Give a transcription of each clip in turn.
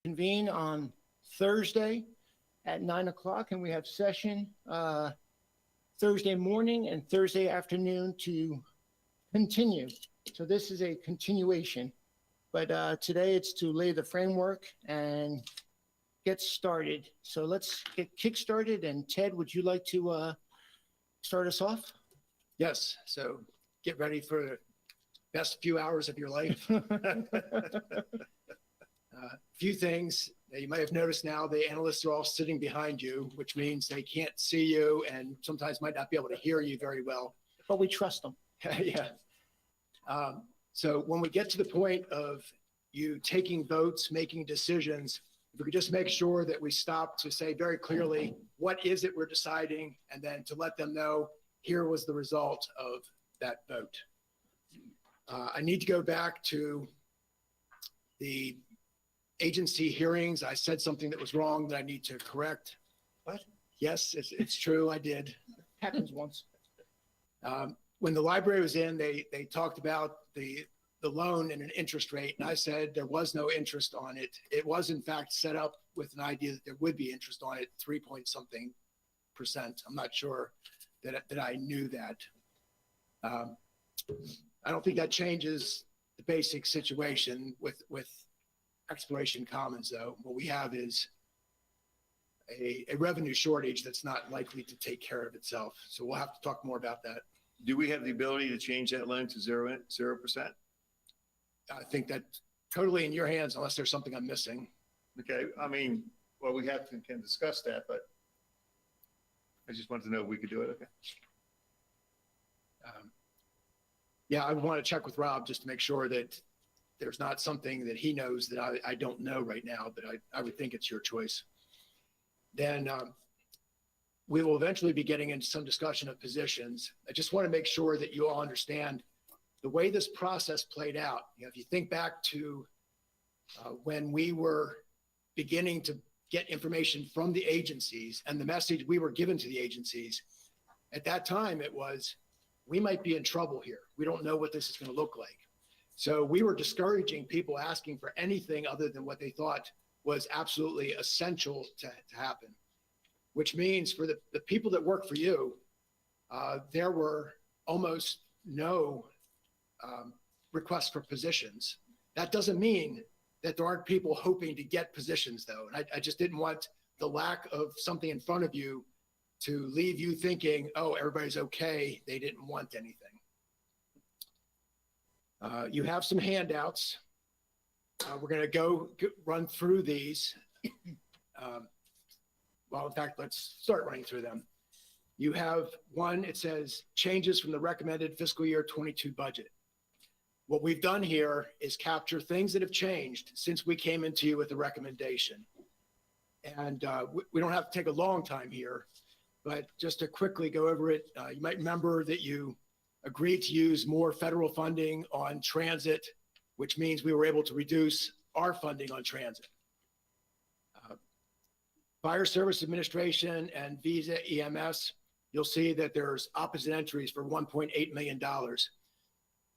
convene on Thursday at 9 o'clock, and we have session Thursday morning and Thursday afternoon to continue. So this is a continuation, but today it's to lay the framework and get started. So let's get kick-started, and Ted, would you like to start us off? Yes, so get ready for the best few hours of your life. Few things that you might have noticed now, the analysts are all sitting behind you, which means they can't see you and sometimes might not be able to hear you very well. But we trust them. Yeah. So when we get to the point of you taking votes, making decisions, if we could just make sure that we stop to say very clearly, what is it we're deciding? And then to let them know, here was the result of that vote. I need to go back to the agency hearings. I said something that was wrong that I need to correct. What? Yes, it's true, I did. Happens once. When the library was in, they talked about the loan and an interest rate, and I said there was no interest on it. It was in fact set up with an idea that there would be interest on it, 3-point-something percent. I'm not sure that I knew that. I don't think that changes the basic situation with Exploration Commons, though. What we have is a revenue shortage that's not likely to take care of itself. So we'll have to talk more about that. Do we have the ability to change that loan to 0%? I think that's totally in your hands unless there's something I'm missing. Okay, I mean, well, we can discuss that, but I just wanted to know if we could do it. Okay. Yeah, I want to check with Rob just to make sure that there's not something that he knows that I don't know right now, but I would think it's your choice. Then we will eventually be getting into some discussion of positions. I just want to make sure that you all understand the way this process played out. If you think back to when we were beginning to get information from the agencies and the message we were given to the agencies, at that time it was, we might be in trouble here. We don't know what this is going to look like. So we were discouraging people asking for anything other than what they thought was absolutely essential to happen, which means for the people that work for you, there were almost no requests for positions. That doesn't mean that there aren't people hoping to get positions, though. And I just didn't want the lack of something in front of you to leave you thinking, oh, everybody's okay, they didn't want anything. You have some handouts. We're going to run through these. Well, in fact, let's start running through them. You have one, it says changes from the recommended fiscal year 22 budget. What we've done here is capture things that have changed since we came into you with a recommendation. And we don't have to take a long time here, but just to quickly go over it, you might remember that you agreed to use more federal funding on transit, which means we were able to reduce our funding on transit. Fire Service Administration and Visa EMS, you'll see that there's opposite entries for $1.8 million.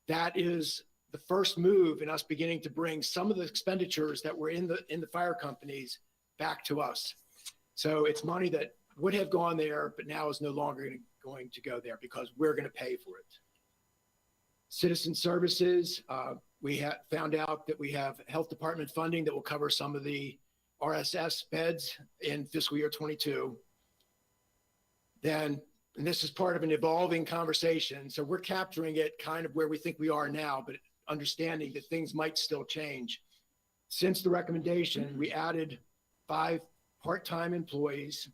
That is the first move in us beginning to bring some of the expenditures that were in the fire companies back to us. So it's money that would have gone there, but now is no longer going to go there because we're going to pay for it. Citizen services, we have found out that we have health department funding that will cover some of the RSS beds in fiscal year 22. Then, and this is part of an evolving conversation, so we're capturing it kind of where we think we are now, but understanding that things might still change. Since the recommendation, we added 5 part-time employees,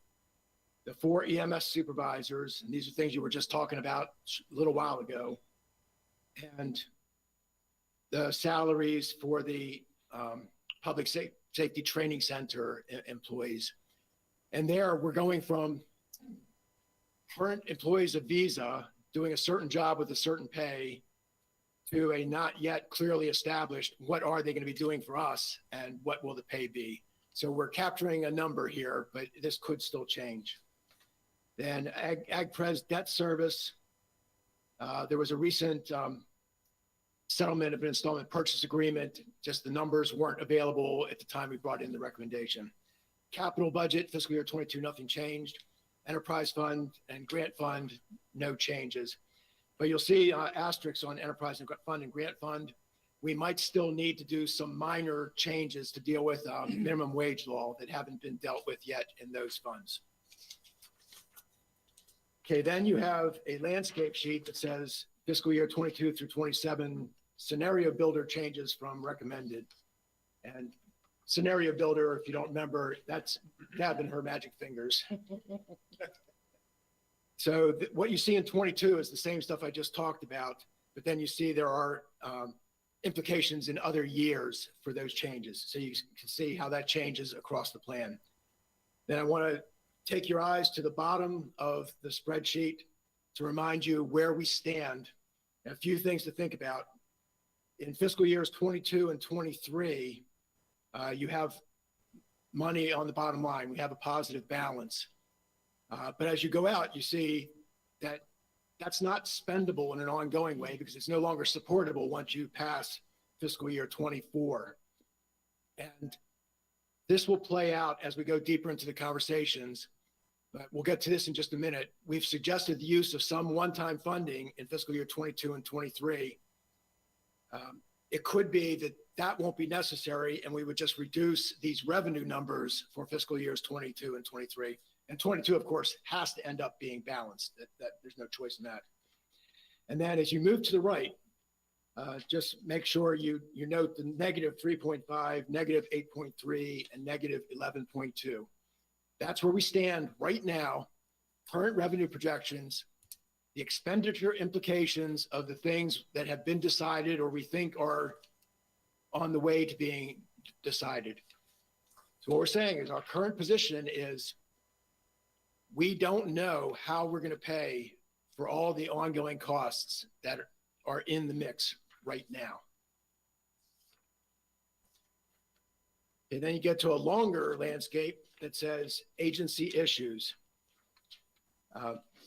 the 4 EMS supervisors, and these are things you were just talking about a little while ago, and the salaries for the Public Safety Training Center employees. And there we're going from current employees of Visa doing a certain job with a certain pay to a not yet clearly established, what are they going to be doing for us and what will the pay be? So we're capturing a number here, but this could still change. Then AgPres debt service. There was a recent settlement of an installment purchase agreement. Just the numbers weren't available at the time we brought in the recommendation. Capital budget, fiscal year 22, nothing changed. Enterprise fund and grant fund, no changes. But you'll see asterisks on enterprise fund and grant fund. We might still need to do some minor changes to deal with minimum wage law that haven't been dealt with yet in those funds. Okay, then you have a landscape sheet that says fiscal year 22 through 27 scenario builder changes from recommended. And scenario builder, if you don't remember, that's Deb and her magic fingers. So what you see in 22 is the same stuff I just talked about, but then you see there are implications in other years for those changes. So you can see how that changes across the plan. Then I want to take your eyes to the bottom of the spreadsheet to remind you where we stand. A few things to think about. In fiscal years 22 and 23, you have money on the bottom line. We have a positive balance. But as you go out, you see that that's not spendable in an ongoing way because it's no longer supportable once you pass fiscal year 24. And this will play out as we go deeper into the conversations, but we'll get to this in just a minute. We've suggested the use of some one-time funding in fiscal year 22 and 23. It could be that that won't be necessary and we would just reduce these revenue numbers for fiscal years 22 and 23. And 22, of course, has to end up being balanced. That there's no choice in that. And then as you move to the right, just make sure you note the negative 3.5, negative 8.3, and negative 11.2. That's where we stand right now. Current revenue projections, the expenditure implications of the things that have been decided or we think are on the way to being decided. So what we're saying is our current position is we don't know how we're going to pay for all the ongoing costs that are in the mix right now. And then you get to a longer landscape that says agency issues.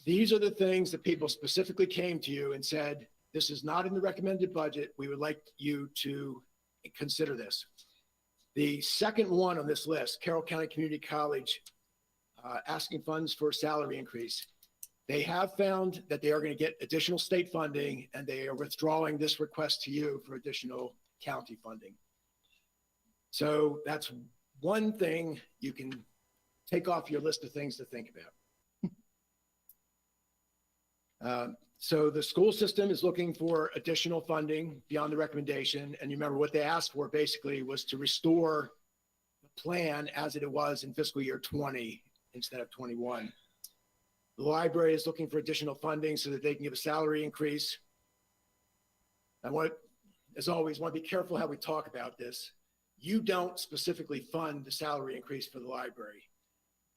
These are the things that people specifically came to you and said, this is not in the recommended budget. We would like you to consider this. The second one on this list, Carroll County Community College, asking funds for salary increase. They have found that they are going to get additional state funding and they are withdrawing this request to you for additional county funding. So that's one thing you can take off your list of things to think about. So the school system is looking for additional funding beyond the recommendation. And you remember what they asked for basically was to restore the plan as it was in fiscal year 20 instead of 21. The library is looking for additional funding so that they can give a salary increase. I want, as always, want to be careful how we talk about this. You don't specifically fund the salary increase for the library.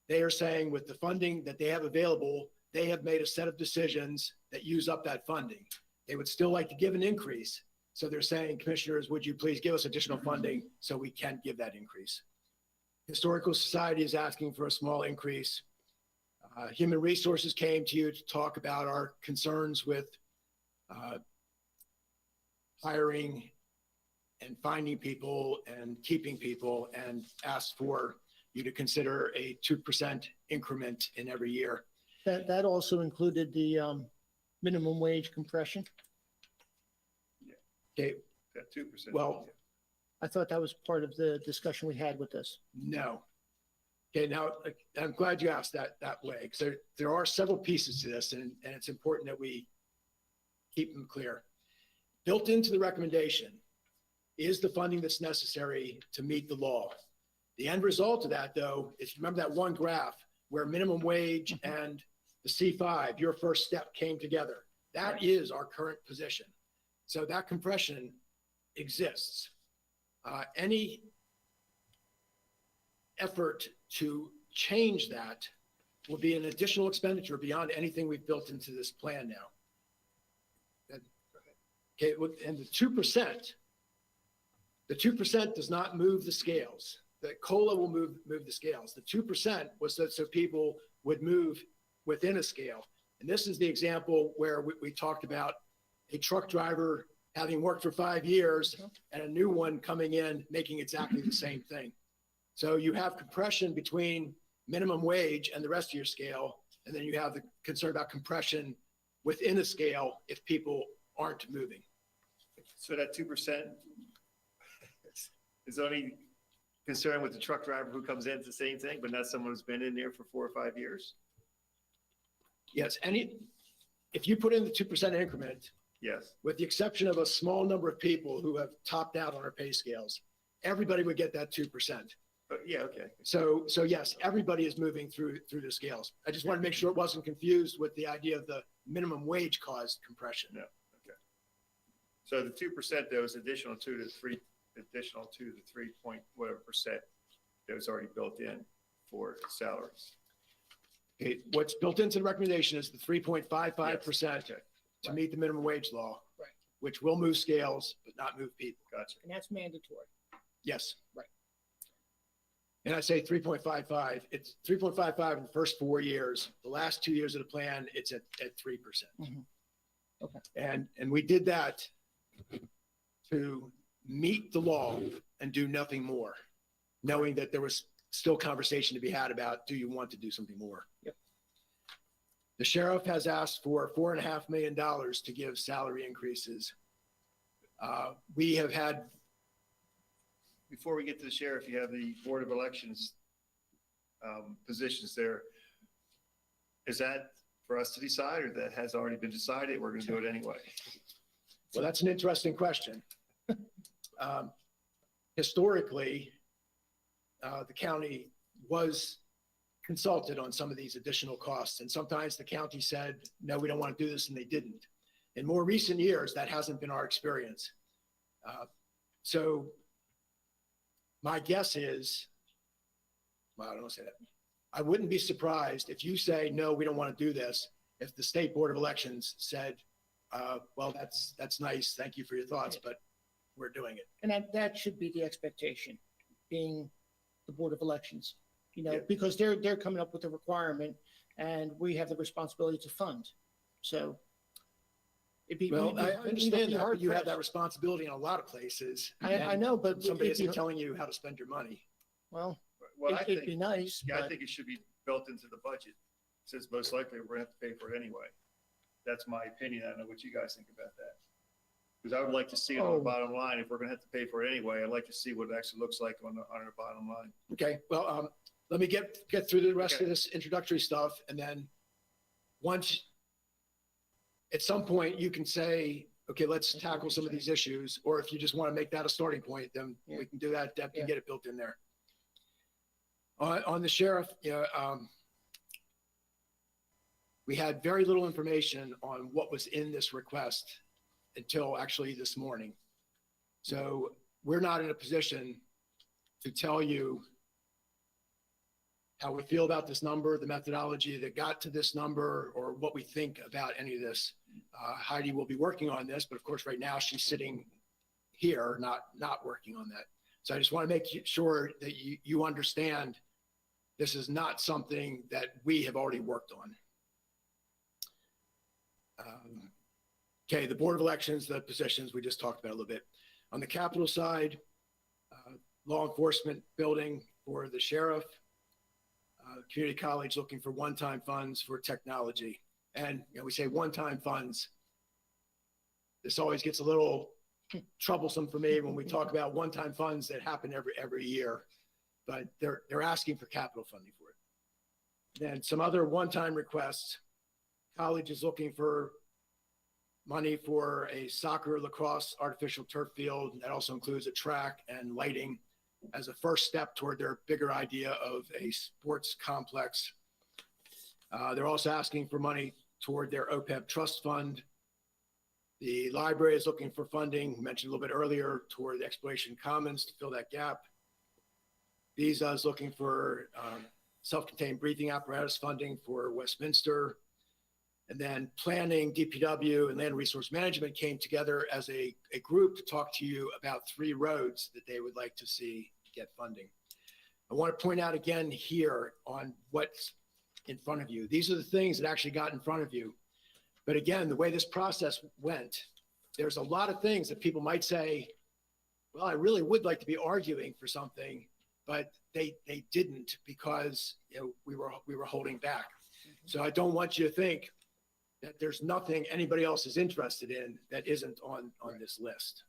They are saying with the funding that they have available, they have made a set of decisions that use up that funding. They would still like to give an increase. So they're saying, commissioners, would you please give us additional funding so we can give that increase? Historical Society is asking for a small increase. Human Resources came to you to talk about our concerns with hiring and finding people and keeping people and asked for you to consider a 2% increment in every year. That also included the minimum wage compression. Okay, That 2%. well, I thought that was part of the discussion we had with this. no. Okay, now I'm glad you asked that way because there are several pieces to this and it's important that we keep them clear. Built into the recommendation is the funding that's necessary to meet the law. The end result of that, though, if you remember that one graph where minimum wage and the C5, your first step, came together, that is our current position. So that compression exists. Any effort to change that will be an additional expenditure beyond anything we've built into this plan now. Okay, and the 2% does not move the scales. The COLA will move the scales. The 2% was so people would move within a scale. And this is the example where we talked about a truck driver having worked for 5 years, and a new one coming in, making exactly the same thing. So you have compression between minimum wage and the rest of your scale, and then you have the concern about compression within the scale if people aren't moving. So that 2% is only concerned with the truck driver who comes in, it's the same thing, but not someone who's been in there for 4 or 5 years? Yes, if you put in the 2% increment, Yes. with the exception of a small number of people who have topped out on our pay scales, everybody would get that 2%. But yeah, okay. So yes, everybody is moving through the scales. I just want to make sure it wasn't confused with the idea of the minimum wage caused compression. No, okay. So the 2% though is additional to the 3 point whatever percent that was already built in for salaries. Okay, what's built into the recommendation is the 3.55% Okay, to meet the minimum wage law. Right. Which will move scales, but not move people. gotcha. And that's mandatory. Yes. Right. And I say 3.55, it's 3.55 in the first 4 years. The last 2 years of the plan, it's at 3%. Mhm. Okay. And we did that to meet the law and do nothing more, knowing that there was still conversation to be had about, do you want to do something more? Yep. The sheriff has asked for $4.5 million to give salary increases. We have had, Before we get to the sheriff, you have the Board of Elections positions there. Is that for us to decide, or that has already been decided? We're going to do it anyway. well, that's an interesting question. Historically, the county was consulted on some of these additional costs, and sometimes the county said, no, we don't want to do this, and they didn't. In more recent years, that hasn't been our experience. So my guess is, well, I don't want to say that. I wouldn't be surprised if you say, no, we don't want to do this, if the State Board of Elections said, well, that's nice, thank you for your thoughts, but we're doing it. And that should be the expectation, being the Board of Elections, Yeah. because they're coming up with a requirement and we have the responsibility to fund. So it'd be. Well, I we'd be understand that, hard but you have that pressed. responsibility in a lot of places. I and know, but Somebody it'd isn't be, telling you how to spend your money. well, Well, I it'd be think, nice, yeah, I but think it should be built into the budget, since most likely we're going to have to pay for it anyway. That's my opinion. I don't know what you guys think about that. Because I would like to see it on the Oh. bottom line. If we're going to have to pay for it anyway, I'd like to see what it actually looks like on our bottom line. Okay, well, let me get through the rest Okay. of this introductory stuff, and then once, at some point, you can say, okay, let's That's what tackle we're some of these issues, or if you just want to make that a starting point, then Yeah. we can do that, Deb can Yeah. get it built in there. On the sheriff, we had very little information on what was in this request until actually this morning. So we're not in a position to tell you how we feel about this number, the methodology that got to this number, or what we think about any of this. Heidi will be working on this, but of course, right now she's sitting here, not working on that. So I just want to make sure that you understand this is not something that we have already worked on. Okay, the Board of Elections, the positions we just talked about a little bit. On the capital side, law enforcement building for the sheriff, community college looking for one-time funds for technology. And we say one-time funds. This always gets a little troublesome for me when we talk about one-time funds that happen every year, but they're asking for capital funding for it. Then some other one-time requests. College is looking for money for a soccer, lacrosse, artificial turf field. That also includes a track and lighting as a first step toward their bigger idea of a sports complex. They're also asking for money toward their OPEB trust fund. The library is looking for funding, mentioned a little bit earlier, toward the Exploration Commons to fill that gap. Visa is looking for self-contained breathing apparatus funding for Westminster. And then planning, DPW, and land resource management came together as a group to talk to you about 3 roads that they would like to see get funding. I want to point out again here on what's in front of you. These are the things that actually got in front of you. But again, the way this process went, there's a lot of things that people might say, well, I really would like to be arguing for something, but they didn't because, we were holding back. So I don't want you to think that there's nothing anybody else is interested in that isn't on this list.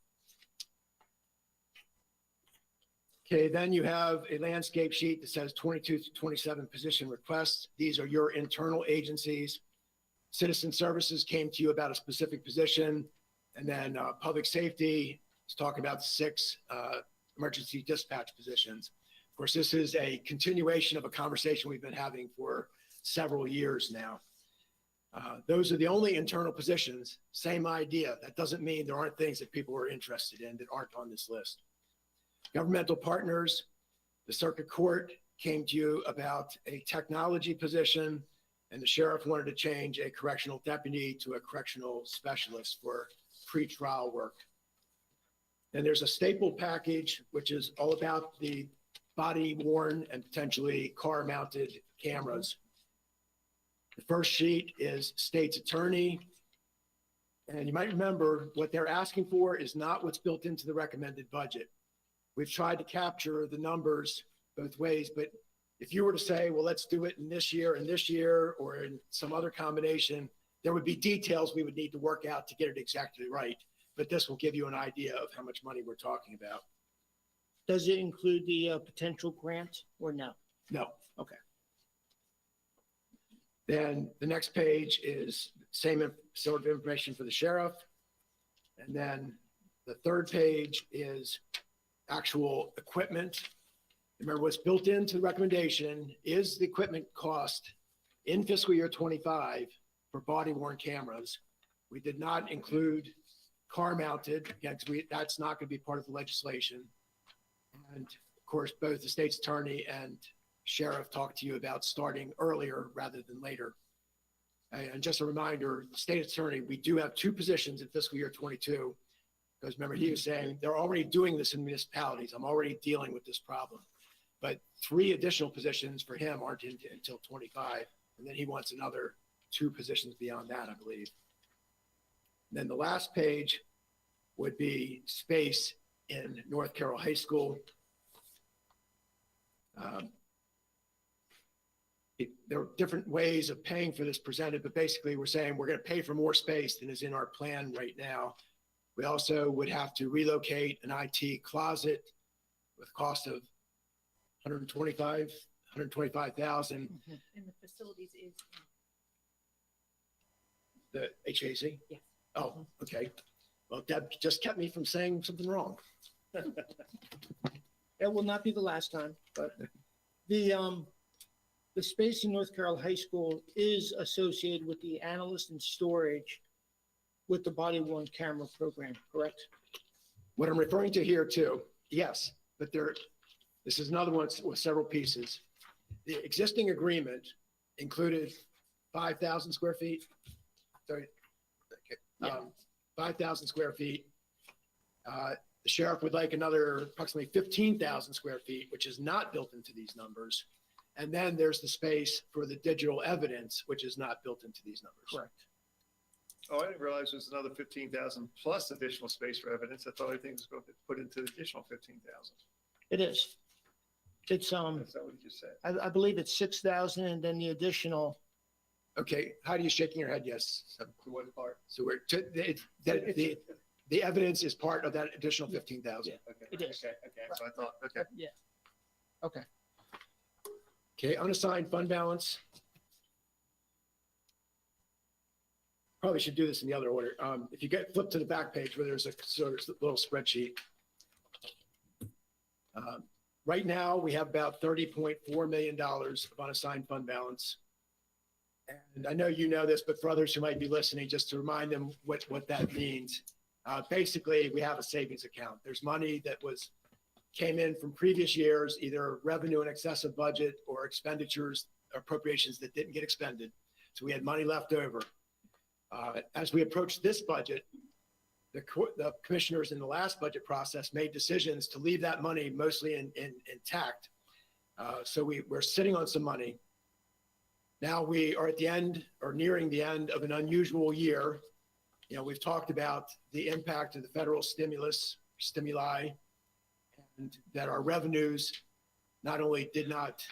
Okay, then you have a landscape sheet that says 22 to 27 position requests. These are your internal agencies. Citizen Services came to you about a specific position, and then Public Safety is talking about 6 emergency dispatch positions. Of course, this is a continuation of a conversation we've been having for several years now. Those are the only internal positions. Same idea. That doesn't mean there aren't things that people are interested in that aren't on this list. Governmental partners, the circuit court came to you about a technology position, and the sheriff wanted to change a correctional deputy to a correctional specialist for pretrial work. Then there's a staple package, which is all about the body worn and potentially car mounted cameras. The first sheet is state's attorney. And you might remember what they're asking for is not what's built into the recommended budget. We've tried to capture the numbers both ways, but if you were to say, well, let's do it in this year and this year, or in some other combination, there would be details we would need to work out to get it exactly right. But this will give you an idea of how much money we're talking about. Does it include the potential grant or no? No. Okay. Then the next page is same sort of information for the sheriff. And then the third page is actual equipment. Remember, what's built into the recommendation is the equipment cost in fiscal year 25 for body worn cameras. We did not include car mounted, again, because that's not going to be part of the legislation. And of course, both the state's attorney and sheriff talked to you about starting earlier rather than later. And just a reminder, the state attorney, we do have 2 positions in fiscal year 22. Because remember, he was saying they're already doing this in municipalities. I'm already dealing with this problem. But 3 additional positions for him aren't until 25. And then he wants another 2 positions beyond that, I believe. And then the last page would be space in North Carroll High School. There are different ways of paying for this presented, but basically we're saying we're going to pay for more space than is in our plan right now. We also would have to relocate an IT closet with a cost of $125,000. And the facilities is, The HAC? yes. Oh, okay. Well, Deb just kept me from saying something wrong. That will not be the last time, but the space in North Carroll High School is associated with the analyst and storage with the body worn camera program, correct? What I'm referring to here too, yes, but this is another one with several pieces. The existing agreement included 5,000 square feet. Sorry, okay. 5,000 square feet. The sheriff would like another approximately 15,000 square feet, which is not built into these numbers. And then there's the space for the digital evidence, which is not built into these numbers. Correct. Oh, I didn't realize there's another 15,000 plus additional space for evidence. I thought everything was going to put into the additional 15,000. It is. It's, That's not what you just said. I believe it's 6,000 and then the additional, Okay, Heidi is shaking her head, yes. So, To what part? so the evidence is part of that additional 15,000. Yeah. Okay. It is. Okay. So I thought, okay. yeah. Okay. Okay, unassigned fund balance. Probably should do this in the other order. If you flip to the back page where there's a sort of little spreadsheet. Right now, we have about $30.4 million of unassigned fund balance. And I know you know this, but for others who might be listening, just to remind them what that means. Basically, we have a savings account. There's money that came in from previous years, either revenue in excess of budget or expenditures, appropriations that didn't get expended. So we had money left over. As we approach this budget, the commissioners in the last budget process made decisions to leave that money mostly intact. So we're sitting on some money. Now we are at the end or nearing the end of an unusual year we've talked about the impact of the federal stimuli, and that our revenues not only did not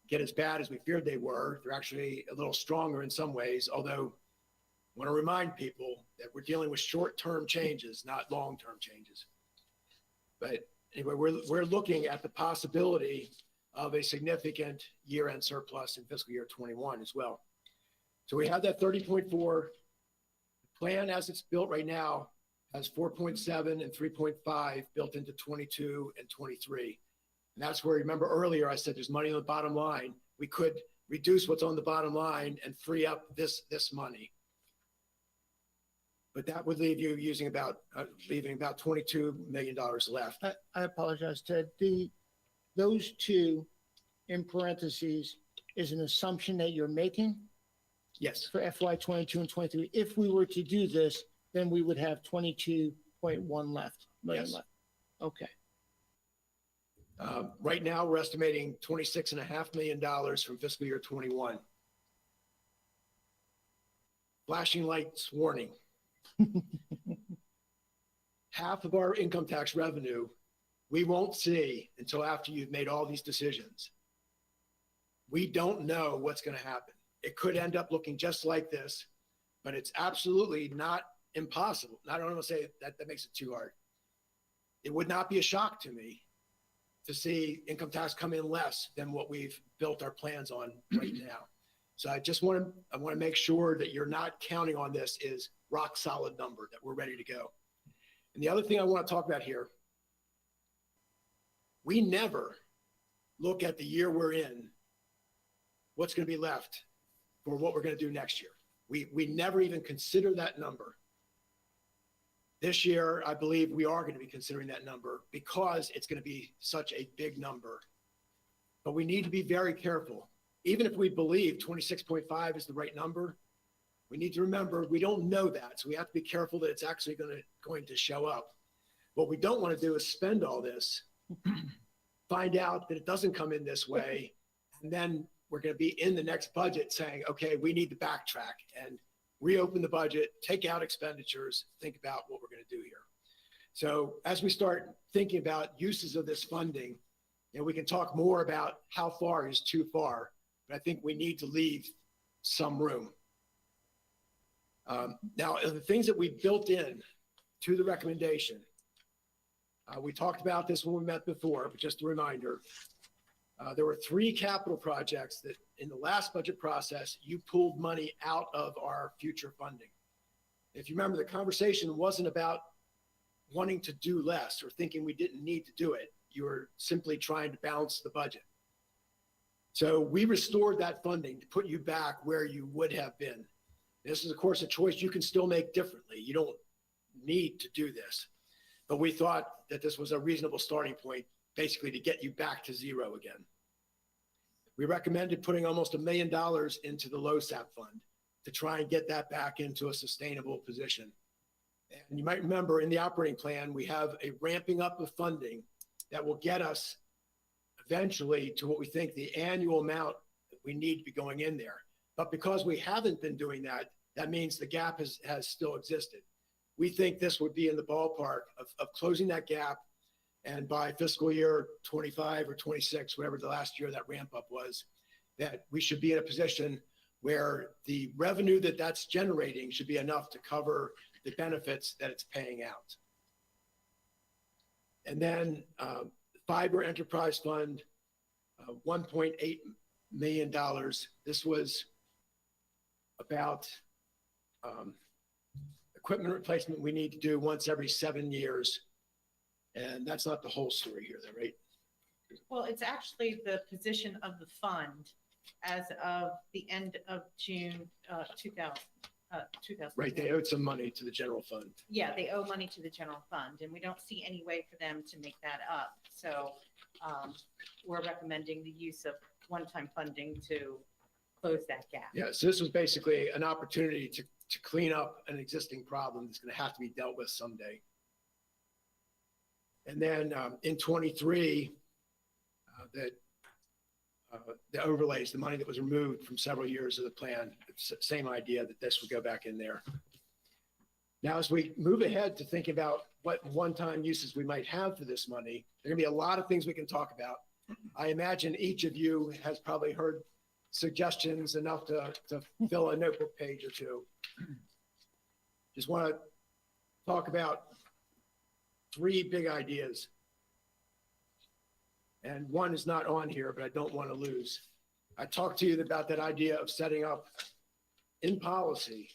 get as bad as we feared they were, they're actually a little stronger in some ways, although I want to remind people that we're dealing with short-term changes, not long-term changes. But anyway, we're looking at the possibility of a significant year-end surplus in fiscal year 21 as well. So we have that 30.4 plan as it's built right now has 4.7 and 3.5 built into 22 and 23. And that's where, remember earlier, I said there's money on the bottom line. We could reduce what's on the bottom line and free up this money. But that would leave you using leaving about $22 million left. I apologize, Ted. Those two in parentheses is an assumption that you're making Yes, for FY 22 and 23. If we were to do this, then we would have 22.1 million left. Yes. Okay. right now we're estimating $26.5 million from fiscal year 21. Flashing lights warning. Half of our income tax revenue, we won't see until after you've made all these decisions. We don't know what's going to happen. It could end up looking just like this, but it's absolutely not impossible. I don't want to say that makes it too hard. It would not be a shock to me to see income tax come in less than what we've built our plans on right now. So I want to make sure that you're not counting on this is rock solid number, that we're ready to go. And the other thing I want to talk about here, we never look at the year we're in, what's going to be left for what we're going to do next year. We never even consider that number. This year, I believe we are going to be considering that number because it's going to be such a big number. But we need to be very careful. Even if we believe 26.5 is the right number, we need to remember we don't know that. So we have to be careful that it's actually going to show up. What we don't want to do is spend all this, find out that it doesn't come in this way, and then we're going to be in the next budget saying, okay, we need to backtrack and reopen the budget, take out expenditures, think about what we're going to do here. So as we start thinking about uses of this funding, we can talk more about how far is too far, but I think we need to leave some room. Now, the things that we built in to the recommendation, we talked about this when we met before, but just a reminder, there were 3 capital projects that in the last budget process, you pulled money out of our future funding. If you remember, the conversation wasn't about wanting to do less or thinking we didn't need to do it. You were simply trying to balance the budget. So we restored that funding to put you back where you would have been. This is, of course, a choice you can still make differently. You don't need to do this. But we thought that this was a reasonable starting point, basically to get you back to zero again. We recommended putting almost $1 million into the LoSAP fund to try and get that back into a sustainable position. And you might remember in the operating plan, we have a ramping up of funding that will get us eventually to what we think the annual amount that we need to be going in there. But because we haven't been doing that, that means the gap has still existed. We think this would be in the ballpark of closing that gap. And by fiscal year 25 or 26, whatever the last year that ramp up was, that we should be in a position where the revenue that's generating should be enough to cover the benefits that it's paying out. And then Fiber Enterprise Fund, $1.8 million. This was about equipment replacement we need to do once every 7 years. And that's not the whole story here, though, right? Well, it's actually the position of the fund as of the end of June 2000. Right, they owed some money to the general fund. Yeah, they owe money to the general fund, and we don't see any way for them to make that up. So we're recommending the use of one-time funding to close that gap. Yeah, so this was basically an opportunity to clean up an existing problem that's going to have to be dealt with someday. And then in 23, that the overlays, the money that was removed from several years of the plan. Same idea that this would go back in there. Now, as we move ahead to think about what one-time uses we might have for this money, there are going to be a lot of things we can talk about. I imagine each of you has probably heard suggestions enough to fill a notebook page or two. Just want to talk about 3 big ideas. And one is not on here, but I don't want to lose. I talked to you about that idea of setting up in policy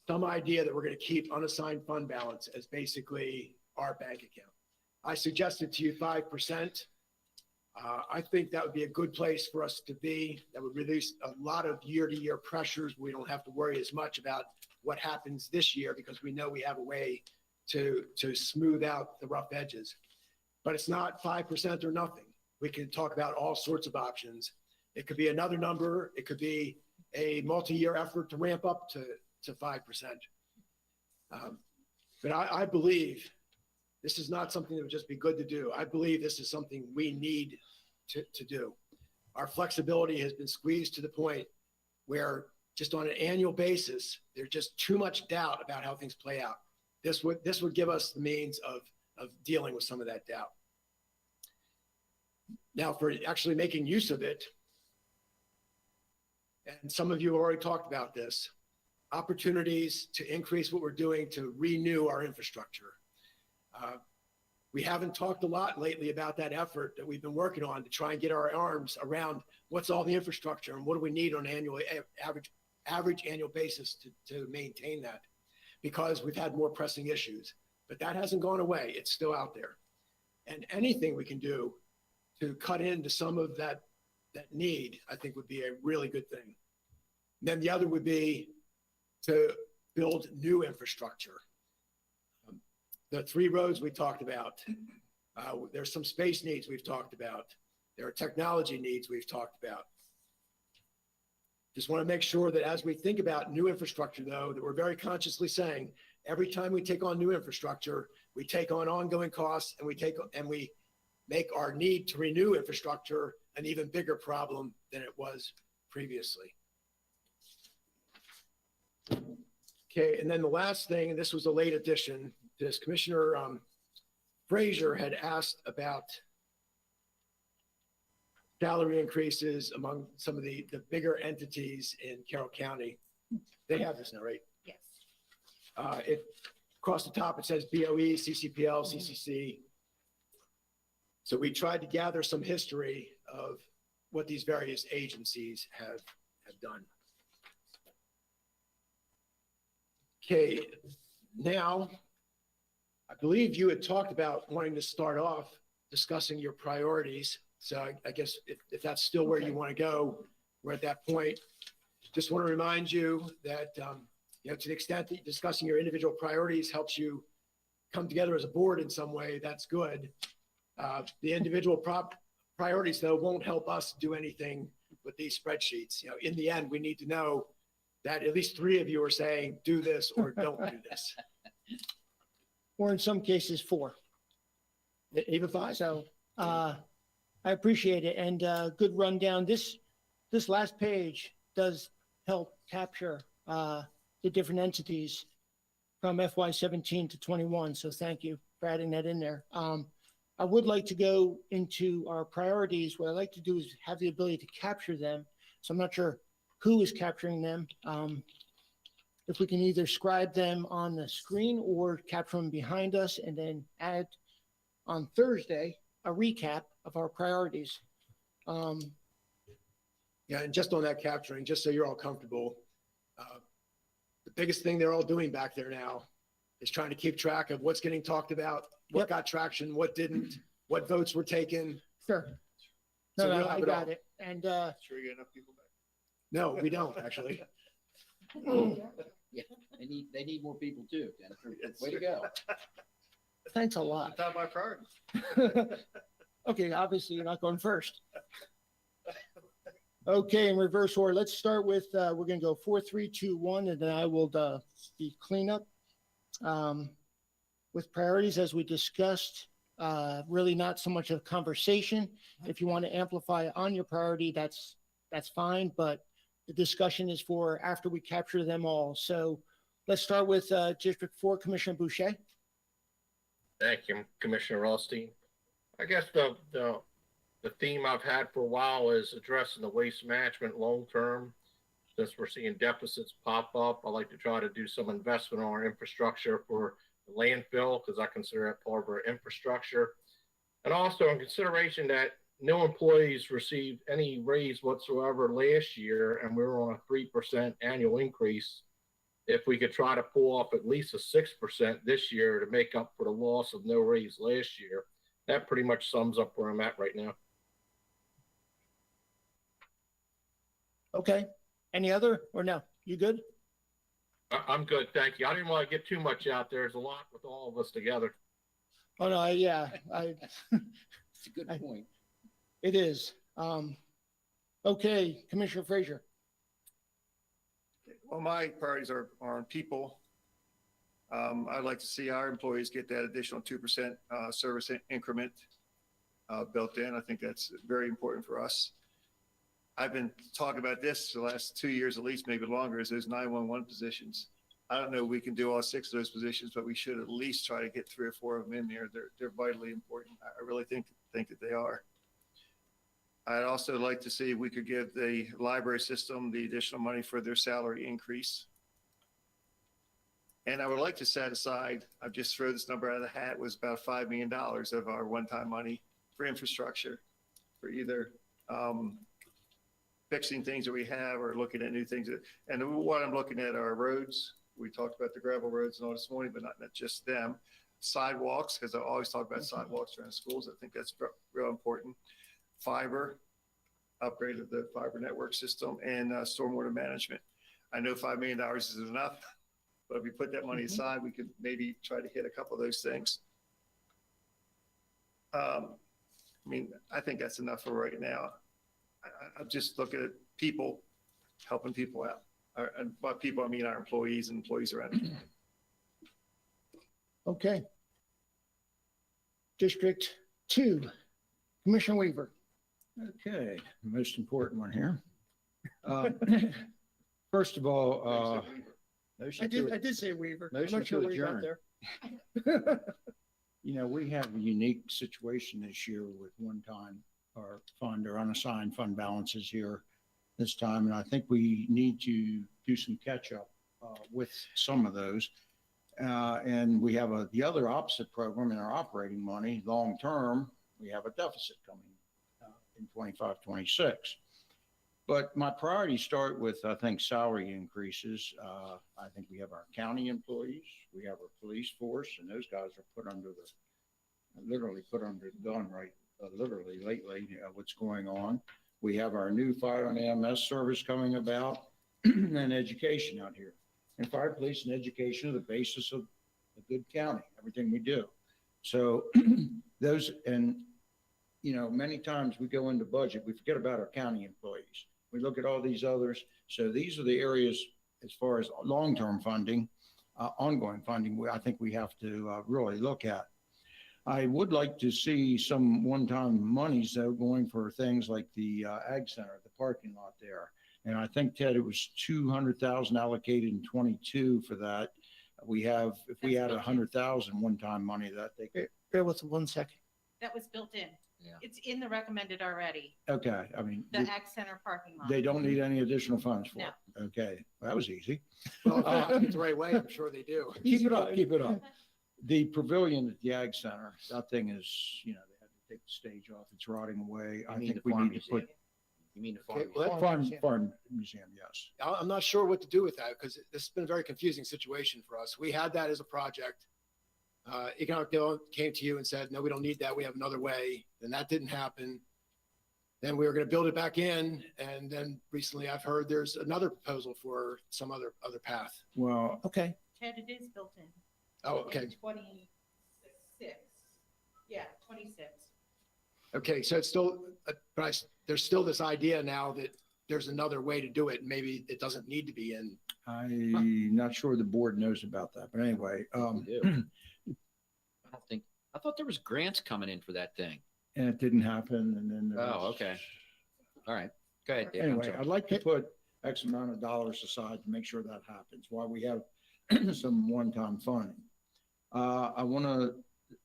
some idea that we're going to keep unassigned fund balance as basically our bank account. I suggested to you 5%. I think that would be a good place for us to be. That would release a lot of year-to-year pressures. We don't have to worry as much about what happens this year because we know we have a way to smooth out the rough edges. But it's not 5% or nothing. We can talk about all sorts of options. It could be another number. It could be a multi-year effort to ramp up to 5%. But I believe this is not something that would just be good to do. I believe this is something we need to do. Our flexibility has been squeezed to the point where just on an annual basis, there's just too much doubt about how things play out. This would give us the means of dealing with some of that doubt. Now, for actually making use of it, and some of you have already talked about this, opportunities to increase what we're doing to renew our infrastructure. We haven't talked a lot lately about that effort that we've been working on to try and get our arms around what's all the infrastructure and what do we need on an average annual basis to maintain that, because we've had more pressing issues. But that hasn't gone away. It's still out there. And anything we can do to cut into some of that need, I think would be a really good thing. And then the other would be to build new infrastructure. The 3 roads we talked about, there's some space needs we've talked about. There are technology needs we've talked about. Just want to make sure that as we think about new infrastructure, though, that we're very consciously saying every time we take on new infrastructure, we take on ongoing costs and we make our need to renew infrastructure an even bigger problem than it was previously. Okay, and then the last thing, and this was a late addition, this Commissioner Frazier had asked about salary increases among some of the bigger entities in Carroll County. They have this now, right? Yes. Across the top, it says BOE, CCPL, CCC. So we tried to gather some history of what these various agencies have done. Okay, now, I believe you had talked about wanting to start off discussing your priorities. So I guess if that's still where you want to go, we're at that point. Just want to remind you that, to the extent that discussing your individual priorities helps you come together as a board in some way, that's good. The individual priorities, though, won't help us do anything with these spreadsheets. In the end, we need to know that at least 3 of you are saying, do this or don't do this. Or in some cases, 4. Even 5? So I appreciate it. And good rundown. This last page does help capture the different entities from FY17 to 21. So thank you for adding that in there. I would like to go into our priorities. What I'd like to do is have the ability to capture them. So I'm not sure who is capturing them. If we can either scribe them on the screen or capture them behind us and then add on Thursday a recap of our priorities. Yeah, and just on that capturing, just so you're all comfortable, the biggest thing they're all doing back there now is trying to keep track of what's getting talked about, what got traction, what didn't, what votes were taken. Sure. So No, we'll have I it got all. it. And Sure you get enough people back? No, we don't, actually. Yeah, they need more people too, Jennifer. Yes, Way to sir. go. thanks a lot. Top of my priority. Okay, obviously you're not going first. Okay, in reverse order, let's start with, we're gonna go 4, 3, 2, 1, and then I will be cleanup. With priorities, as we discussed, Really not so much a conversation. If you want to amplify on your priority, that's fine, but the discussion is for after we capture them all. So let's start with District 4, Commissioner Boucher. Thank you, Commissioner Rothstein. I guess the theme I've had for a while is addressing the waste management long-term. Since we're seeing deficits pop up, I like to try to do some investment on our infrastructure for the landfill because I consider that part of our infrastructure. And also in consideration that no employees received any raise whatsoever last year, and we were on a 3% annual increase. If we could try to pull off at least a 6% this year to make up for the loss of no raise last year, that pretty much sums up where I'm at right now. Okay. Any other or no? You good? I'm good, thank you. I didn't want to get too much out there. There's a lot with all of us together. Oh, no, yeah, It's a good point. it is. Okay, Commissioner Frazier. Well, my priorities are on people. I'd like to see our employees get that additional 2% service increment built in. I think that's very important for us. I've been talking about this the last 2 years, at least, maybe longer, is those 911 positions. I don't know if we can do all 6 of those positions, but we should at least try to get 3 or 4 of them in there. They're vitally important. I really think that they are. I'd also like to see if we could give the library system the additional money for their salary increase. And I would like to set aside, I've just thrown this number out of the hat, was about $5 million of our one-time money for infrastructure, for either fixing things that we have or looking at new things. And what I'm looking at are roads. We talked about the gravel roads and all this morning, but not just them. Sidewalks, because I always talk about sidewalks around schools. I think that's real important. Fiber, upgrade of the fiber network system, and stormwater management. I know $5 million is enough, but if we put that money aside, we could maybe try to hit a couple of those things. I mean, I think that's enough for right now. I'm just looking at people, helping people out. And by people, I mean our employees and employees around. Okay. District 2, Commissioner Weaver. Okay, the most important one here. First of all, Motion I to, did say Weaver. I'm Motion not sure to where you got adjourn. there. you know, we have a unique situation this year with one-time or fund or unassigned fund balances here this time. And I think we need to do some catch up with some of those. And we have the other opposite program in our operating money, long-term, we have a deficit coming in 25, 26. But my priorities start with, I think, salary increases. I think we have our county employees, we have our police force, and those guys are literally put under the gun literally lately, what's going on. We have our new fire and EMS service coming about and education out here. And fire, police, and education are the basis of a good county, everything we do. So those, and, you know, many times we go into budget, we forget about our county employees. We look at all these others. So these are the areas as far as long-term funding, ongoing funding, I think we have to really look at. I would like to see some one-time monies though going for things like the Ag Center, the parking lot there. And I think, Ted, it was 200,000 allocated in 22 for that. We have, if we had 100,000 one-time money that they could. Bear with 1 second. That was built in. Yeah. It's in the recommended already, Okay, I mean, the Ag Center parking lot. they don't need any additional funds for No. it. Okay, well, that was easy. Well, if they do it the right way, I'm sure they do. Keep it up, keep it up. The pavilion at the Ag Center, that thing is, you know, they had to take the stage off. It's rotting away. I think we need to put You mean the Okay, farm? well, farm museum, yes. I'm not sure what to do with that because this has been a very confusing situation for us. We had that as a project. Economic Development came to you and said, no, we don't need that. We have another way. Then that didn't happen. Then we were going to build it back in. And then recently I've heard there's another proposal for some other path. Well, Okay. Ted, it is built in. Oh, okay. 26. Yeah, 26. Okay. So it's still, but there's still this idea now that there's another way to do it. Maybe it doesn't need to be in. I'm not sure the board knows about that, but anyway, We do. I I thought there was grants coming in for that thing. And it didn't happen, and then. there Oh, was- okay. All right. Go ahead, Dave. I'm Anyway, sorry. I'd like to put X amount of dollars aside to make sure that happens, while we have some one-time funding. I want to,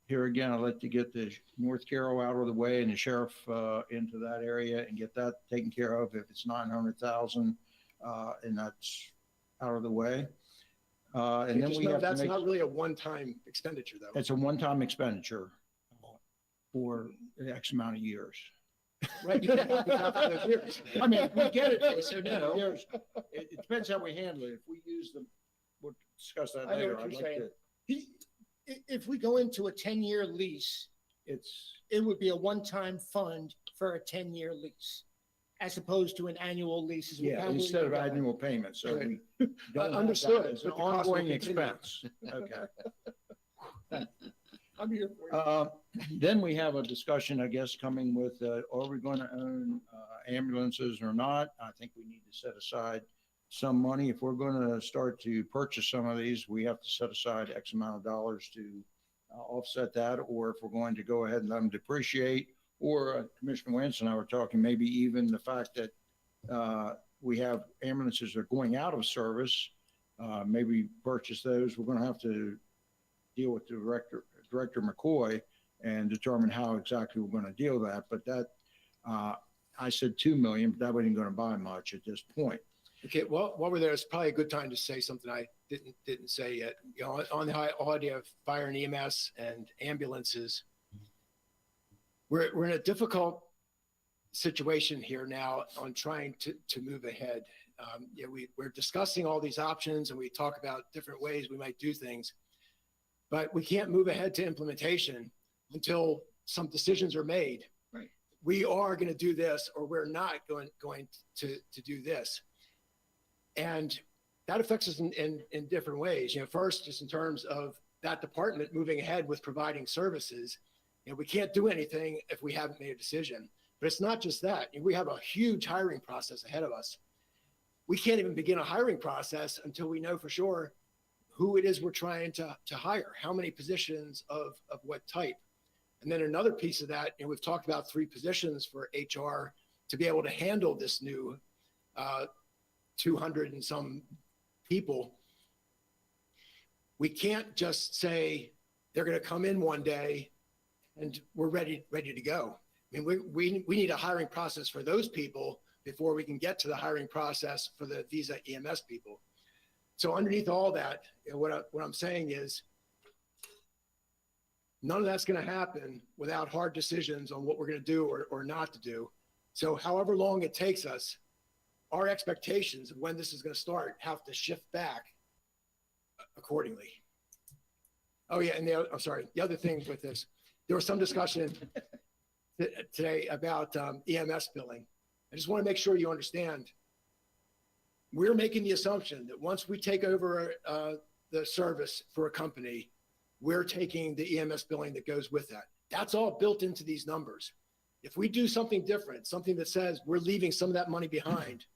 here again, I'd like to get the North Carroll out of the way and the sheriff into that area and get that taken care of if it's 900,000, and that's out of the way. And then Just we know have to that's make, not really a one-time expenditure, though. it's a one-time expenditure for X amount of years. Right? You have to have those years. I mean, we get it. Okay, so no. Years. It depends how we handle it. If we use them, we'll discuss that I know later. what I'd you're like saying. to, If we go into a 10-year lease, it's, it would be a one-time fund for a 10-year lease, as opposed to an annual lease. is yeah, how we instead of look at it. annual payments, so Right. we. don't have that Understood, as an but the cost will ongoing continue. expense. Okay. I'm here for you. Then we have a discussion, I guess, coming with, are we going to own ambulances or not? I think we need to set aside some money. If we're going to start to purchase some of these, we have to set aside X amount of dollars to offset that, or if we're going to go ahead and let them depreciate, or Commissioner Wentz and I were talking, maybe even the fact that we have ambulances that are going out of service, maybe purchase those. We're going to have to deal with Director McCoy and determine how exactly we're going to deal with that. But that, I said 2 million, but that wasn't going to buy much at this point. Okay, well, while we're there, it's probably a good time to say something I didn't say yet. You know, on the idea of fire and EMS and ambulances, we're in a difficult situation here now on trying to move ahead. Yeah, we're discussing all these options and we talk about different ways we might do things, but we can't move ahead to implementation until some decisions are made. Right. We are going to do this, or we're not going to do this. And that affects us in different ways. You know, first, just in terms of that department moving ahead with providing services, you know, we can't do anything if we haven't made a decision. But it's not just that. You know, we have a huge hiring process ahead of us. We can't even begin a hiring process until we know for sure who it is we're trying to hire, how many positions of what type. And then another piece of that, you know, we've talked about 3 positions for HR to be able to handle this new 200 and some people. We can't just say they're going to come in one day and we're ready to go. I mean, we need a hiring process for those people before we can get to the hiring process for the Visa EMS people. So underneath all that, you know, what I'm saying is none of that's going to happen without hard decisions on what we're going to do or not to do. So however long it takes us, our expectations of when this is going to start have to shift back accordingly. Oh yeah, and I'm sorry, the other thing with this, there was some discussion today about EMS billing. I just want to make sure you understand. We're making the assumption that once we take over the service for a company, we're taking the EMS billing that goes with that. That's all built into these numbers. If we do something different, something that says we're leaving some of that money behind,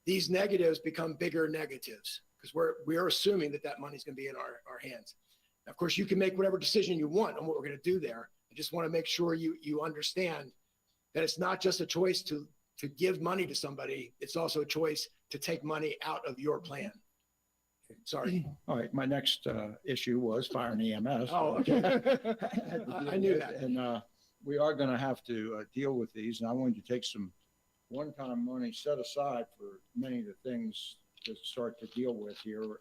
these negatives become bigger negatives because we're assuming that money is going to be in our hands. Now, of course, you can make whatever decision you want on what we're going to do there. I just want to make sure you understand that it's not just a choice to give money to somebody. It's also a choice to take money out of your plan. Sorry. All right, my next issue was fire and EMS. Oh, okay. I knew that. And we are going to have to deal with these, and I wanted to take some one-time money set aside for many of the things to start to deal with here.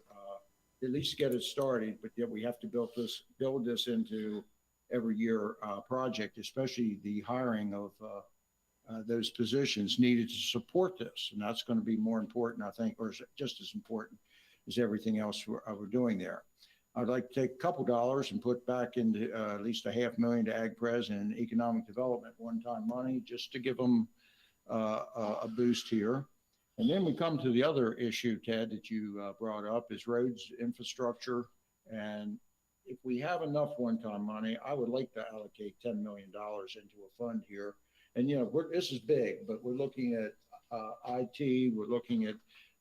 At least get it started, but yet we have to build this into every year project, especially the hiring of those positions needed to support this. And that's going to be more important, I think, or just as important as everything else we're doing there. I'd like to take a couple dollars and put back into at least $500,000 to Ag Pres and Economic Development one-time money, just to give them a boost here. And then we come to the other issue, Ted, that you brought up, is roads infrastructure. And if we have enough one-time money, I would like to allocate $10 million into a fund here. And, you know, this is big, but we're looking at IT, we're looking at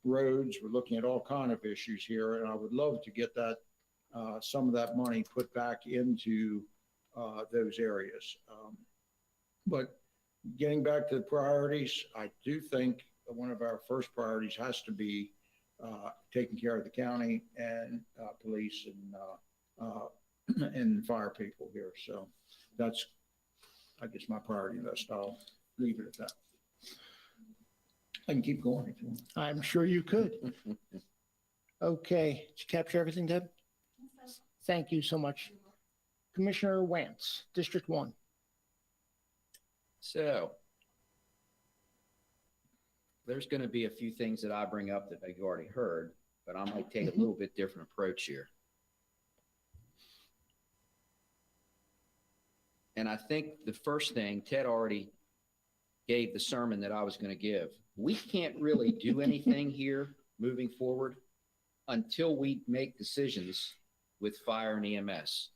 roads, we're looking at all kind of issues here. And I would love to get that, some of that money put back into those areas. But getting back to the priorities, I do think one of our first priorities has to be taking care of the county and police and fire people here. So that's, I guess, my priority list. I'll leave it at that. I can keep going if you want. I'm sure you could. Okay, did you capture everything, Deb? Thank you so much. Commissioner Wance, District 1. So there's going to be a few things that I bring up that you've already heard, but I might take a little bit different approach here. And I think the first thing, Ted already gave the sermon that I was going to give. We can't really do anything here moving forward until we make decisions with fire and EMS.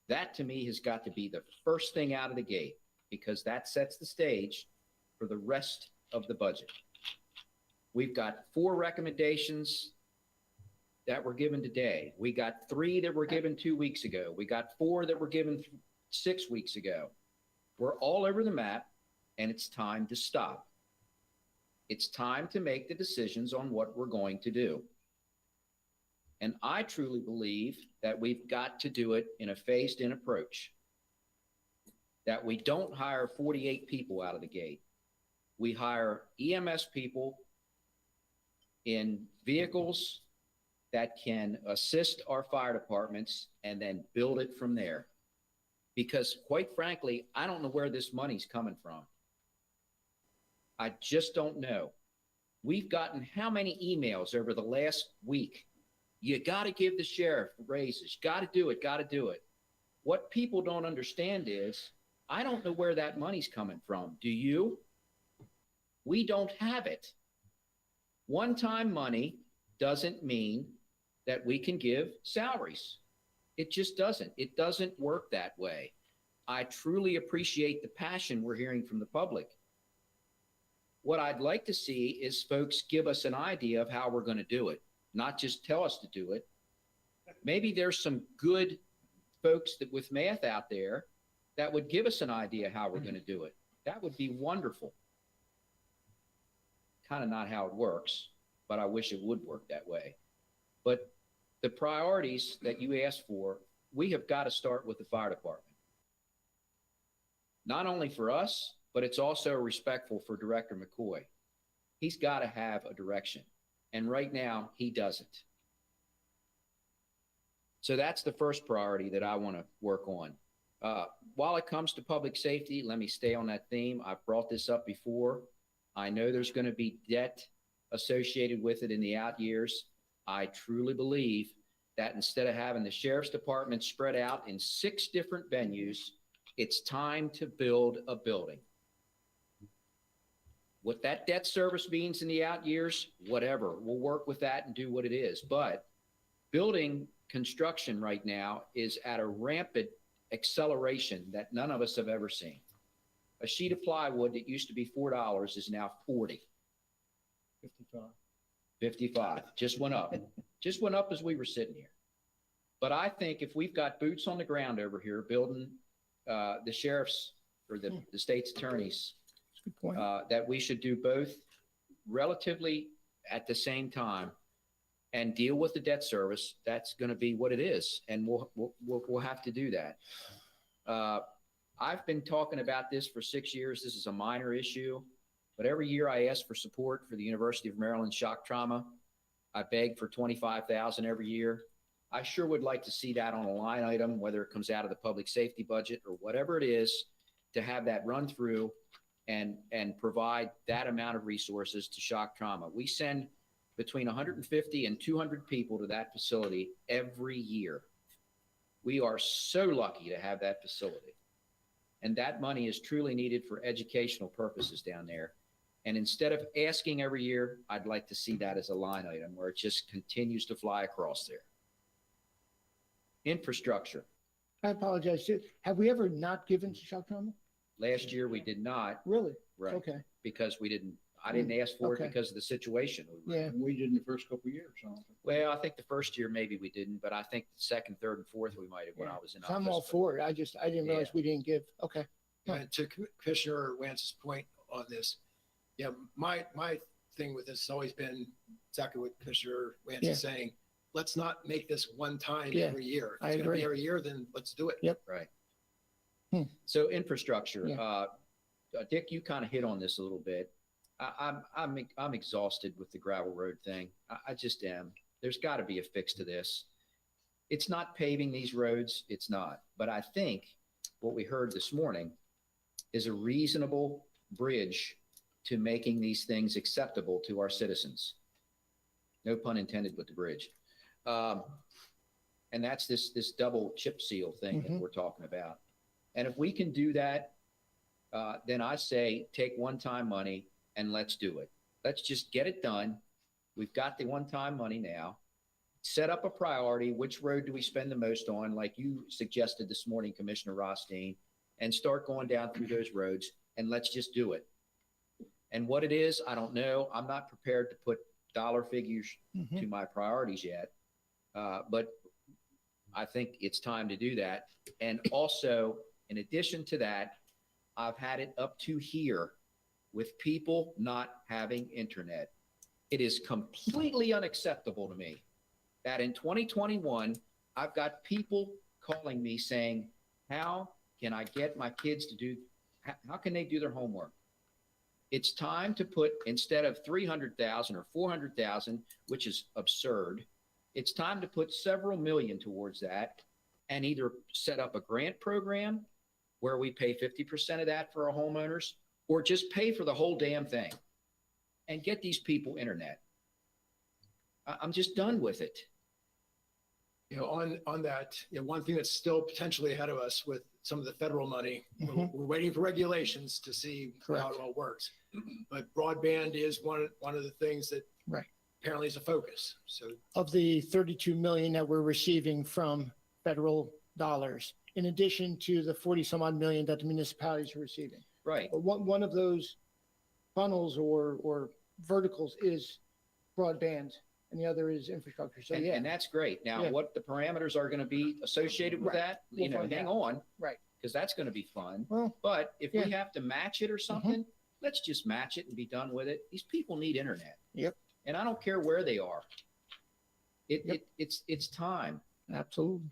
That to me has got to be the first thing out of the gate, because that sets the stage for the rest of the budget. We've got 4 recommendations that were given today. We got 3 that were given 2 weeks ago. We got 4 that were given 6 weeks ago. We're all over the map, and it's time to stop. It's time to make the decisions on what we're going to do. And I truly believe that we've got to do it in a phased-in approach. That we don't hire 48 people out of the gate. We hire EMS people in vehicles that can assist our fire departments and then build it from there. Because quite frankly, I don't know where this money's coming from. I just don't know. We've gotten how many emails over the last week? You got to give the sheriff raises. Got to do it. Got to do it. What people don't understand is I don't know where that money's coming from. Do you? We don't have it. One-time money doesn't mean that we can give salaries. It just doesn't. It doesn't work that way. I truly appreciate the passion we're hearing from the public. What I'd like to see is folks give us an idea of how we're going to do it, not just tell us to do it. Maybe there's some good folks that with math out there that would give us an idea how we're going to do it. That would be wonderful. Kind of not how it works, but I wish it would work that way. But the priorities that you asked for, we have got to start with the fire department. Not only for us, but it's also respectful for Director McCoy. He's got to have a direction. And right now, he doesn't. So that's the first priority that I want to work on. While it comes to public safety, let me stay on that theme. I've brought this up before. I know there's going to be debt associated with it in the out years. I truly believe that instead of having the sheriff's department spread out in 6 different venues, it's time to build a building. What that debt service means in the out years, whatever, we'll work with that and do what it is. But building construction right now is at a rampant acceleration that none of us have ever seen. A sheet of plywood that used to be $4 is now $40. 55. Just went up. Just went up as we were sitting here. But I think if we've got boots on the ground over here building the sheriff's or the state's attorneys, Good point. that we should do both relatively at the same time and deal with the debt service. That's going to be what it is, and we'll have to do that. I've been talking about this for 6 years. This is a minor issue, but every year I ask for support for the University of Maryland shock trauma. I beg for $25,000 every year. I sure would like to see that on a line item, whether it comes out of the public safety budget or whatever it is, to have that run through and provide that amount of resources to shock trauma. We send between 150 and 200 people to that facility every year. We are so lucky to have that facility. And that money is truly needed for educational purposes down there. And instead of asking every year, I'd like to see that as a line item where it just continues to fly across there. Infrastructure. I apologize. Have we ever not given to shock trauma? Last year we did not. Really? Right. Okay. Because we didn't I didn't ask for it Okay. because of the situation. we were in. Yeah, We did in the first couple of years, so. Well, I think the first year maybe we didn't, but I think the second, third, and fourth we might have when Yeah. I was in so I'm all office. for it. I didn't realize Yeah. we didn't give, okay. And to Commissioner Wance's point on this, yeah, my thing with this has always been exactly what Commissioner Wance Yeah. is saying. Let's not make this one time Yeah, every year. If I it's gonna be agree. every year, then let's do it. Yep. Right. Hmm. So infrastructure, Yeah. Dick, you kind of hit on this a little bit. I'm exhausted with the gravel road thing. I just am. There's got to be a fix to this. It's not paving these roads. It's not. But I think what we heard this morning is a reasonable bridge to making these things acceptable to our citizens. No pun intended with the bridge. And that's this double chip seal thing that Mhm. we're talking about. And if we can do that, then I say take one-time money and let's do it. Let's just get it done. We've got the one-time money now. Set up a priority. Which road do we spend the most on, like you suggested this morning, Commissioner Rothstein, and start going down through those roads and let's just do it. And what it is, I don't know. I'm not prepared to put dollar figures Mhm. to my priorities yet. But I think it's time to do that. And also, in addition to that, I've had it up to here with people not having internet. It is completely unacceptable to me that in 2021, I've got people calling me saying, how can I get my kids to do, how can they do their homework? It's time to put, instead of 300,000 or 400,000, which is absurd, it's time to put several million towards that and either set up a grant program where we pay 50% of that for our homeowners, or just pay for the whole damn thing and get these people internet. I'm just done with it. You know, on that, you know, one thing that's still potentially ahead of us with some of the federal money, Mhm. we're waiting for regulations to see how Correct. it all works. But broadband is one of the things that Right. apparently is a focus. So Of the 32 million that we're receiving from federal dollars, in addition to the 40 some odd million that the municipalities are receiving. Right. But one of those funnels or verticals is broadband and the other is infrastructure. So And, yeah, and that's great. Now, Yeah. what the parameters are going to be associated with Right. that, We'll find hang out. on. Right. Because that's going to be fun. well, But if Yeah. Mm-hmm. we have to match it or something, let's just match it and be done with it. These people need internet. Yep. And I don't care where they are. Yep. It's time. absolutely.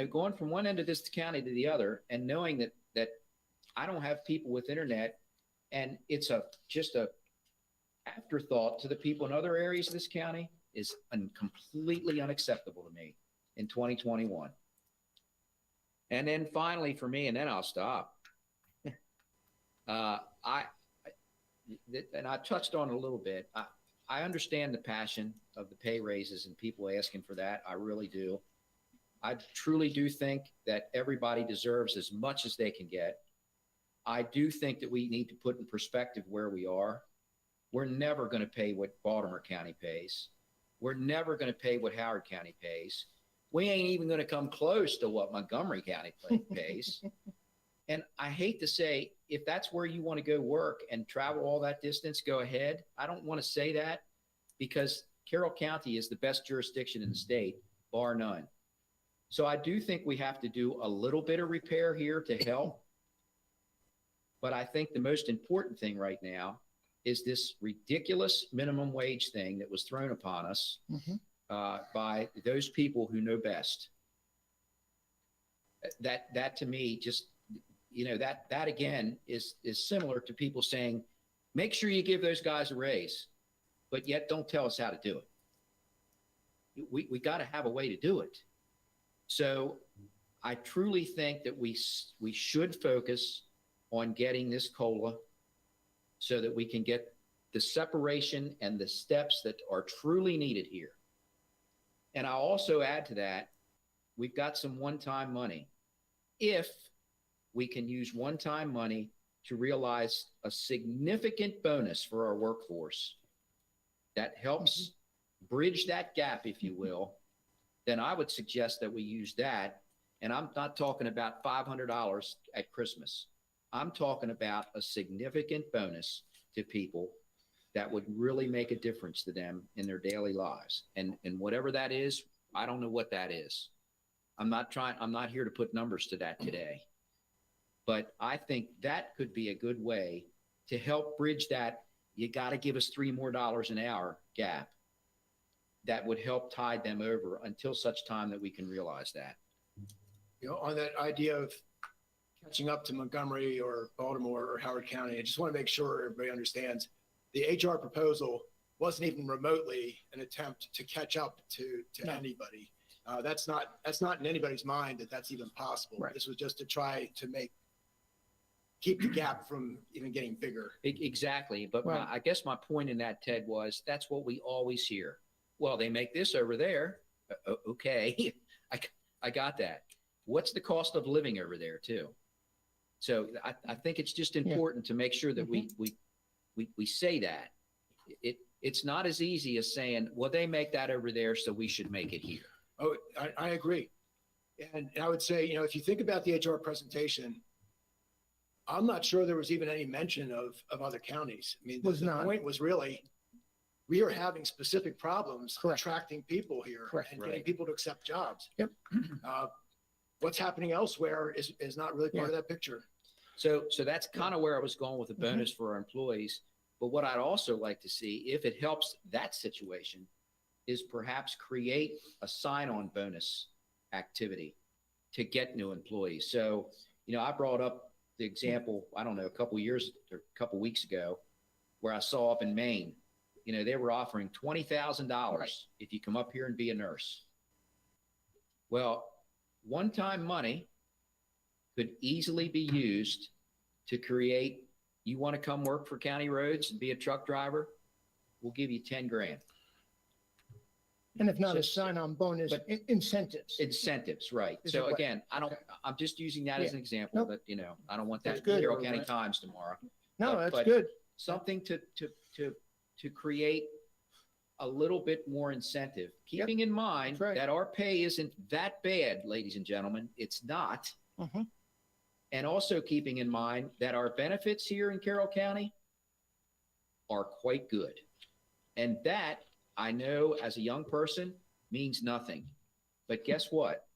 Going from one end of this county to the other and knowing that I don't have people with internet and it's just a afterthought to the people in other areas of this county is completely unacceptable to me in 2021. And then finally for me, and then I'll stop. And I touched on it a little bit. I understand the passion of the pay raises and people asking for that. I really do. I truly do think that everybody deserves as much as they can get. I do think that we need to put in perspective where we are. We're never going to pay what Baltimore County pays. We're never going to pay what Howard County pays. We ain't even going to come close to what Montgomery County pays. And I hate to say, if that's where you want to go work and travel all that distance, go ahead. I don't want to say that because Carroll County is the best jurisdiction in the state, bar none. So I do think we have to do a little bit of repair here to help. But I think the most important thing right now is this ridiculous minimum wage thing that was thrown upon us Mhm. by those people who know best. That to me, just, that again is similar to people saying, make sure you give those guys a raise, but yet don't tell us how to do it. We got to have a way to do it. So I truly think that we should focus on getting this COLA so that we can get the separation and the steps that are truly needed here. And I'll also add to that, we've got some one-time money. If we can use one-time money to realize a significant bonus for our workforce that helps bridge that gap, if you will, then I would suggest that we use that. And I'm not talking about $500 at Christmas. I'm talking about a significant bonus to people that would really make a difference to them in their daily lives. And whatever that is, I don't know what that is. I'm not here to put numbers to that today. But I think that could be a good way to help bridge that, you got to give us $3 more an hour gap. That would help tide them over until such time that we can realize that. You know, on that idea of catching up to Montgomery or Baltimore or Howard County, I just want to make sure everybody understands the HR proposal wasn't even remotely an attempt to catch up to No. anybody. That's not in anybody's mind that that's even possible. Right. This was just to try to keep the gap from even getting bigger. Exactly. But Right. I guess my point in that, Ted, was that's what we always hear. Well, they make this over there. Okay. I got that. What's the cost of living over there too? So I think it's just important to make sure that we say that. It's not as easy as saying, well, they make that over there, so we should make it here. Oh, I agree. And I would say, you know, if you think about the HR presentation, I'm not sure there was even any mention of other counties. I mean, Was the not. point was really, we are having specific problems Correct. attracting people here Correct. and getting Right. people to accept jobs. Yep. What's happening elsewhere is not really part of that picture. So that's kind of where I was going with the bonus for our employees. But what I'd also like to see, if it helps that situation, is perhaps create a sign-on bonus activity to get new employees. So, you know, I brought up the example, I don't know, a couple weeks ago, where I saw up in Maine, you know, they were offering $20,000 Right. if you come up here and be a nurse. Well, one-time money could easily be used to create, you want to come work for county roads and be a truck driver? We'll give you 10 grand. And if not a So- sign-on bonus, but- incentives. Incentives, right. Is So it what- again, okay. I'm just using that as an example, Nope. but you know, I don't want That's that good. Carroll County Times tomorrow. No, but- that's but- good. Something to create a little bit more incentive, keeping in mind That's right. that our pay isn't that bad, ladies and gentlemen. It's not. Mhm. And also keeping in mind that our benefits here in Carroll County are quite good. And that, I know as a young person, means nothing. But guess what?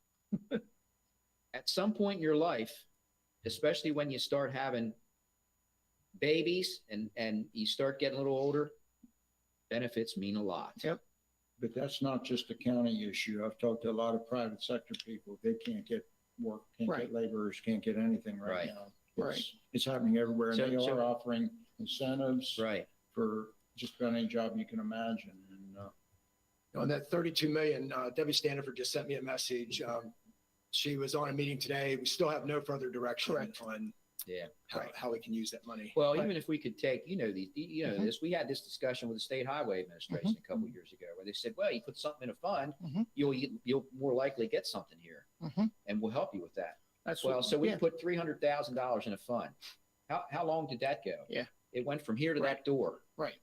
At some point in your life, especially when you start having babies and you start getting a little older, benefits mean a lot. Yep. But that's not just a county issue. I've talked to a lot of private sector people. They can't get work, can't Right. get laborers, can't get anything right Right. now. Right. It's happening everywhere. And So- they so- are offering incentives Right. for just about any job you can imagine. And, On that 32 million, Debbie Standiford just sent me a message. She was on a meeting today. We still have no further direction Correct. on Yeah. how we can use that money. Well, Right. even if we could take, this, we had this discussion with the State Highway Administration a couple years ago, where they said, well, you put something in a fund, Mhm. you'll more likely get something here, Mhm. and we'll help you with that. That's Well, what- so we yeah. put $300,000 in a fund. How long did that go? Yeah. It went from here to Right. that door. Right.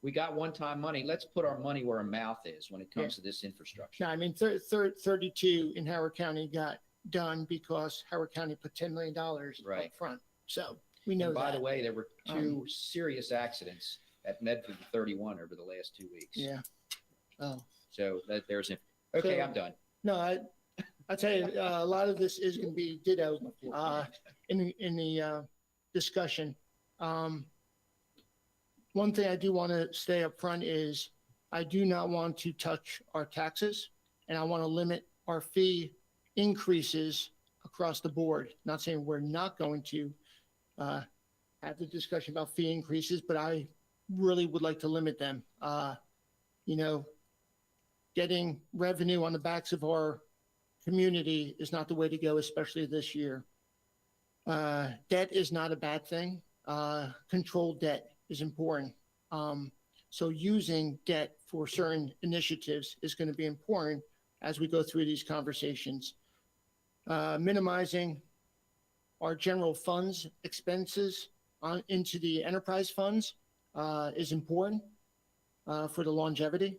We got one-time money. Let's put our money where our mouth is when it comes to this infrastructure. No, I mean, 32 in Howard County got done because Howard County put $10 million Right. up front. So we know And by that. the way, there were two serious accidents at Medford 31 over the last 2 weeks. Yeah. Oh, So okay, So- I'm done. no, I tell you, a lot of this is going to be ditto in the discussion. One thing I do want to stay up front is I do not want to touch our taxes, and I want to limit our fee increases across the board. Not saying we're not going to have the discussion about fee increases, but I really would like to limit them. Getting revenue on the backs of our community is not the way to go, especially this year. Debt is not a bad thing. Controlled debt is important. So using debt for certain initiatives is going to be important as we go through these conversations. Minimizing our general funds expenses into the enterprise funds is important for the longevity.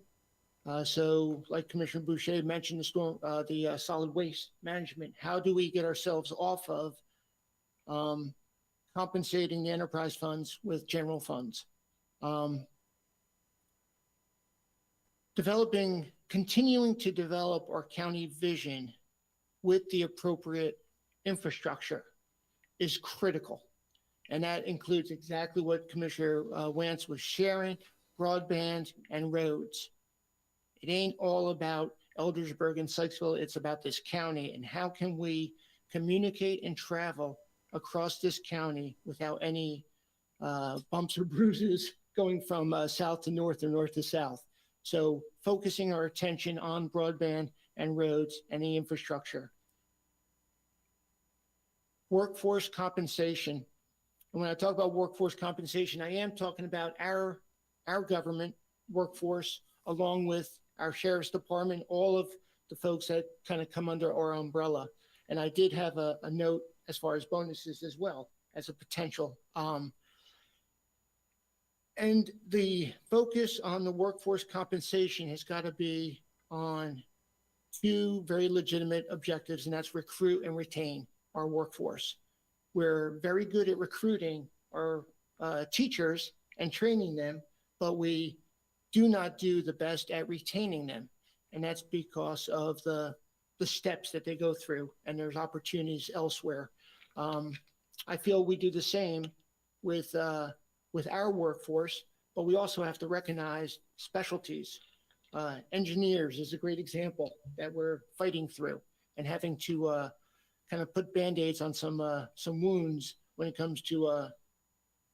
So like Commissioner Boucher mentioned, the solid waste management, how do we get ourselves off of compensating the enterprise funds with general funds? Continuing to develop our county vision with the appropriate infrastructure is critical. And that includes exactly what Commissioner Wance was sharing, broadband and roads. It ain't all about Eldersburg and Sykesville, it's about this county and how can we communicate and travel across this county without any bumps or bruises going from south to north or north to south. So focusing our attention on broadband and roads and the infrastructure. Workforce compensation. And when I talk about workforce compensation, I am talking about our government workforce along with our sheriff's department, all of the folks that kind of come under our umbrella. And I did have a note as far as bonuses as well as a potential. And the focus on the workforce compensation has got to be on two very legitimate objectives, and that's recruit and retain our workforce. We're very good at recruiting our teachers and training them, but we do not do the best at retaining them. And that's because of the steps that they go through, and there's opportunities elsewhere. I feel we do the same with our workforce, but we also have to recognize specialties. Engineers is a great example that we're fighting through and having to kind of put Band-Aids on some wounds when it comes to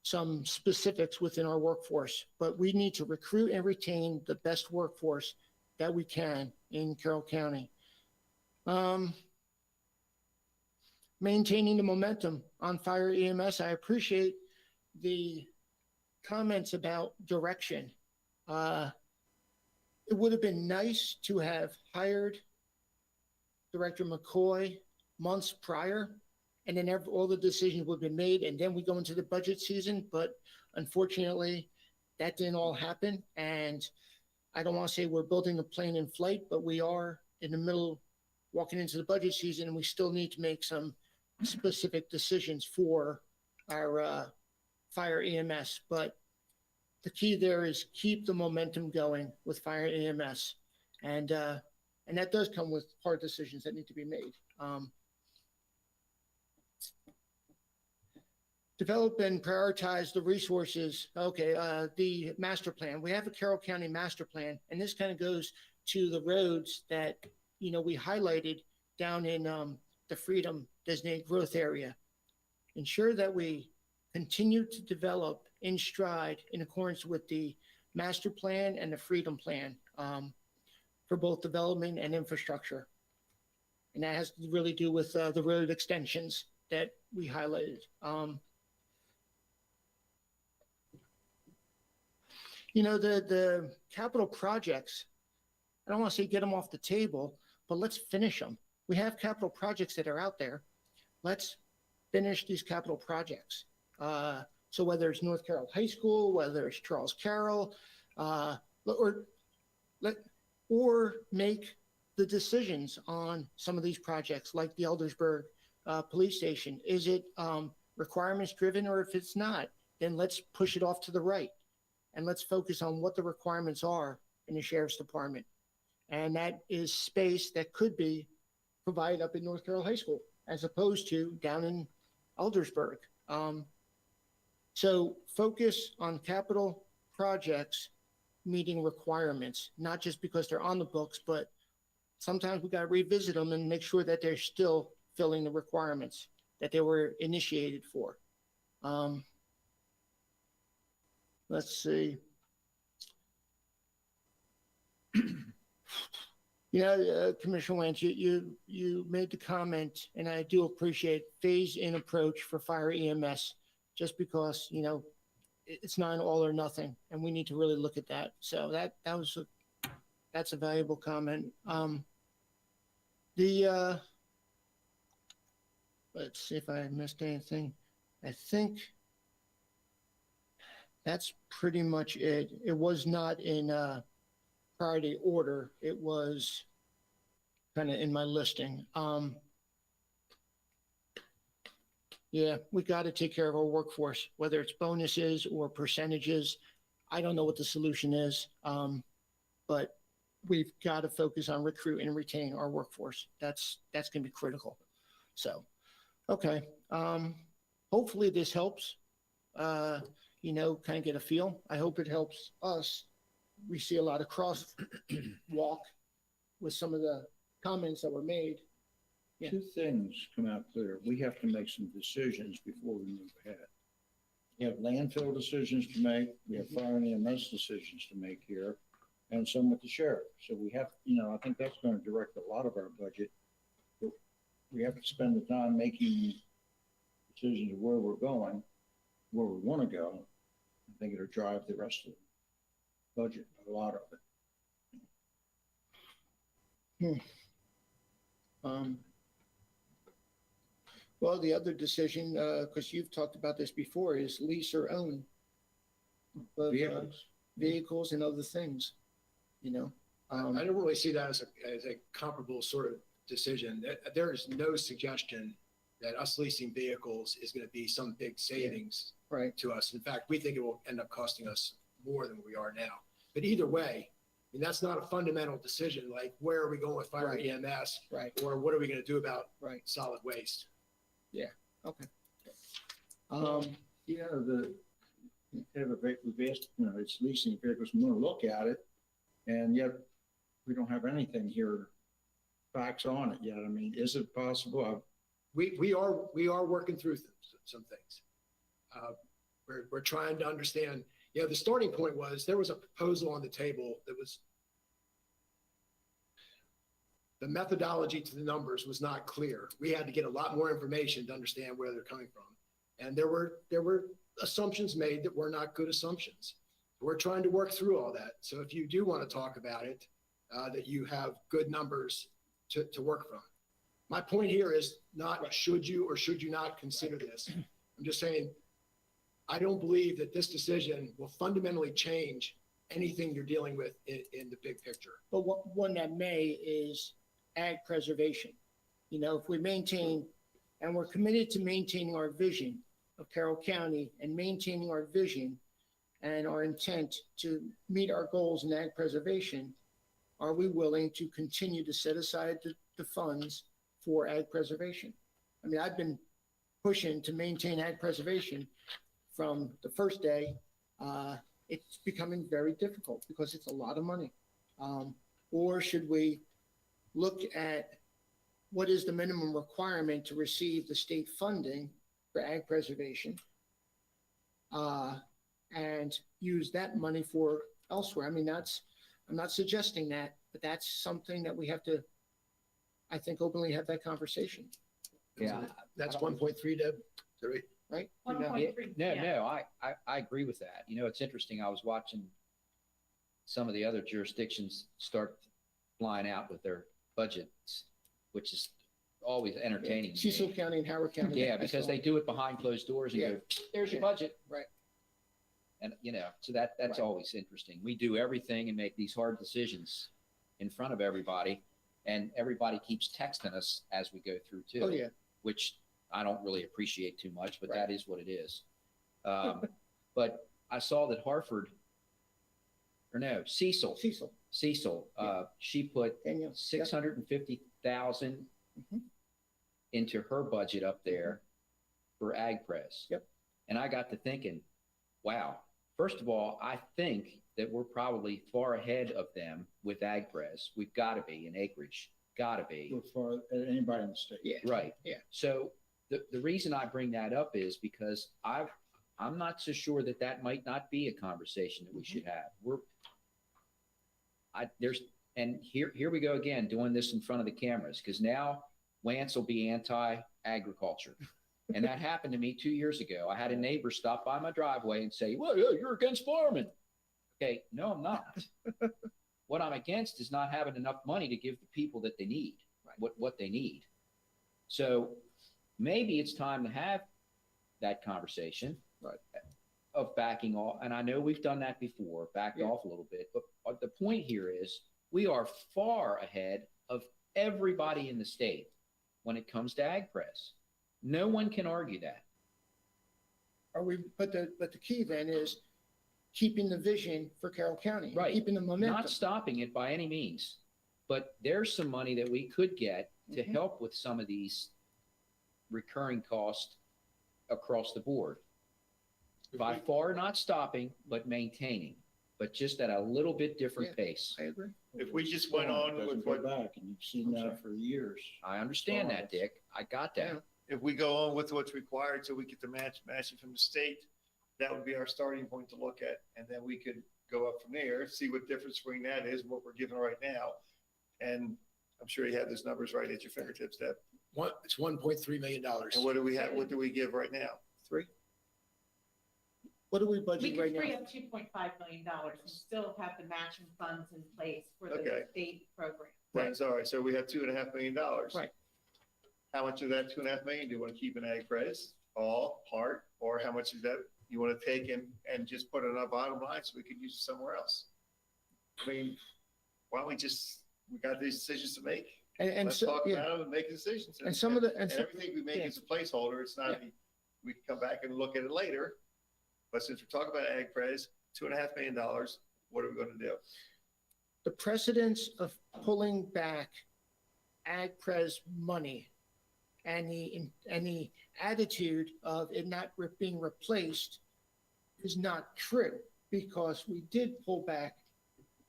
some specifics within our workforce. But we need to recruit and retain the best workforce that we can in Carroll County. Maintaining the momentum on fire EMS. I appreciate the comments about direction. It would have been nice to have hired Director McCoy months prior, and then all the decisions would have been made, and then we go into the budget season. But unfortunately, that didn't all happen. And I don't want to say we're building a plane in flight, but we are in the middle, walking into the budget season, and we still need to make some specific decisions for our fire EMS. But the key there is keep the momentum going with fire EMS. And that does come with hard decisions that need to be made. Develop and prioritize the resources. Okay, the master plan. We have a Carroll County master plan, and this kind of goes to the roads that, we highlighted down in the Freedom Designated Growth Area. Ensure that we continue to develop in stride in accordance with the master plan and the Freedom Plan for both development and infrastructure. And that has to really do with the road extensions that we highlighted. The capital projects, I don't want to say get them off the table, but let's finish them. We have capital projects that are out there. Let's finish these capital projects. So whether it's North Carroll High School, whether it's Charles Carroll, or make the decisions on some of these projects, like the Eldersburg Police Station. Is it requirements driven, or if it's not, then let's push it off to the right, and let's focus on what the requirements are in the Sheriff's Department. And that is space that could be provided up in North Carroll High School, as opposed to down in Eldersburg. So focus on capital projects meeting requirements, not just because they're on the books, but sometimes we got to revisit them and make sure that they're still filling the requirements that they were initiated for. Let's see. Commissioner Wance, you made the comment, and I do appreciate phase-in approach for fire EMS, just because, it's not an all or nothing, and we need to really look at that. So that's a valuable comment. Let's see if I missed anything. I think that's pretty much it. It was not in priority order. It was kind of in my listing. Yeah, we got to take care of our workforce, whether it's bonuses or percentages. I don't know what the solution is. But we've got to focus on recruiting and retaining our workforce. That's going to be critical. So, okay. Hopefully this helps, kind of get a feel. I hope it helps us. We see a lot of crosswalk with some of the comments that were made. Yeah. Two things come out clear. We have to make some decisions before we move ahead. We have landfill decisions to make, we have fire and EMS decisions to make here, and some with the sheriff. So we have, I think that's going to direct a lot of our budget. But we have to spend the time making decisions of where we're going, where we want to go. I think it'll drive the rest of the budget, a lot of it. Well, the other decision, because you've talked about this before, is lease or own of, Vehicles. vehicles and other things, I don't really see that as a comparable sort of decision. There is no suggestion that us leasing vehicles is going to be some big savings Right. to us. In fact, we think it will end up costing us more than we are now. But either way, I mean, that's not a fundamental decision, like where are we going with fire Right. EMS? Right. Or what are we going to do about Right. solid waste? Okay. We've asked, it's leasing vehicles, we want to look at it, and yet we don't have anything here, facts on it yet. I mean, is it possible? We are working through some things. We're trying to understand, the starting point was, there was a proposal on the table that was, the methodology to the numbers was not clear. We had to get a lot more information to understand where they're coming from. And there were assumptions made that were not good assumptions. We're trying to work through all that. So if you do want to talk about it, that you have good numbers to work from. My point here is not should you or should you not consider this. I'm just saying, I don't believe that this decision will fundamentally change anything you're dealing with in the big picture. But one that may is ag preservation. If we maintain, and we're committed to maintaining our vision of Carroll County and maintaining our vision and our intent to meet our goals in ag preservation, are we willing to continue to set aside the funds for ag preservation? I mean, I've been pushing to maintain ag preservation from the first day. It's becoming very difficult because it's a lot of money. Or should we look at what is the minimum requirement to receive the state funding for ag preservation, and use that money for elsewhere? I mean, I'm not suggesting that, but that's something that we have to, I think, openly have that conversation, Yeah. That's 1.3, Deb? Sorry. right? 1.3, No, yeah. no, I agree with that. It's interesting. I was watching some of the other jurisdictions start flying out with their budgets, which is always entertaining. to Cecil me. County and Howard County. Yeah, because they do it behind closed doors and Yeah. go, there's your Yeah. budget. Right. And, so that's Right. always interesting. We do everything and make these hard decisions in front of everybody. And everybody keeps texting us as we go through too. Oh, yeah. Which I don't really appreciate too much, but Right. that is what it is. But I saw that Cecil, she put Danielle. Yep. 650,000 Mhm. into her budget up there for AgPres. Yep. And I got to thinking, wow, first of all, I think that we're probably far ahead of them with AgPres. We've got to be in acreage, got to be. For anybody in the state. Yeah. Right. Yeah. So the reason I bring that up is because I'm not so sure that might not be a conversation that we should have. Here we go again, doing this in front of the cameras, because now Lance will be anti-agriculture. And that happened to me 2 years ago. I had a neighbor stop by my driveway and say, well, you're against farming. Okay, no, I'm not. What I'm against is not having enough money to give the people that they need, what they need. So maybe it's time to have that conversation of backing off. And I know we've done that before, backed Yeah. off a little bit. But the point here is we are far ahead of everybody in the state when it comes to AgPres. No one can argue that. But the key then is, keeping the vision for Carroll County. Right. Keeping the Not momentum. stopping it by any means, but there's some money that we could get to Mhm. help with some of these recurring costs across the board. By far not stopping, but maintaining, but just at a little bit different Yeah. pace. I agree. If we just went on Doesn't with go what, back, and you've seen that for years. I understand that, Dick. I got that. if we go on with what's required till we get the matching from the state, that would be our starting point to look at. And then we could go up from there, see what difference between that is, and what we're given right now. And I'm sure you have those numbers right at your fingertips, Deb. It's $1.3 million. And what do we have, what do we give right now? 3. What do we We budget right could free now? up $2.5 million and still have the matching funds in place for the Okay. state program. That's all right. So we have $2.5 million. Right. How much of that $2.5 million do you want to keep in ag credits? All, part, or how much of that you want to take and just put it on our bottom line so we could use it somewhere else? I mean, why don't we we got these decisions to make. And Let's so, talk yeah, about them and make decisions. and some of the, and And some, everything we make yeah. is a placeholder. It's not, we can come back and look at it later. But since we're talking about ag credits, $2.5 million, what are we going to do? the precedence of pulling back ag pres money and the attitude of it not being replaced is not true, because we did pull back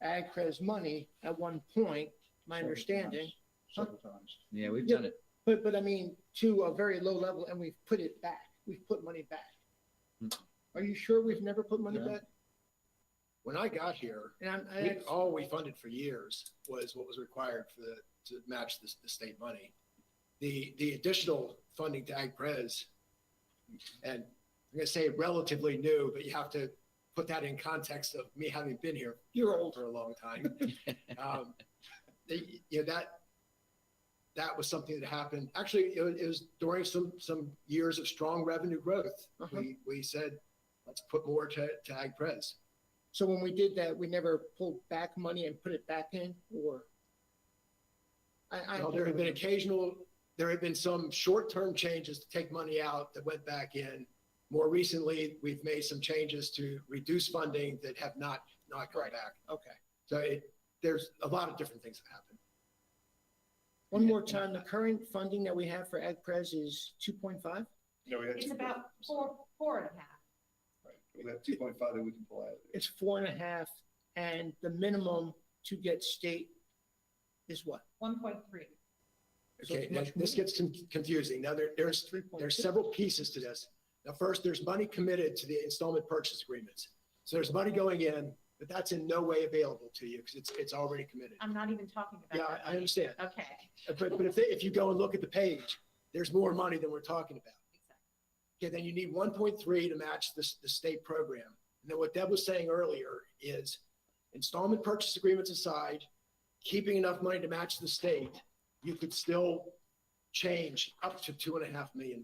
ag pres money at one point, my understanding. Several times. Yeah, we've Yeah. done it. But I mean, to a very low level, and we've put it back. We've put money back. Hmm. Are you sure we've never put money Yeah. back? When I got here, And all we funded for years was what was required to match the state money. The additional funding to ag pres, and I'm gonna say relatively new, but you have to put that in context of me having been here. You're old for a long time. That was something that happened. Actually, it was during some years of strong revenue growth. Uh-huh. We said, let's put more to ag pres. so when we did that, we never pulled back money and put it back in, or? Well, there had been some short-term changes to take money out that went back in. More recently, we've made some changes to reduce funding that have not gone Right. back. Okay. So there's a lot of different things that happen. One more time, the current funding that we have for ag pres is 2.5? No, we have It's 2.5. about four and a half. Right. We have 2.5 that we can pull out. It's 4.5, and the minimum to get state is what? 1.3. So Okay, it's now much this more. gets confusing. Now, there's 3.2. several pieces to this. Now, first, there's money committed to the installment purchase agreements. So there's money going in, but that's in no way available to you because it's already committed. I'm not even talking about Yeah, that. I understand. Okay. But if you go and look at the page, there's more money than we're talking about. Exactly. Okay, then you need 1.3 to match the state program. And then what Deb was saying earlier is installment purchase agreements aside, keeping enough money to match the state, you could still change up to $2.5 million.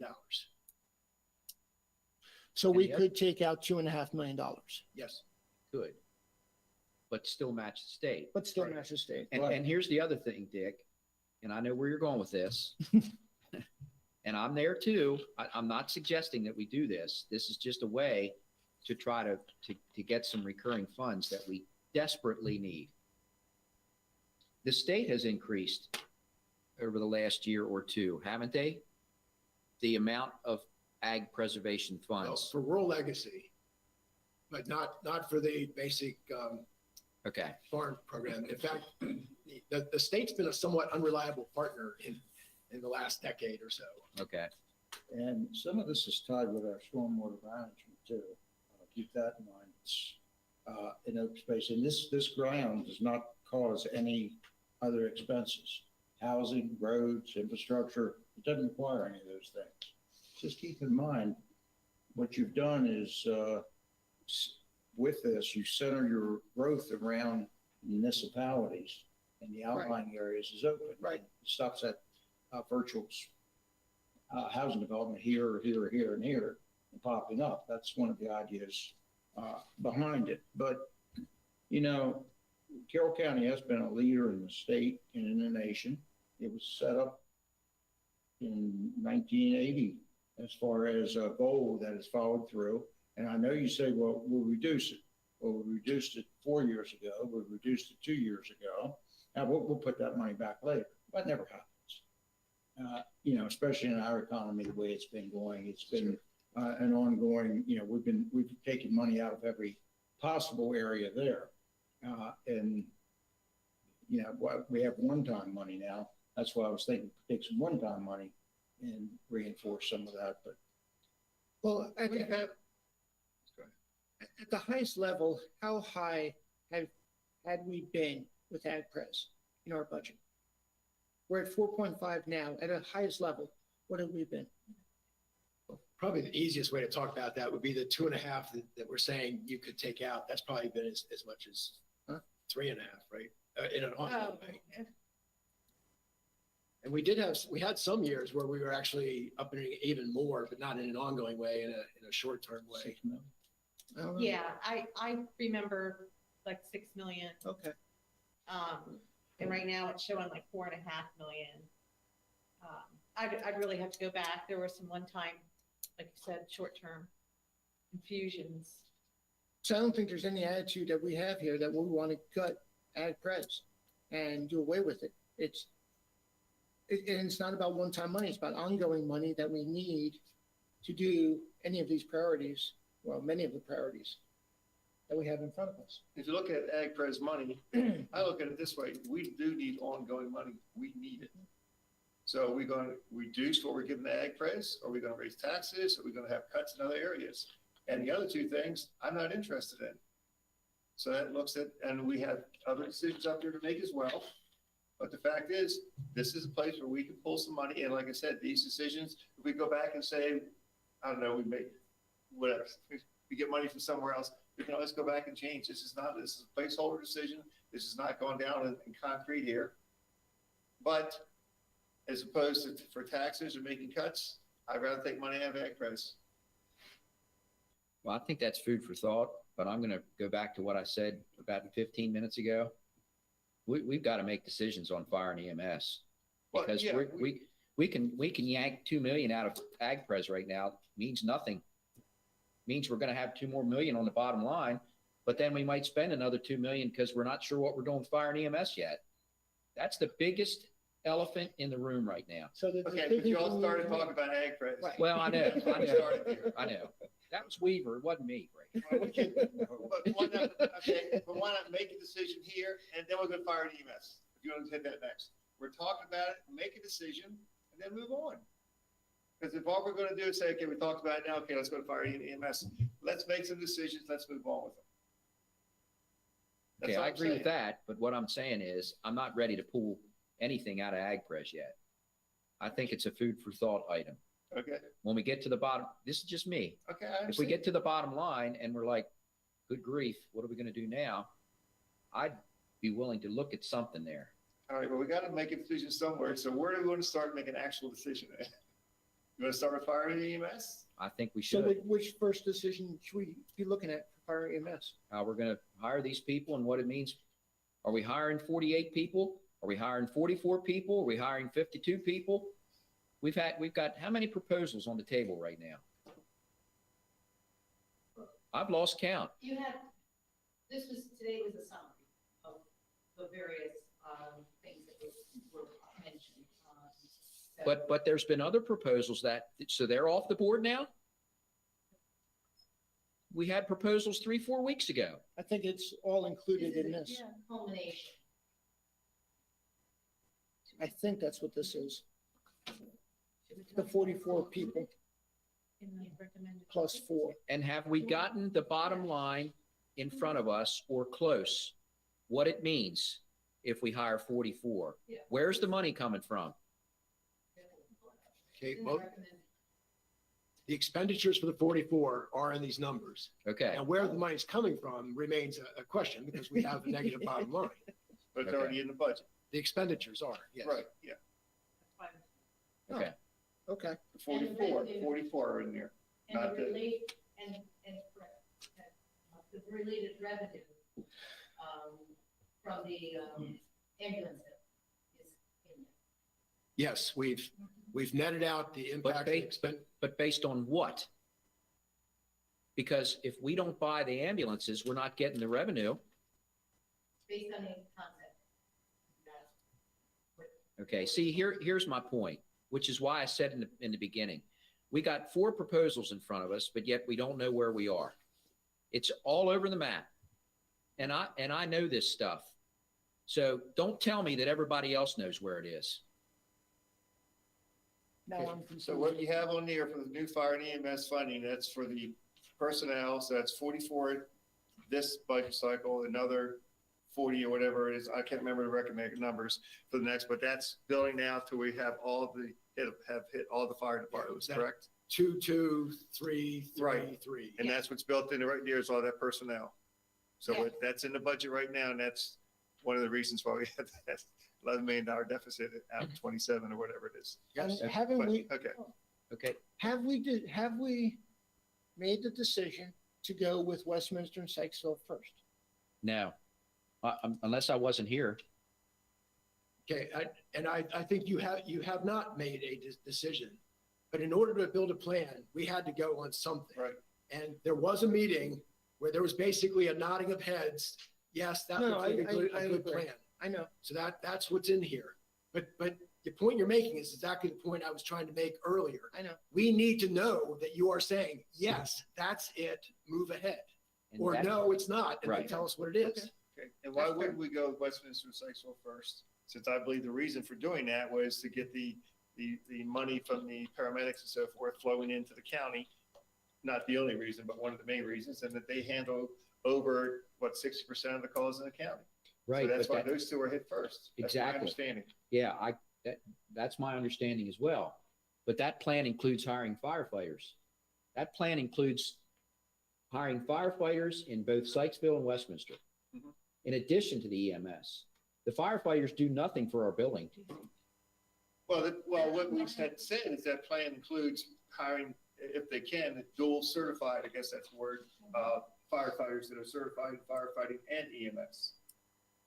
So we Any could take out $2.5 million, Yes. Good. But still match the state. but still Right. match the state. And here's the other thing, Dick, and I know where you're going with this. And I'm there too. I'm not suggesting that we do this. This is just a way to try to get some recurring funds that we desperately need. The state has increased over the last year or two, haven't they? The amount of ag preservation Well, funds. for rural legacy, but not for the basic Okay, farm program. In fact, the state's been a somewhat unreliable partner in the last decade or so. okay. And some of this is tied with our stormwater management too. Keep that in mind. It's in open space. And this ground does not cause any other expenses. Housing, roads, infrastructure, it doesn't require any of those things. Just keep in mind, what you've done is, with this, you center your growth around municipalities and the outlying areas is open. Right. Stops at virtual housing development here, here, here, and here, and popping up. That's one of the ideas behind it. But, you know, Carroll County has been a leader in the state and in the nation. It was set up in 1980 as far as a goal that is followed through. And I know you say, well, we'll reduce it. Well, we reduced it 4 years ago, we reduced it 2 years ago. Now, we'll put that money back later. That never happens. You know, especially in our economy, the way it's been going, it's been an ongoing, you know, we've taken money out of every possible area there. And, you know, we have one-time money now. That's why I was thinking, take some one-time money and reinforce some of that, but Well, at, We have, at the highest level, how high had we been with AgPres in our budget? We're at 4.5 now. At the highest level, what have we been? Probably the easiest way to talk about that would be the 2.5 that we're saying you could take out. That's probably been as much as 3.5, right? In an ongoing way. And we had some years where we were actually upping it even more, but not in an ongoing way, in a short-term way. 6 million. I don't know. Yeah, I remember like 6 million. Okay. And right now it's showing like 4.5 million. I'd really have to go back. There were some one-time, like you said, short-term infusions. So I don't think there's any attitude that we have here that we want to cut AgPres and do away with it. And it's not about one-time money. It's about ongoing money that we need to do any of these priorities, well, many of the priorities that we have in front of us. if you look at AgPres money, I look at it this way, we do need ongoing money. We need it. So are we going to reduce what we're giving to AgPres? Are we going to raise taxes? Are we going to have cuts in other areas? And the other two things, I'm not interested in. So that looks at, and we have other decisions up there to make as well. But the fact is, this is a place where we can pull some money. And like I said, these decisions, if we go back and say, I don't know, we make whatever, we get money from somewhere else, we can always go back and change. This is a placeholder decision. This is not going down in concrete here. But as opposed to for taxes or making cuts, I'd rather take money out of AgPres. Well, I think that's food for thought, but I'm going to go back to what I said about 15 minutes ago. We've got to make decisions on fire and EMS Well, because yeah, we can yank 2 million out of AgPres right now. Means nothing. Means we're going to have 2 more million on the bottom line, but then we might spend another 2 million because we're not sure what we're doing with fire and EMS yet. That's the biggest elephant in the room right now. So the Okay, but decisions you all we started need to talking about AgPres. Right. Well, I know, I We know, started here. I know. That was Weaver. It wasn't me, Ray. Well, we can- But why not, okay, but why not make a decision here and then we'll go fire and EMS? If you want to hit that next. We're talking about it, make a decision and then move on. Because if all we're going to do is say, okay, we talked about it now, okay, let's go to fire and EMS. Let's make some decisions, let's move on with them. That's Okay, all I I'm agree with saying. that, but what I'm saying is I'm not ready to pull anything out of AgPres yet. I think it's a food for thought item. Okay, When we get to the bottom, this is just me. okay, I If we understand. get to the bottom line and we're like, good grief, what are we going to do now? I'd be willing to look at something there. All right, well, we got to make a decision somewhere. So where do we want to start making an actual decision? You want to start with fire and EMS? I think we So should. which first decision should we be looking at for fire EMS? How we're going to hire these people and what it means. Are we hiring 48 people? Are we hiring 44 people? Are we hiring 52 people? We've got how many proposals on the table right now? I've lost count. You had, today was a summary of the various things that were mentioned. But there's been other proposals so they're off the board now? We had proposals 3-4 weeks ago. I think it's all included in this. Culmination. I think that's what this is. The 44 people plus 4. And have we gotten the bottom line in front of us or close? What it means if we hire 44? Yeah. Where's the money coming from? Okay, well, the expenditures for the 44 are in these numbers. Okay, And where the money's coming from remains a question because we have a negative bottom line. But it's Okay. already in the budget. The expenditures are, yes. Right, yeah. okay. Okay. The 44 are in there. And Not the the- relate, and the related revenue, from the, ambulance is in there. Yes, we've netted out the impact of they- expend, But based on what? Because if we don't buy the ambulances, we're not getting the revenue. Based on the concept. Okay, see, here's my point, which is why I said in the beginning, we got 4 proposals in front of us, but yet we don't know where we are. It's all over the map. And I know this stuff. So don't tell me that everybody else knows where it is. Now I'm confused. So what you have on there for the new fire and EMS funding, that's for the personnel, so that's 44 this budget cycle, another 40 or whatever it is, I can't remember the recommended numbers for the next, but that's building now till we have have hit all the fire departments, That- correct? 2, 2, 3, 3, Right. 3. And that's what's built in right there is all that personnel. So Yeah. that's in the budget right now, and that's one of the reasons why we have that $11 million deficit out of 27 or whatever it is. And Yes. haven't But, we, okay, Okay, have we made the decision to go with Westminster and Sykesville first? no, unless I wasn't here. Okay, I think you have not made a decision. But in order to build a plan, we had to go on something. right. And there was a meeting where there was basically a nodding of heads. Yes, that No, would be I a good agree. plan. I know. So that's what's in here. But the point you're making is exactly the point I was trying to make earlier. I know. We need to know that you are saying, yes, that's it, move ahead. And Or that- no, it's not, and then Right. tell us what it is. Okay. Okay, and why That's fair. wouldn't we go with Westminster and Sykesville first? Since I believe the reason for doing that was to get the money from the paramedics and so forth flowing into the county. Not the only reason, but one of the main reasons, and that they handle over, 60% of the calls in the county. Right, So that's but why that- those two are hit first. That's my Exactly. understanding. Yeah, that's my understanding as well. But that plan includes hiring firefighters. That plan includes hiring firefighters in both Sykesville and Westminster, Mhm. in addition to the EMS. The firefighters do nothing for our building. Well, what we had said is that plan includes hiring, if they can, dual certified, I guess that's the word, firefighters that are certified in firefighting and EMS.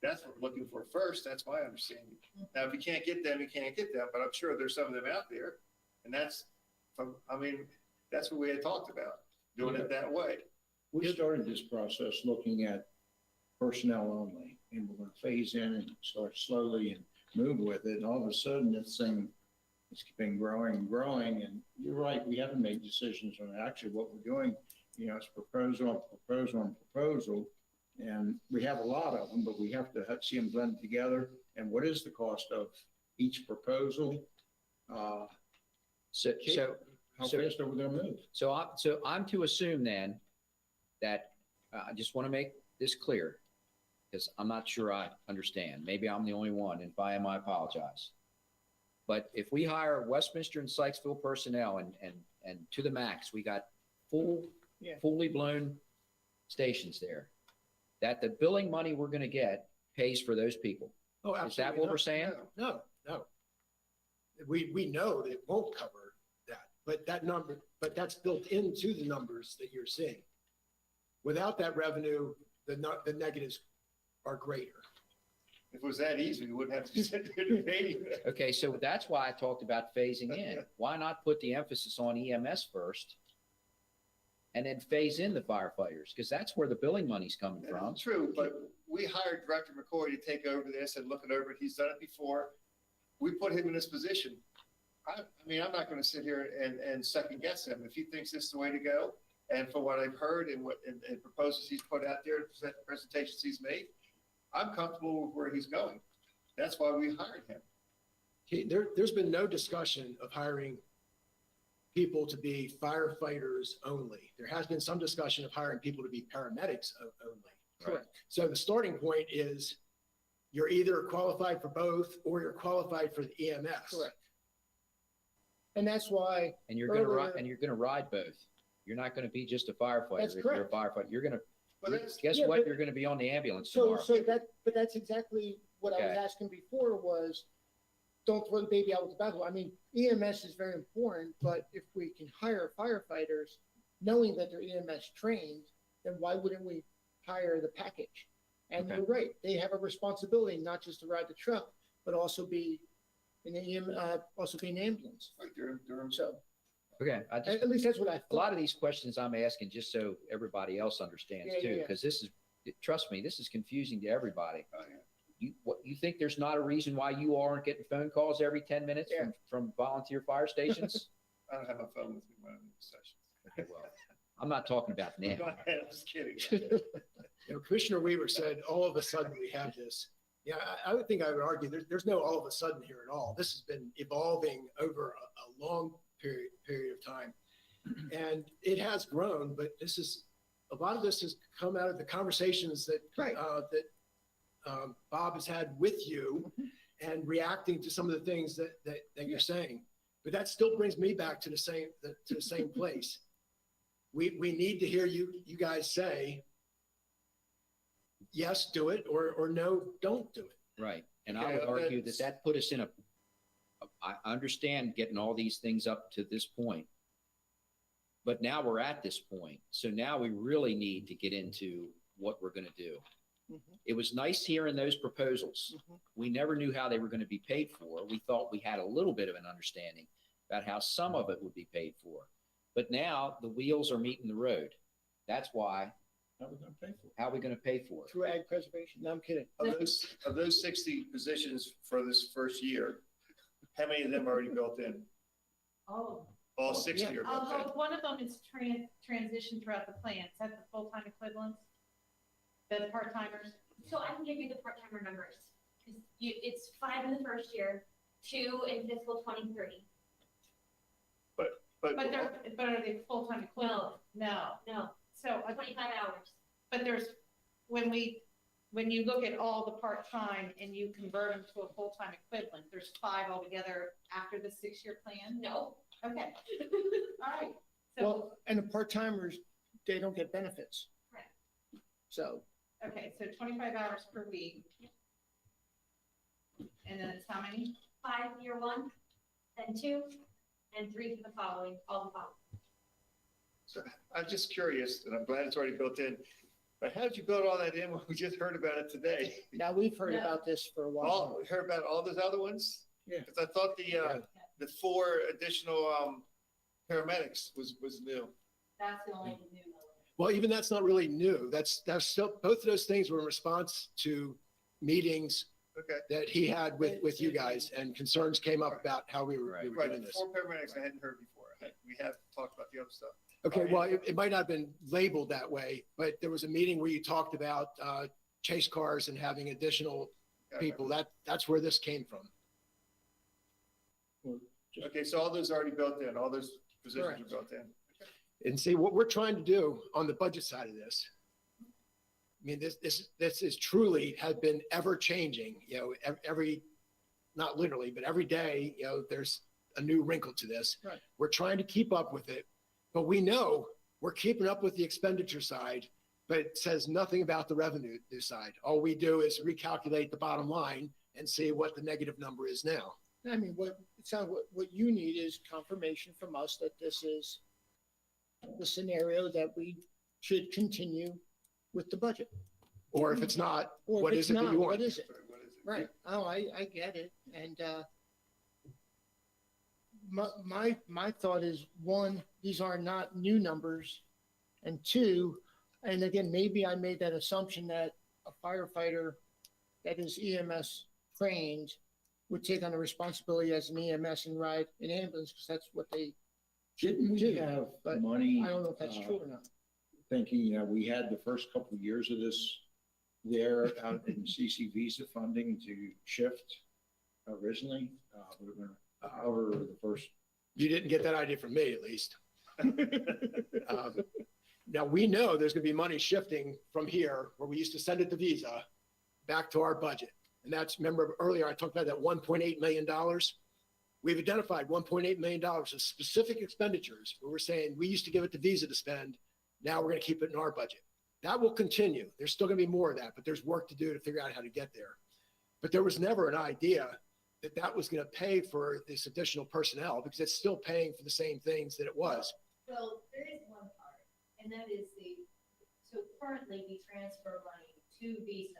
That's what we're looking for first. That's my understanding. Now, if you can't get them, you can't get them, but I'm sure there's some of them out there. And that's that's what we had talked about, doing it that way. We started this process looking at personnel only, and we're going to phase in and start slowly and move with it. And all of a sudden, this thing has been growing and growing. And you're right, we haven't made decisions on actually what we're doing. You know, it's proposal on proposal on proposal. And we have a lot of them, but we have to see them blended together. And what is the cost of each proposal? So, How So- fast are we going to move? so I'm to assume then that, I just want to make this clear, because I'm not sure I understand. Maybe I'm the only one, and if I am, I apologize. But if we hire Westminster and Sykesville personnel and to the max, we got Yeah. fully blown stations there, that the billing money we're going to get pays for those people. Oh, Is that absolutely what not. we're saying? No. We know that it won't cover that, but that's built into the numbers that you're seeing. Without that revenue, the negatives are greater. If it was that easy, we wouldn't have to sit there debating. Okay, so that's why I talked about phasing in. Why not put the emphasis on EMS first? And then phase in the firefighters, because that's where the billing money's coming from. True, but we hired Director McCoy to take over this and look it over. He's done it before. We put him in this position. I'm not going to sit here and second guess him. If he thinks this is the way to go, and for what I've heard and and proposals he's put out there, presentations he's made, I'm comfortable with where he's going. That's why we hired him. There's been no discussion of hiring people to be firefighters only. There has been some discussion of hiring people to be paramedics only. Correct. So the starting point is you're either qualified for both or you're qualified for the EMS. Correct. And that's why, And you're gonna ride, Earlier- and you're gonna ride both. You're not gonna be just a firefighter. That's If you're a correct. firefighter, you're gonna, But that's, guess Yeah, what? but- You're gonna be on the ambulance so tomorrow. but that's exactly what I was Okay. asking before was, don't throw the baby out with the bathwater. I mean, EMS is very important, but if we can hire firefighters, knowing that they're EMS trained, then why wouldn't we hire the package? And Okay. you're right, they have a responsibility not just to ride the truck, but also be in the also be an ambulance. like, they're So, Okay, I just, At least that's what I a thought. lot of these questions I'm asking just so everybody else understands Yeah, too, yeah. because this is, trust me, this is confusing to everybody. You think there's not a reason why you aren't getting phone calls every 10 minutes Yeah. from volunteer fire stations? I don't have my phone with me when I'm in sessions. Okay, well, I'm not talking about now. Go ahead, I'm just kidding. Commissioner Weaver said, all of a sudden we have this. Yeah, I would think I would argue there's no all of a sudden here at all. This has been evolving over a long period of time. And it has grown, but a lot of this has come out of the conversations that, Right. Bob has had with you and reacting to some of the things that you're saying. But that still brings me back to the same place. We need to hear you guys say, yes, do it, or no, don't do it. Right. And I Okay, would argue that that's- that put us in I understand getting all these things up to this point. But now we're at this point. So now we really need to get into what we're going to do. Mhm. It was nice hearing those proposals. Mhm. We never knew how they were going to be paid for. We thought we had a little bit of an understanding about how some of it would be paid for. But now the wheels are meeting the road. That's why, How are we gonna pay for it? how are we going to pay for it? Through ag preservation. No, I'm kidding. Of those 60 positions for this first year, how many of them are already built in? Oh, All 60 are built although in. one of them is transition throughout the plan. Is that the full-time equivalents? The part-timers? So I can give you the part-timer numbers. 'Cause it's 5 in the first year, 2 in fiscal '23. But are they full-time equivalent? No. No, So, 25 hours. but there's, when you look at all the part-time and you convert them to a full-time equivalent, there's 5 altogether after the 6-year plan? No. Okay, all right. So, Well, and the part-timers, they don't get benefits. Correct. So, okay, so 25 hours per week. And then it's how many? 5 year 1, then 2, and 3 for the following, all the following. So I'm just curious, and I'm glad it's already built in, but how did you build all that in when we just heard about it today? now we've heard No. about this for a while. All, we heard about all those other ones? Yeah. Because I thought the 4 additional paramedics was new. That's the only new one. Well, even that's not really new. That's still, both of those things were in response to meetings Okay. that he had with you guys, and concerns came up about how we were Right, doing the this. 4 paramedics I hadn't heard before. We have talked about the other stuff. Okay, well, it might not have been labeled that way, but there was a meeting where you talked about chase cars and having additional Okay. people. That's where this came from. Okay, so all those are already built in, all those positions Correct. are built in. And see, what we're trying to do on the budget side of this, I mean, this is truly has been ever changing, every, not literally, but every day, there's a new wrinkle to this. Right. We're trying to keep up with it, but we know we're keeping up with the expenditure side, but it says nothing about the revenue side. All we do is recalculate the bottom line and see what the negative number is now. I mean, it sounds, what you need is confirmation from us that this is the scenario that we should continue with the budget. Or if it's not, Or if what it's is it that not, you what want? is it? What is it? Right. Oh, I get it. And, my thought is, one, these are not new numbers. And two, and again, maybe I made that assumption that a firefighter that is EMS trained would take on the responsibility as an EMS and ride an ambulance, because that's what they, Didn't we do, have but money? I don't know if that's true or not. Thinking, we had the first couple of years of this there out in CC Visa funding to shift originally. We were gonna cover the first. You didn't get that idea from me, at least. Now, we know there's going to be money shifting from here, where we used to send it to Visa, back to our budget. And that's, remember earlier, I talked about that $1.8 million. We've identified $1.8 million of specific expenditures where we're saying we used to give it to Visa to spend. Now we're going to keep it in our budget. That will continue. There's still going to be more of that, but there's work to do to figure out how to get there. But there was never an idea that that was going to pay for this additional personnel, because it's still paying for the same things that it was. Well, there is one part, and that is so currently we transfer money to Visa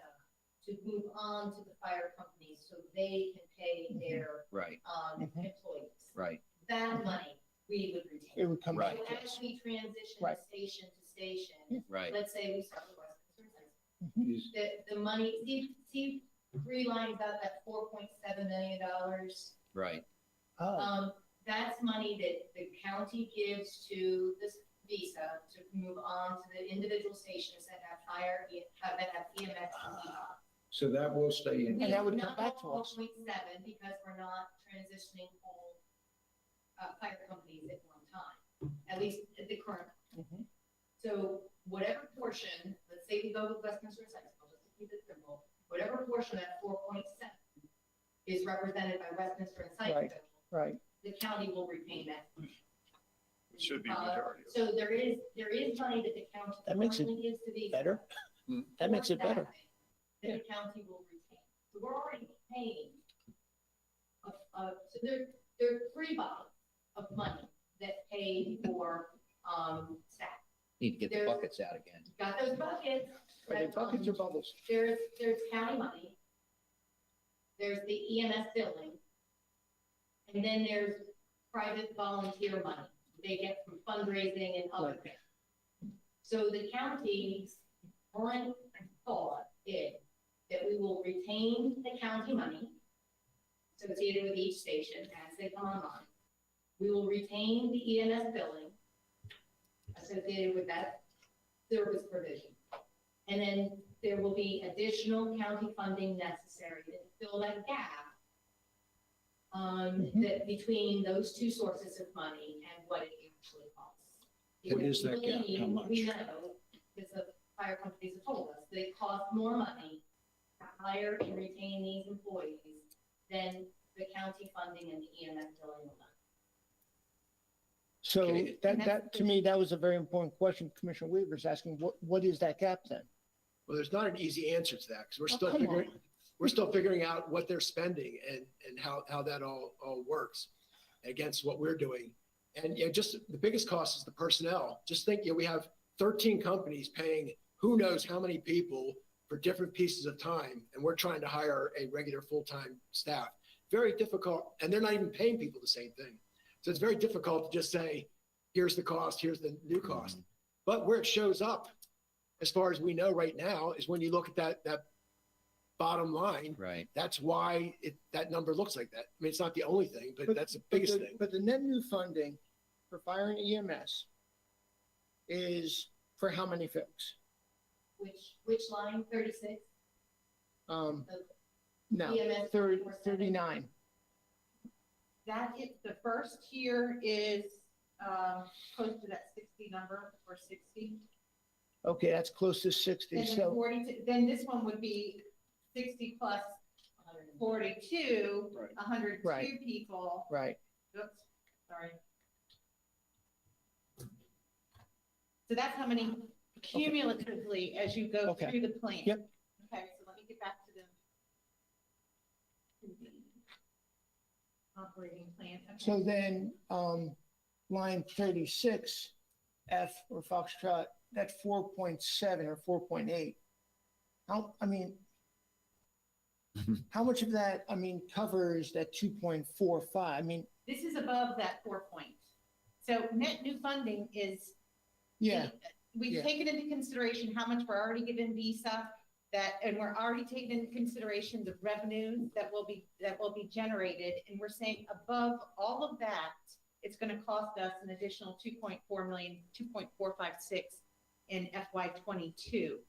to move on to the fire companies so they can pay their Right, Mhm. employees. right. That money, we would retain. It would come back Right. to So us. as we transition Right. station to station, Right. let's say we start with Westminster High Mhm. Is- the money, see, three lines out, that $4.7 million. Right. Oh, That's money that the county gives to this Visa to move on to the individual stations that have that have EMS and EMS. So that will stay in. And that would come back to us. 4.7 because we're not transitioning whole fire companies at one time, at least at the current. Mhm. So whatever portion, let's say we go with Westminster Recycling, just to keep it simple, whatever portion of that 4.7 is represented by Westminster Recycling, right. the county will retain that. It should be the majority. So there is money that the county That makes it currently gives to Visa. Better. That makes it better. That the county will retain. So we're already paying. So there are three buckets of money that pay for, staff. Need to get the There's- buckets out again. Got those buckets. Are they buckets or bubbles? There's county money. There's the EMS billing. And then there's private volunteer money they get from fundraising and other Right. things. So the county's current thought is that we will retain the county money associated with each station as they come online. We will retain the EMS billing associated with that service provision. And then there will be additional county funding necessary to fill that gap that between those two sources of money and what it actually costs. What is that gap? How much? We know, because the fire companies have told us, that it costs more money to hire and retain these employees than the county funding and the EMS billing alone. So Okay. that, to me, that was a very important question Commissioner Weaver's asking. What is that gap then? Well, there's not an easy answer to that because we're Oh, still come figuring, on. we're still figuring out what they're spending and how that all works against what we're doing. And just the biggest cost is the personnel. Just think, we have 13 companies paying who knows how many people for different pieces of time, and we're trying to hire a regular full-time staff. Very difficult, and they're not even paying people the same thing. So it's very difficult to just say, here's the cost, here's the new cost. But where it shows up, as far as we know right now, is when you look at that bottom line, Right. that's why that number looks like that. I mean, it's not the only thing, but that's the biggest thing. But the net new funding for fire and EMS is for how many folks? Which line, 36? No, EMS 39. That is, the first tier is, close to that 60 number, or 60. Okay, that's close to 60. And then So, 42, then this one would be 60 plus 42, Right. 102 Right. people. right. Oops, sorry. So that's how many cumulatively as you go Okay. through the plan. Yep. Okay, so let me get back to the operating plan. Okay. So then, line 36, F or Foxtrot, that 4.7 or 4.8. I mean, how much of that, covers that 2.45? I mean, This is above that 4 point. So net new funding is. yeah, We've yeah. taken into consideration how much we're already giving Visa, and we're already taking into consideration the revenue that will be generated. And we're saying above all of that, it's going to cost us an additional 2.4 million, 2.456 in FY '22.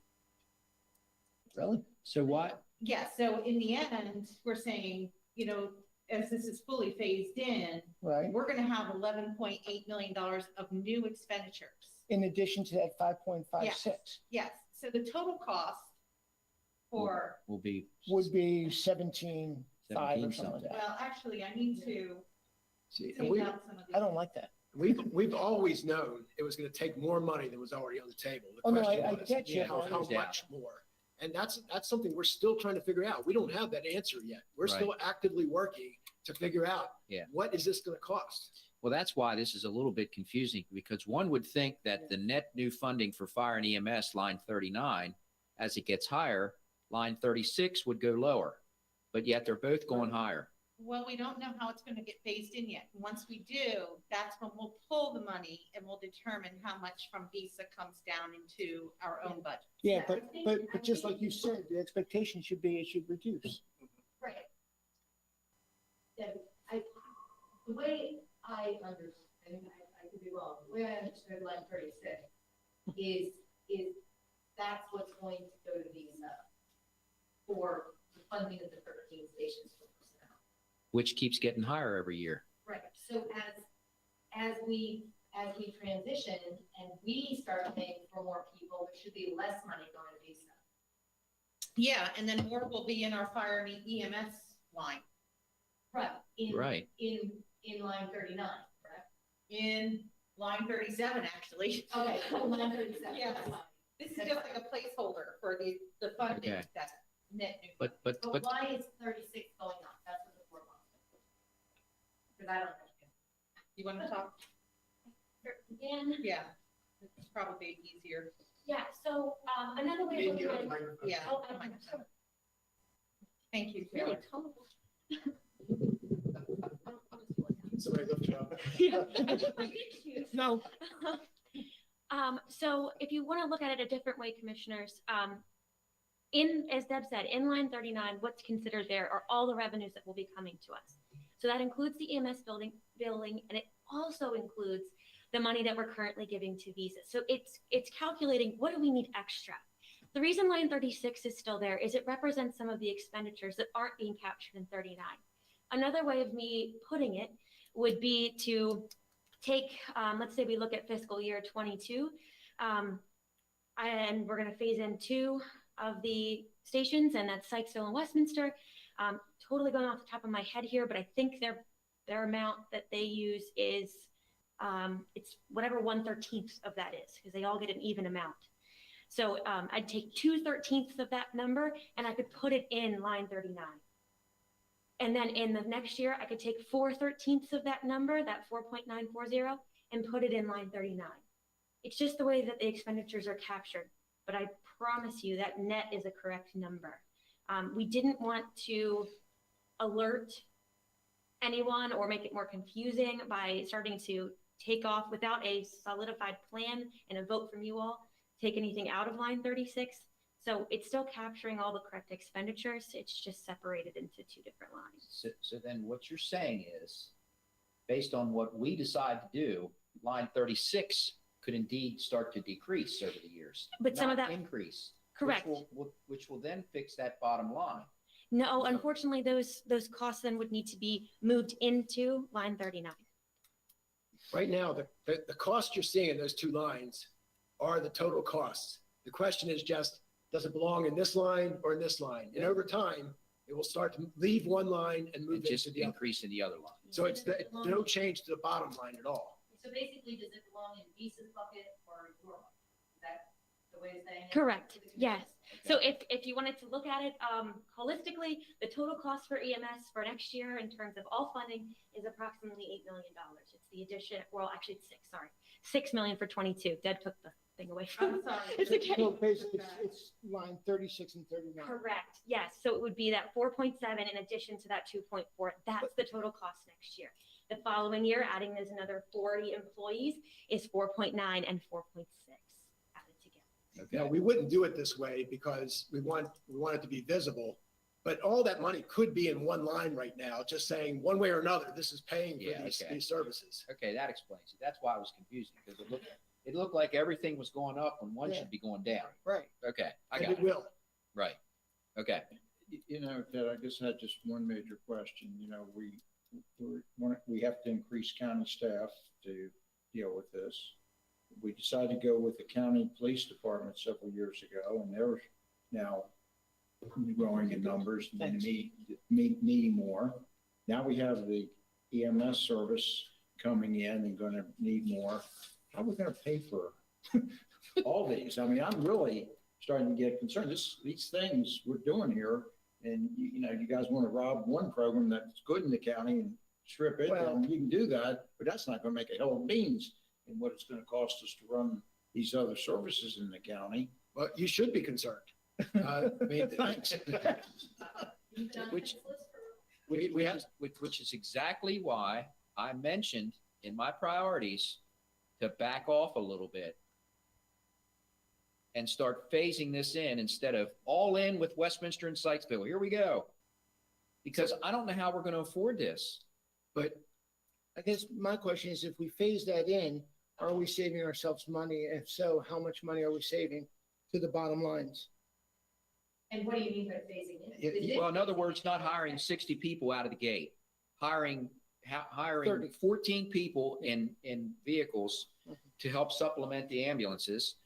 really? So what? Yeah, so in the end, we're saying, as this is fully phased in, Right. we're going to have $11.8 million of new expenditures. In addition to that 5.56, Yes, so the total cost for, Will be would be 17.5 or 17 something like that. well, actually, I need to See, and take out some of I the. don't like that. we've always known it was going to take more money than was already on the table. The Oh, no, question I was, get you. How much more? And that's something we're still trying to figure out. We don't have that answer yet. We're still actively working to figure out Yeah. what is this going to cost? Well, that's why this is a little bit confusing, because one would think that the net new funding for fire and EMS, line 39, as it gets higher, line 36 would go lower, but yet they're both going higher. Well, we don't know how it's gonna get phased in yet. Once we do, that's when we'll pull the money and we'll determine how much from Visa comes down into our own budget. Yeah, but just like you said, the expectation should be it should reduce. Right. Yeah, the way I understand, I could be wrong, the way I understood line 36 is that's what's going to go to Visa for the funding of the 13 stations for personnel. Which keeps getting higher every year. Right, so as we transition and we start paying for more people, there should be less money going to Visa. Yeah, and then more will be in our fire and EMS line, Right. Right. In line 39, correct? in line 37, actually. Okay, line 37. Yes. This is just like a placeholder for the funding Okay. that's net new. But But why is 36 going up? That's what the board wants. Because I don't understand. You want to talk? Again, Yeah, it's probably easier. yeah, so, another way of looking at it. Yeah. Oh, I'm sorry. Thank you, Really Taylor. Somebody lift it up. No, So if you want to look at it a different way, commissioners, as Deb said, in line 39, what's considered there are all the revenues that will be coming to us. So that includes the EMS billing, and it also includes the money that we're currently giving to Visa. So it's calculating what do we need extra. The reason line 36 is still there is it represents some of the expenditures that aren't being captured in 39. Another way of me putting it would be to take, let's say we look at fiscal year 22, and we're going to phase in 2 of the stations, and that's Sykesville and Westminster. Totally going off the top of my head here, but I think their amount that they use is, it's whatever 1/13 of that is, because they all get an even amount. So I'd take 2/13 of that number, and I could put it in line 39. And then in the next year, I could take 4/13 of that number, that 4.940, and put it in line 39. It's just the way that the expenditures are captured. But I promise you that net is a correct number. We didn't want to alert anyone or make it more confusing by starting to take off without a solidified plan and a vote from you all, take anything out of line 36. So it's still capturing all the correct expenditures. It's just separated into 2 different lines. So then what you're saying is, based on what we decide to do, line 36 could indeed start to decrease over the years. But some of not that- increase. Correct. Which will then fix that bottom line. No, unfortunately, those costs then would need to be moved into line 39. Right now, the cost you're seeing in those 2 lines are the total costs. The question is just, does it belong in this line or in this line? And over time, it will start to leave one line and move And just into the other. increase in the other line. So it's no change to the bottom line at all. So basically, does it belong in Visa's bucket or your bucket? Is that the way of saying it? Correct, yes. So if you wanted to look at it holistically, the total cost for EMS for next year in terms of all funding is approximately $8 million. It's the addition, well, actually it's 6, sorry. 6 million for 22. Deb took the thing away from I'm me. sorry. It's okay. so basically, it's line 36 and 39. Correct, yes. So it would be that 4.7 in addition to that 2.4. That's the total cost next year. The following year, adding there's another 40 employees is 4.9 and 4.6 added together. Now, we wouldn't do it this way because we want it to be visible. But all that money could be in one line right now, just saying one way or another, this is paying Yeah, for okay. these services. Okay, that explains it. That's why it was confusing, because it looked like everything was going up when one Yeah. should be going down. Right. Okay, I And got it it. will. Right. Okay. You know, Ted, I just had just one major question. You know, we have to increase county staff to deal with this. We decided to go with the county police department several years ago, and they're now growing in numbers and needing more. Now we have the EMS service coming in and going to need more. How are we going to pay for all these? I mean, I'm really starting to get concerned. These things we're doing here, and you know, you guys want to rob one program that's good in the county and strip it, Well- and you can do that, but that's not going to make a hell of beans in what it's going to cost us to run these other services in the county. Well, you should be concerned. I mean, Thanks. You've been on Which- this list for We have, which is exactly why I mentioned in my priorities to back off a little bit and start phasing this in instead of all in with Westminster and Sykesville. Here we go. Because I don't know how we're going to afford this. but I guess my question is, if we phase that in, are we saving ourselves money? If so, how much money are we saving to the bottom lines? And what do you mean by phasing in? Yeah, Is it Well, in other phasing words, in? not hiring 60 people out of the gate, hiring 30. 14 people in vehicles to help supplement the ambulances.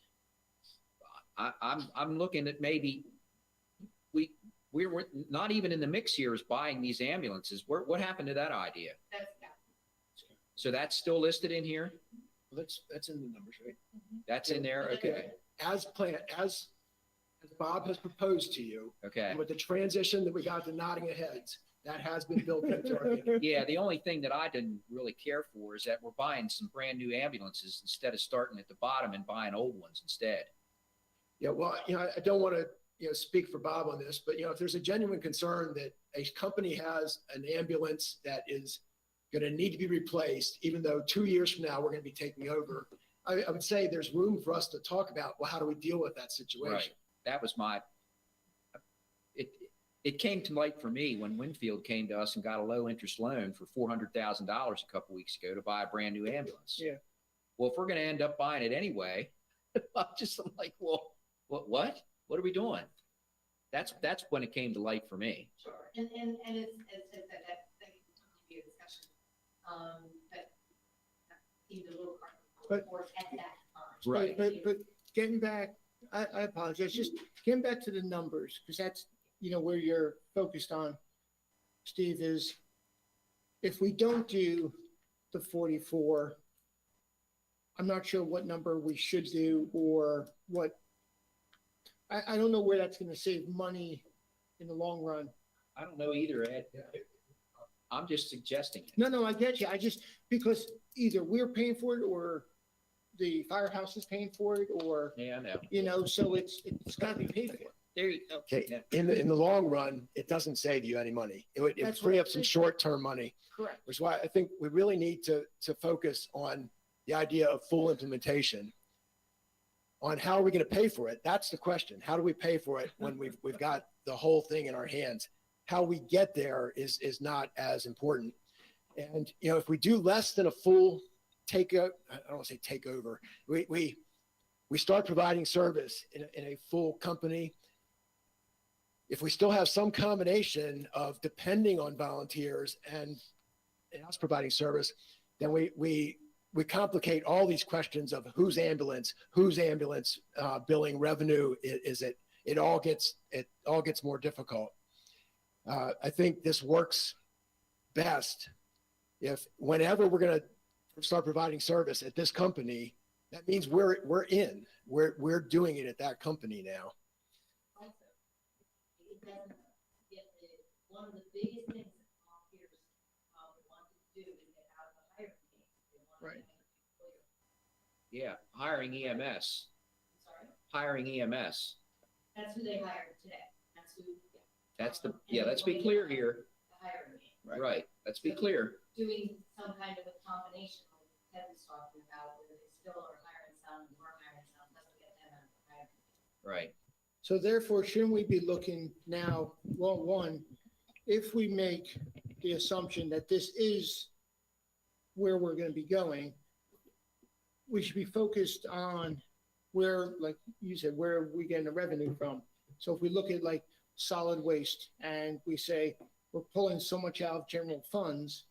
I'm looking at maybe we're not even in the mix here is buying these ambulances. What happened to that idea? That's, yeah. So that's still listed in here? that's in the numbers, right? That's in there? Okay, As planned, as Bob has proposed to you, okay. and with the transition that we got to nodding heads, that has been built into our meeting. Yeah, the only thing that I didn't really care for is that we're buying some brand new ambulances instead of starting at the bottom and buying old ones instead. Yeah, well, I don't want to, speak for Bob on this, but, if there's a genuine concern that a company has an ambulance that is going to need to be replaced, even though 2 years from now, we're going to be taking over, I would say there's room for us to talk about, well, how do we deal with that situation? Right. That was it came to light for me when Winfield came to us and got a low interest loan for $400,000 a couple weeks ago to buy a brand new ambulance. Yeah. Well, if we're going to end up buying it anyway, I'm like, well, what are we doing? That's when it came to light for me. Sure, and as Ted said, that can be a discussion, that seemed a little hard But- for at that time. Right. But getting back, I apologize, just getting back to the numbers, because that's, where you're focused on, Steve, is if we don't do the 44, I'm not sure what number we should do or what. I don't know where that's going to save money in the long run. I don't know either, Ed. I'm just suggesting it. No, I get you. Because either we're paying for it or the firehouse is paying for it, or, Yeah, I know. so it's got to be paid for. There you Okay, Yeah. in the long run, it doesn't save you any money. It would That's free what up I'm some saying. short-term money, Correct. which is why I think we really need to focus on the idea of full implementation. On how are we going to pay for it? That's the question. How do we pay for it when we've got the whole thing in our hands? How we get there is not as important. And, if we do less than a full I don't want to say takeover. We start providing service in a full company. If we still have some combination of depending on volunteers and us providing service, then we complicate all these questions of whose ambulance billing revenue is it? It all gets more difficult. I think this works best if whenever we're going to start providing service at this company, that means we're doing it at that company now. Also, it doesn't, one of the biggest things that volunteers want to do is get out of the hiring game. They want to Right. make it clear. Yeah, hiring EMS. I'm sorry, Hiring EMS. that's who they hired today. That's who. Let's be clear here. The hiring game. Right. Let's be clear. Doing some kind of a combination like Ted was talking about, where they still are hiring some, we're hiring some, doesn't get them out of the hiring game. Right. So therefore, shouldn't we be looking now, well, one, if we make the assumption that this is where we're going to be going, we should be focused on where, like you said, where are we getting the revenue from? So if we look at like solid waste and we say we're pulling so much out of general funds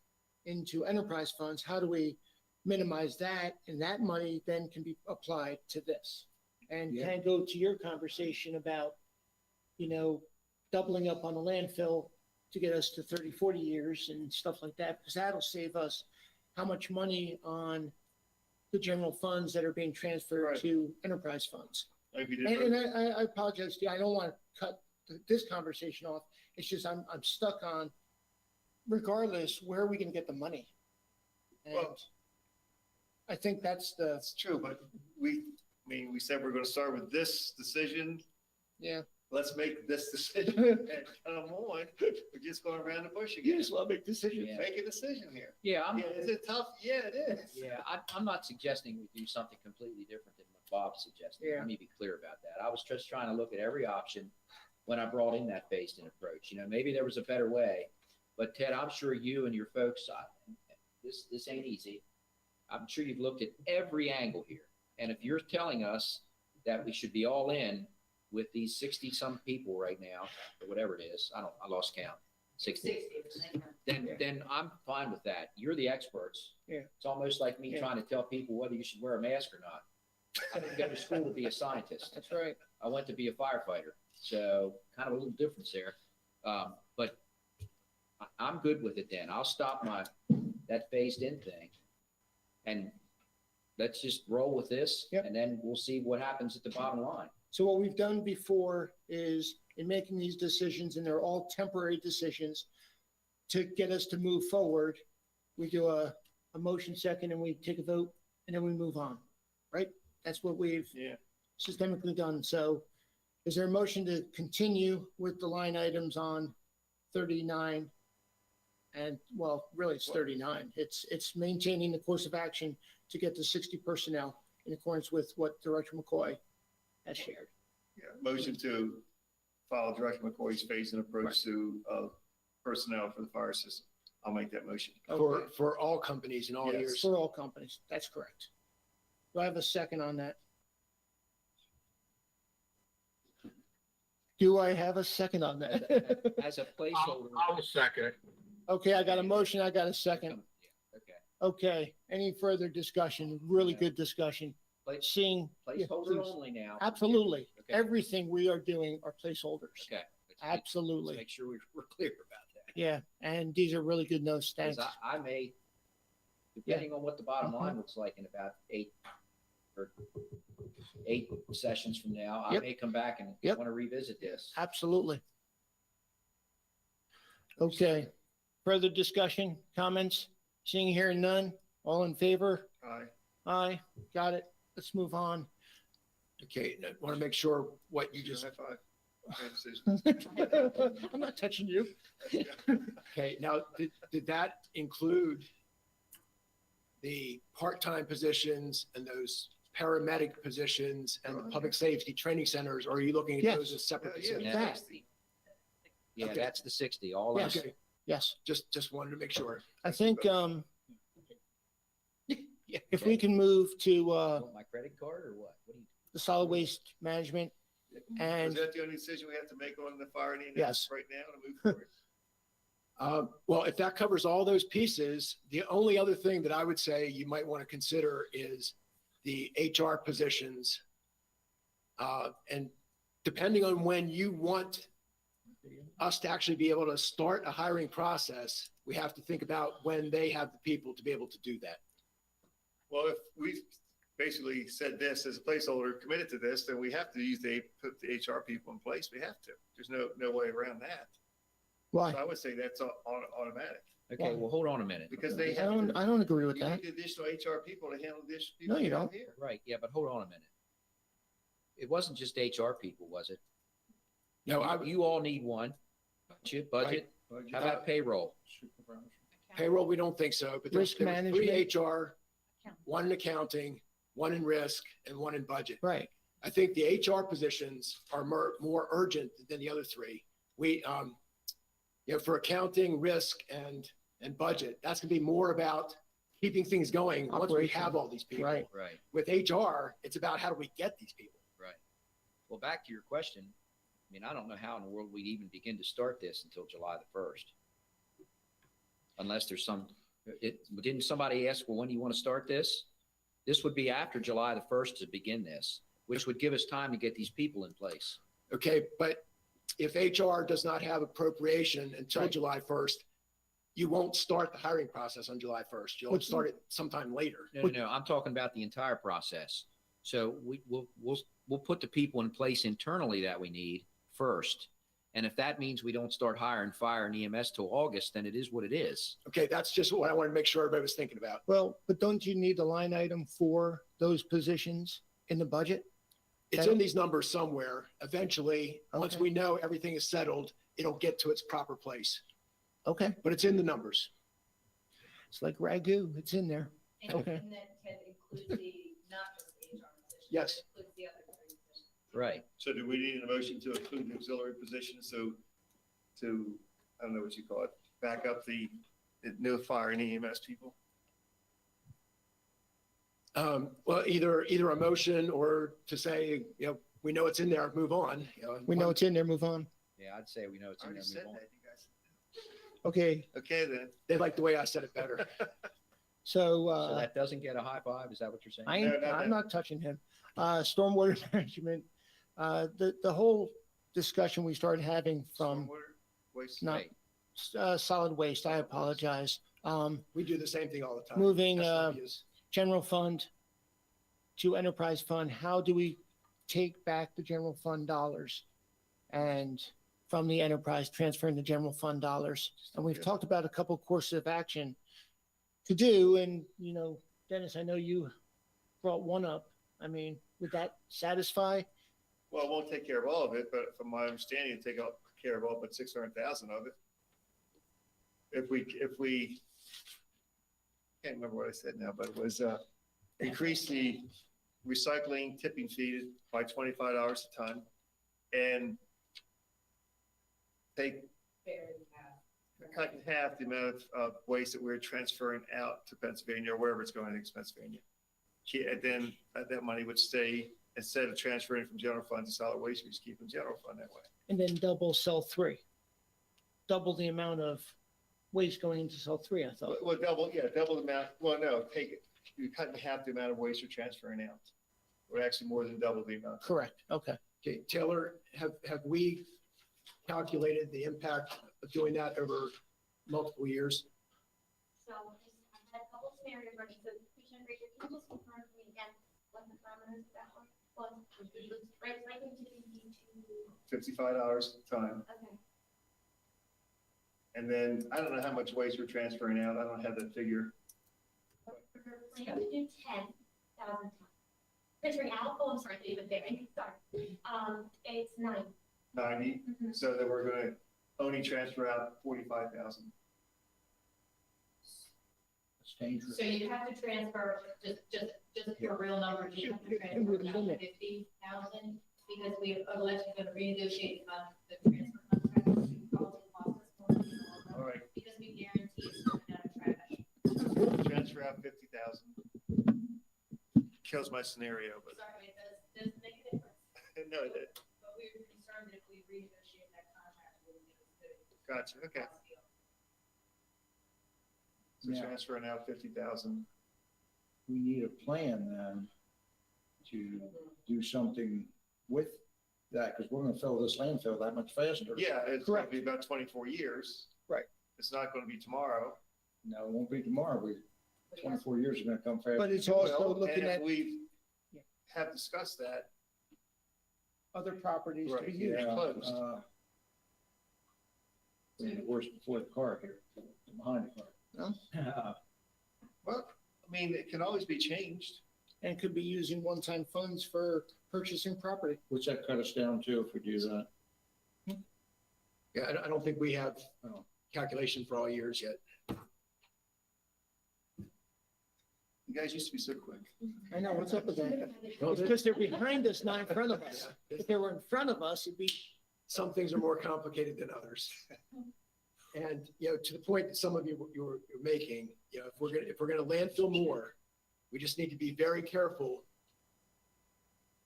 into enterprise funds, how do we minimize that? And that money then can be applied to this. And Yeah. can go to your conversation about, doubling up on the landfill to get us to 30, 40 years and stuff like that, because that'll save us how much money on the general funds that are being transferred Right. to enterprise funds. Like we did And for- I apologize, Steve, I don't want to cut this conversation off. It's just I'm stuck on, regardless, where are we going to get the money? And Well- I think that's That's true, but we said we're going to start with this decision. yeah. let's make this decision and come on. We're just going around the bush You again. just want to make decisions. Yeah. Make a decision here. Yeah, Yeah, is it tough? Yeah, it is. Yeah, I'm not suggesting we do something completely different than what Bob's suggesting. Yeah. Let me be clear about that. I was just trying to look at every option when I brought in that phased-in approach. You know, maybe there was a better way, but Ted, I'm sure you and your folks, this ain't easy. I'm sure you've looked at every angle here. And if you're telling us that we should be all in with these 60-some people right now, or whatever it is, I lost count, 60. 60. Then I'm fine with that. You're the experts. Yeah. It's almost like me Yeah. trying to tell people whether you should wear a mask or not. I didn't go to school to be a scientist. That's right. I went to be a firefighter. So kind of a little difference there. But I'm good with it then. I'll stop that phased in thing. And let's just roll with this. Yep. And then we'll see what happens at the bottom line. So what we've done before is in making these decisions, and they're all temporary decisions, to get us to move forward, we do a motion second and we take a vote and then we move on, right? That's what we've Yeah. systemically done. So is there a motion to continue with the line items on 39? And well, really it's 39. It's maintaining the course of action to get to 60 personnel in accordance with what Director McCoy has shared. Yeah, motion to follow Director McCoy's phasing approach to personnel for the fire system. I'll make that motion. For all companies and all Yes. years. For all companies, that's correct. Do I have a second on that? Do I have a second on that? As a placeholder. I'll second it. Okay, I got a motion, I got a second. Yeah, okay. Okay, any further discussion? Really good discussion. Place- Seeing, yeah, Placeholder please. only now. Absolutely. Okay. Everything we are doing are placeholders. Okay. Let's Absolutely. make sure we're clear about that. Yeah, and these are really good notes. Because Thanks. I may, depending on what the bottom line looks like in about 8 sessions from now, I Yep. may come back and Yep. want to revisit this. Absolutely. Okay, further discussion, comments? Seeing here none, all in favor? Aye. Aye, got it. Let's move on. Okay, I want to make sure what you just, High five. Good decision. I'm not touching you. okay, now, did that include the part-time positions and those paramedic positions and the public safety training centers, or are you looking at Yes. those as separate Yeah, positions? Yeah, That. that's yeah, Okay. that's the 60, all Yes. in. Okay, Yes, just wanted to make sure. I think, Yeah. if we can move to, Want my credit card or what? What do you? the solid waste management, Is and that the only decision we have to make on the fire and Yes. EMS right now to move forward? Well, if that covers all those pieces, the only other thing that I would say you might want to consider is the HR positions. And depending on when you want us to actually be able to start a hiring process, we have to think about when they have the people to be able to do that. Well, if we've basically said this as a placeholder, committed to this, then we have to put the HR people in place. We have to. There's no way around that. why? So I would say that's automatic Okay, well, hold on a minute. because they I have don't, to. I don't agree with You that. need additional HR people to handle additional people. No, you down don't. here. Right, yeah, but hold on a minute. It wasn't just HR people, was it? No, You all need one. Budget. How about payroll? payroll, we don't think so, but there's Risk there were 3 management. HR, 1 in accounting, 1 in risk, and 1 in budget. Right, I think the HR positions are more urgent than the other 3. We, for accounting, risk, and budget, that's gonna be more about keeping things going once we have all these people. right. Right, With HR, it's about how do we get these people? right. Well, back to your question. I mean, I don't know how in the world we'd even begin to start this until July the 1st. Unless there's didn't somebody ask, well, when do you want to start this? This would be after July the 1st to begin this, which would give us time to get these people in place. Okay, but if HR does not have appropriation until Right. July 1st, you won't start the hiring process on July 1st. You'll start it sometime later. No, I'm talking about the entire process. So we'll put the people in place internally that we need first. And if that means we don't start hiring fire and EMS till August, then it is what it is. Okay, that's just what I wanted to make sure everybody was thinking about. Well, but don't you need the line item for those positions in the budget? It's in these numbers somewhere. Eventually, once Okay. we know everything is settled, it'll get to its proper place, Okay, but it's in the numbers. it's like ragu, it's in there. And Okay. and that can include the, not just the HR position. Yes. It includes the other three positions. Right. So do we need a motion to include the auxiliary position, so to, I don't know what you call it, back up the new fire and EMS people? Well, either a motion or to say, we know it's in there, move on. We know it's in there, move on. Yeah, I'd say we know it's I in already there. said Move on. that, you guys. Okay, Okay, then. They like the way I said it better. so, So that doesn't get a high five? Is that what you're saying? I No, ain't, not I'm that. not touching him. Stormwater management, the whole discussion we started having from, Stormwater, waste. not, solid waste, I apologize. We do the same thing all the time. Moving, SWs. general fund to enterprise fund, how do we take back the general fund dollars? And from the enterprise, transferring the general fund dollars? And we've talked about a couple courses of action to do, and, Dennis, I know you brought one up. I mean, would that satisfy? Well, it won't take care of all of it, but from my understanding, it'll take care of all but 600,000 of it. If we, can't remember what I said now, but it was, increase the recycling tipping fee by $25 a ton and take, cut in half the amount of waste that we're transferring out to Pennsylvania or wherever it's going to Pennsylvania. And then that money would stay, instead of transferring from general fund to solid waste, we just keep in general fund that way. And then double cell three. Double the amount of waste going into cell three, I thought. Well, double the amount, well, no, take it, you cut in half the amount of waste you're transferring out. Or actually more than double the amount. Correct, okay. Okay, Taylor, have we calculated the impact of doing that over multiple years? So I've had a couple scenarios running, so Commissioner Frazier, can you just confirm for me again what the parameters of that one was? Right, like into $55 a ton. okay. And then, I don't know how much waste we're transferring out. I don't have that figure. We're planning to do 10,000 tons. Transferring out, oh, I'm sorry, David, there, sorry. It's 9. 90, Mhm. so that we're gonna only transfer out 45,000. It's dangerous. So you have to transfer, just for real numbers, you have to It transfer would about limit. 50,000 because we are elected to renegotiate the transfer contract, which probably cost us more than All right, because we guarantee a certain amount of trash. transfer out 50,000. Kills my scenario, but, Sorry, it does make a difference. no, that, But we were concerned that if we renegotiate that contract, we would get as good a gotcha, okay. cost deal. So Yeah. transferring out 50,000. We need a plan then to do something with that, because we're gonna fill this landfill that much faster. Yeah, it's gonna Correct. be about 24 years. Right. It's not gonna be tomorrow. No, it won't be tomorrow. 24 years is gonna come fast. But it's also Well, looking and if at we Yeah. have discussed that, other properties to be Right, used. yeah. closed. We're the worst before the car here, behind the car. well, I mean, it can always be changed. And could be using one-time funds for purchasing property. What's that cut us down to if we do that? Yeah, I don't think we have Oh. calculation for all years yet. You guys used to be so quick. I know, what's up with that? Well, It's because they're behind us, not in front of us. Yeah, If they were in front of us, it'd be, some things are more complicated than others. And, to the point that some of you're making, if we're gonna landfill more, we just need to be very careful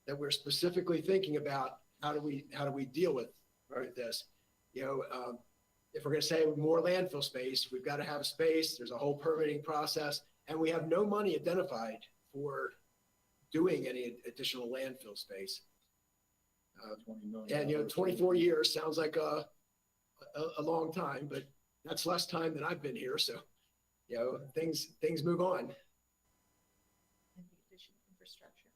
that we're specifically thinking about how do we deal with this? If we're gonna say more landfill space, we've got to have a space, there's a whole permitting process, and we have no money identified for doing any additional landfill space. 20 million. And, 24 years sounds like a long time, but that's less time than I've been here. So, things move on. And the additional infrastructure,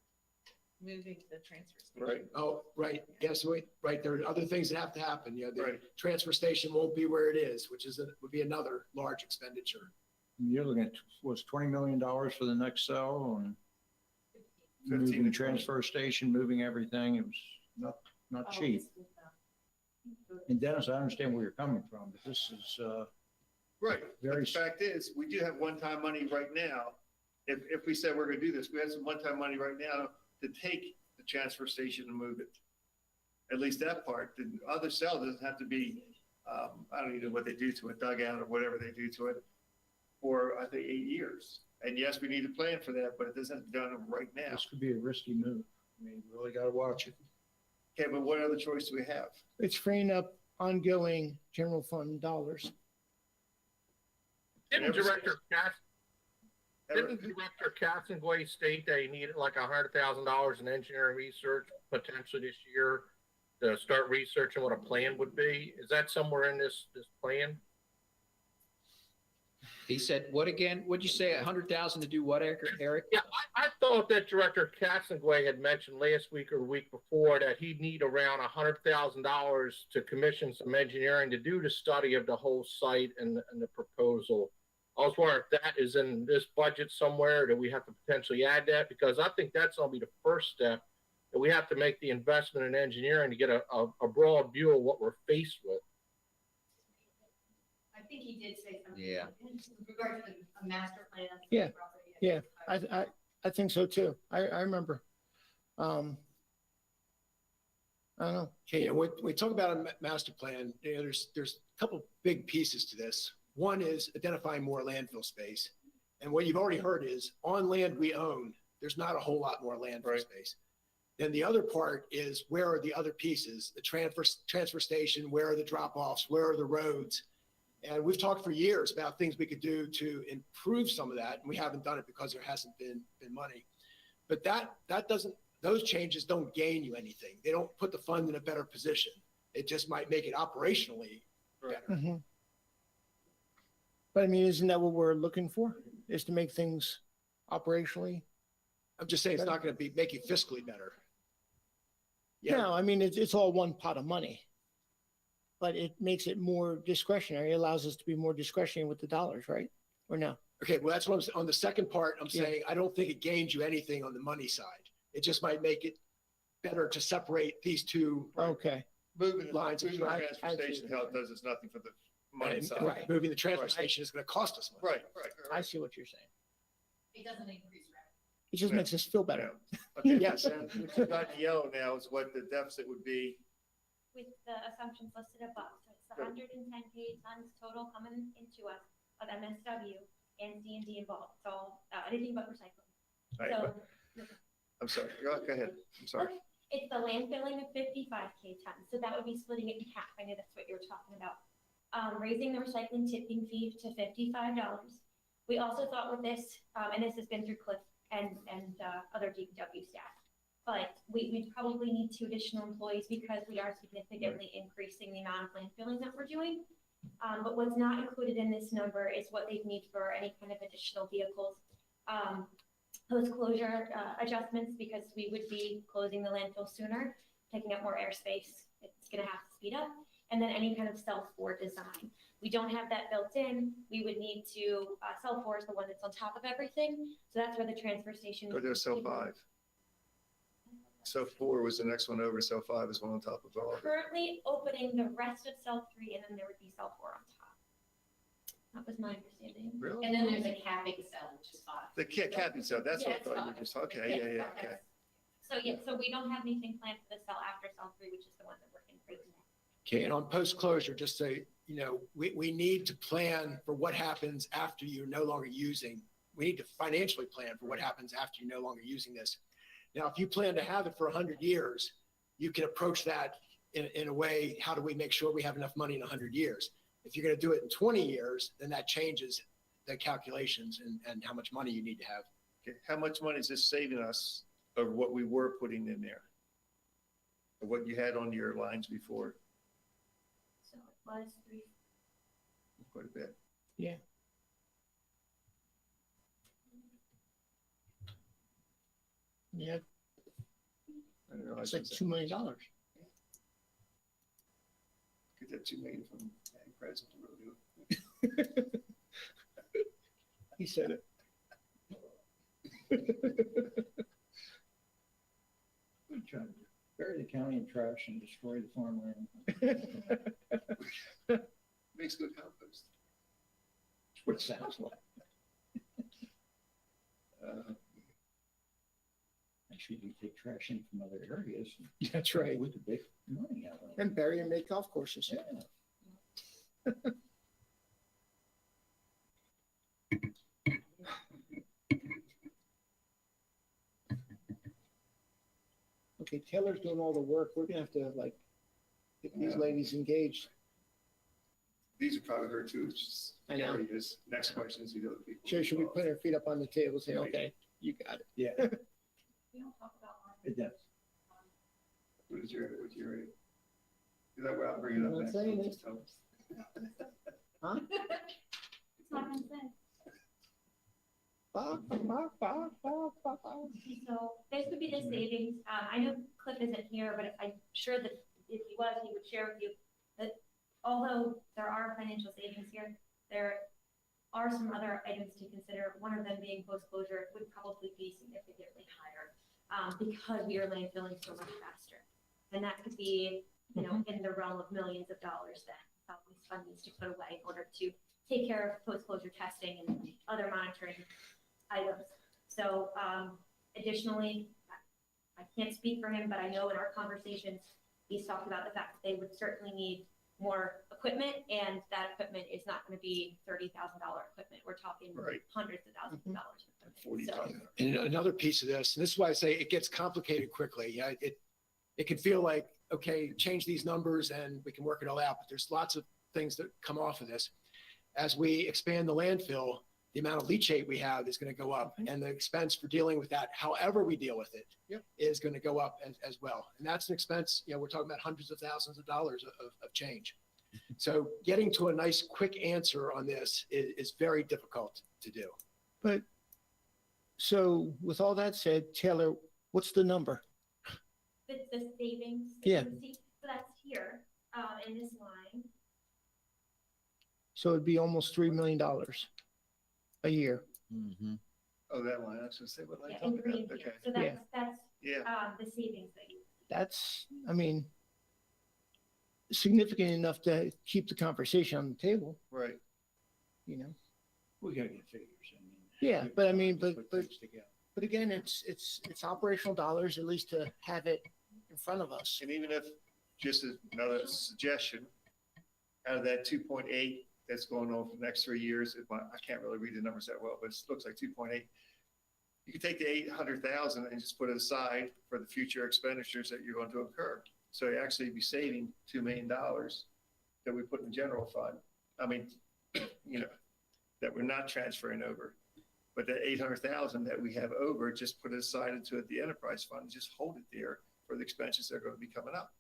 moving the transfer station. Right. Oh, right. Yes, right. There are other things that have to happen. The Right. transfer station won't be where it is, which would be another large expenditure. You're looking at, was $20 million for the next cell and moving to the transfer station, moving everything. It was not Oh, cheap. And Dennis, I understand where you're coming from, but this is, Right, but Very the fact is, we do have one-time money right now. If we said we're gonna do this, we have some one-time money right now to take the transfer station and move it. At least that part, the other cell doesn't have to be, I don't even know what they do to it, dugout or whatever they do to it for, I think, 8 years. And yes, we need to plan for that, but it doesn't have to be done right now. this could be a risky move. I mean, you really got to watch it. Okay, but what other choice do we have? It's freeing up ongoing general fund dollars. Didn't Ever since- Director Didn't Director Castonguay state that he needed like $100,000 in engineering research potentially this year to start researching what a plan would be? Is that somewhere in this plan? He said, what again? What'd you say? 100,000 to do what, Eric? Yeah, I thought that Director Castonguay had mentioned last week or the week before that he'd need around $100,000 to commission some engineering to do the study of the whole site and the proposal. I was wondering if that is in this budget somewhere, that we have to potentially add that, because I think that's gonna be the first step, that we have to make the investment in engineering to get a broad view of what we're faced with. I think he did say something. Yeah. With regard to a master plan. Yeah, yeah. I think so too. I remember. I don't know. Okay, and when we talk about a master plan, there's a couple big pieces to this. One is identifying more landfill space. And what you've already heard is on land we own, there's not a whole lot more landfill Right. space. Then the other part is where are the other pieces? The transfer station, where are the drop-offs, where are the roads? And we've talked for years about things we could do to improve some of that, and we haven't done it because there hasn't been money. But that doesn't, those changes don't gain you anything. They don't put the fund in a better position. It just might make it operationally Right. better. Mhm. But I mean, isn't that what we're looking for? Is to make things operationally? I'm just saying it's not going to make you fiscally better. Yeah, No, I mean, it's all one pot of money. But it makes it more discretionary, It allows us to be more discretionary with the dollars, right? Or no? okay, well, that's what I'm saying. On the second part, I'm Yeah. saying I don't think it gains you anything on the money side. It just might make it better to separate these two. Okay, Moving Lines of moving the track. transfer station, how it does is nothing for the money And side. Right. moving the transfer Right. station is going to cost us money. Right. I see what you're saying. It doesn't increase revenue. It just Yeah. makes us feel better. Okay, Yes. and what you got in yellow now is what the deficit would be. With the assumptions listed above, so it's the 110K tons total coming into us of MSW and C&D involved. It's all, anything but recycling. All right, So I'm sorry, go ahead, I'm sorry. Okay. It's the landfilling of 55K tons, so that would be splitting it in half. I know that's what you were talking about. Raising the recycling tipping fee to $55. We also thought with this, and this has been through Cliff and other DPW staff, but we'd probably need 2 additional employees because we are significantly increasing the amount of landfilling that we're doing. But what's not included in this number is what they'd need for any kind of additional vehicles. Post-closure adjustments, because we would be closing the landfill sooner, taking up more airspace. It's gonna have to speed up. And then any kind of self-bore design. We don't have that built in. We would need to, self-bore is the one that's on top of everything. So that's where the transfer station. Go to cell 5. Cell 4 was the next one over, cell 5 is one on top of all of it. Currently opening the rest of cell 3, and then there would be cell 4 on top. That was my understanding. Really? And then there's a capping cell, which is 5. The capping cell, that's what I Yeah, thought you were it's just, five. okay, yeah, okay. So so we don't have anything planned for the cell after cell 3, which is the one that we're in right now. Okay, and on post-closure, just say, we need to plan for what happens after you're no longer using. We need to financially plan for what happens after you're no longer using this. Now, if you plan to have it for 100 years, you can approach that in a way, how do we make sure we have enough money in 100 years? If you're going to do it in 20 years, then that changes the calculations and how much money you need to have. Okay, how much money is this saving us of what we were putting in there? Of what you had on your lines before, So it was 3. quite a bit. Yeah. Yeah, I didn't realize it's like it was $2 million. Get that 2 million from Ag President Rodeo. He said it. Bury the county in trash and destroy the farmland. Makes good compost. That's what it sounds like. Actually, you take trash in from other areas. That's right. We could make money out of it. And bury and make golf courses. Yeah. Okay, Taylor's doing all the work. We're gonna have to like get these ladies engaged. These are probably her too. It's just, I know. This next question is the other people. So should we put our feet up on the table and say, okay, you got it? Yeah, We don't talk about it does. What is your, is that what I'll bring it up I'm not next? saying it. Just tell us. Huh? It's not gonna say. Ba, ba, ba, ba, ba, ba. So this would be the savings. I know Cliff isn't here, but I'm sure that if he was, he would share with you that although there are financial savings here, there are some other items to consider. One of them being post-closure would probably be significantly higher because we are landfilling so much faster. And that could be, you know, in the realm of millions of dollars that Southwest Fund needs to put away in order to take care of post-closure testing and other monitoring items. So additionally, I can't speak for him, but I know in our conversations, he's talked about the fact that they would certainly need more equipment, and that equipment is not going to be $30,000 equipment. We're talking Right. hundreds of thousands of dollars. of equipment. 40 So- times. And another piece of this, and this is why I say it gets complicated quickly. Yeah, it can feel like, okay, change these numbers and we can work it all out, but there's lots of things that come off of this. As we expand the landfill, the amount of leachate we have is going to go up, and the expense for dealing with that, however we deal with it, is going to go up as well. And that's an expense, you know, we're talking about hundreds of thousands of dollars of change. So getting to a nice, quick answer on this is very difficult to do. But, so with all that said, Taylor, what's the number? The savings. that Yeah. you would see, so that's here in this line. So it'd be almost $3 million a year. Mm-hmm. Oh, that line. I was gonna say, what line? Yeah, in green Okay. here. So that's Yeah. the savings that you. That's, I mean, significant enough to keep the conversation on the table, Right. you know? We gotta get figures. I mean. Yeah, but I mean, put but things together. again, it's operational dollars, at least to have it in front of us. And even if, just another suggestion, out of that 2.8 that's going on for the next 3 years, I can't really read the numbers that well, but it looks like 2.8. You could take the 800,000 and just put it aside for the future expenditures that you're going to incur. So you actually be saving $2 million that we put in the general fund. I mean, you know, that we're not transferring over. But that 800,000 that we have over, just put it aside into the enterprise fund, and just hold it there for the expenses that are going to be coming up.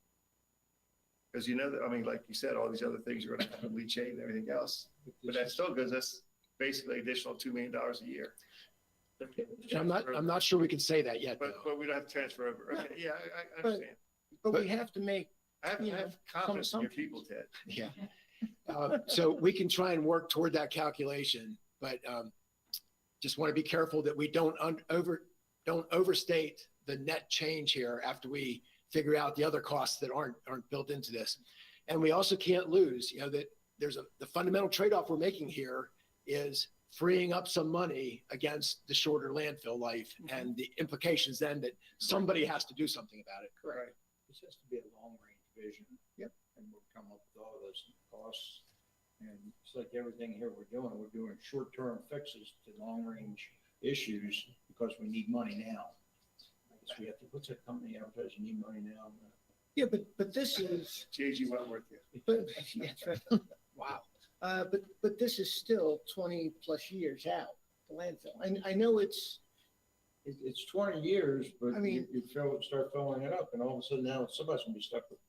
Because you know, that I mean, like you said, all these other things are going to happen, leachate and everything else. But that still gives us basically additional $2 million a year. And I'm not sure we can say that yet, But, though. but we don't have to transfer over. Okay, yeah, I But- understand. But we have to make, I have you know, confidence in your assumptions. people, Ted. Yeah. So we can try and work toward that calculation, but just want to be careful that we don't overstate the net change here after we figure out the other costs that aren't built into this. And we also can't lose, you know, that the fundamental trade-off we're making here is freeing up some money against the shorter landfill life and the implications then that somebody has to do something about it. Right. This has to be a long-range vision. Yep. And we'll come up with all those costs. And it's like everything here we're doing short-term fixes to long-range issues because we need money now. I guess we have to, what's that company advertising, need money now? yeah, but this is, J.G. Wentworth, yeah. but, yeah, that's right. Wow. But this is still 20 plus years out, the landfill. And I know it's, It's 20 years, but I mean- you start filling it up and all of a sudden now somebody's gonna be stuck with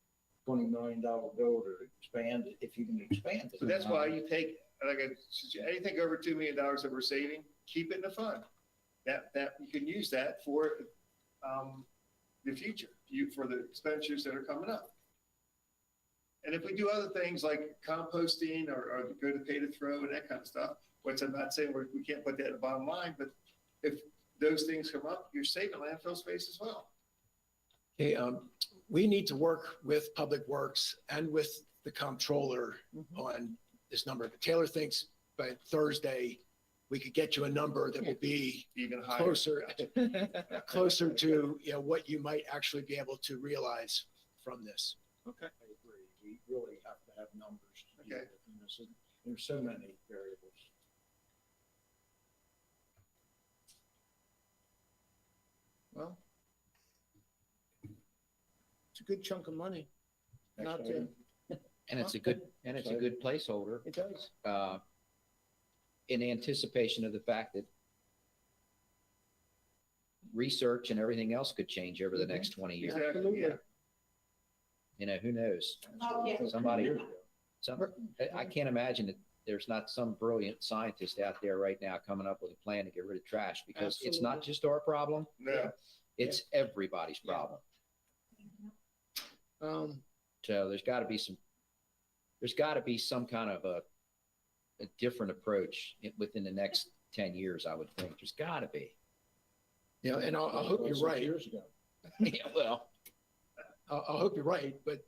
$20 million bill to expand it, if you can expand it. So that's why you take, like, anything over $2 million that we're saving, keep it in the fund. That you can use that for the future, for the expenditures that are coming up. And if we do other things like composting or go to pay to throw and that kind of stuff, which I'm not saying we can't put that in the bottom line, but if those things come up, you're saving landfill space as well. Okay, we need to work with Public Works and with the comptroller on this number. But Taylor thinks by Thursday, we could get you a number that will be Even higher. closer to, you know, what you might actually be able to realize from this. I agree. We really have to have numbers. to deal Okay. with in this. There's so many variables. Well, it's a good chunk of money. Next Not to, item. And it's a good placeholder, it does. in anticipation of the fact that research and everything else could change over the next 20 years. Exactly, Absolutely. yeah. You know, who knows? Oh, yeah. Somebody, I can't imagine that there's not some brilliant scientist out there right now coming up with a plan to get rid of trash, because it's not Absolutely. just our problem, No, it's everybody's problem. So there's got to be some kind of a different approach within the next 10 years, I would think. There's got to be. You know, and I hope you're 6 right. Years ago. Yeah, well, I hope you're right, but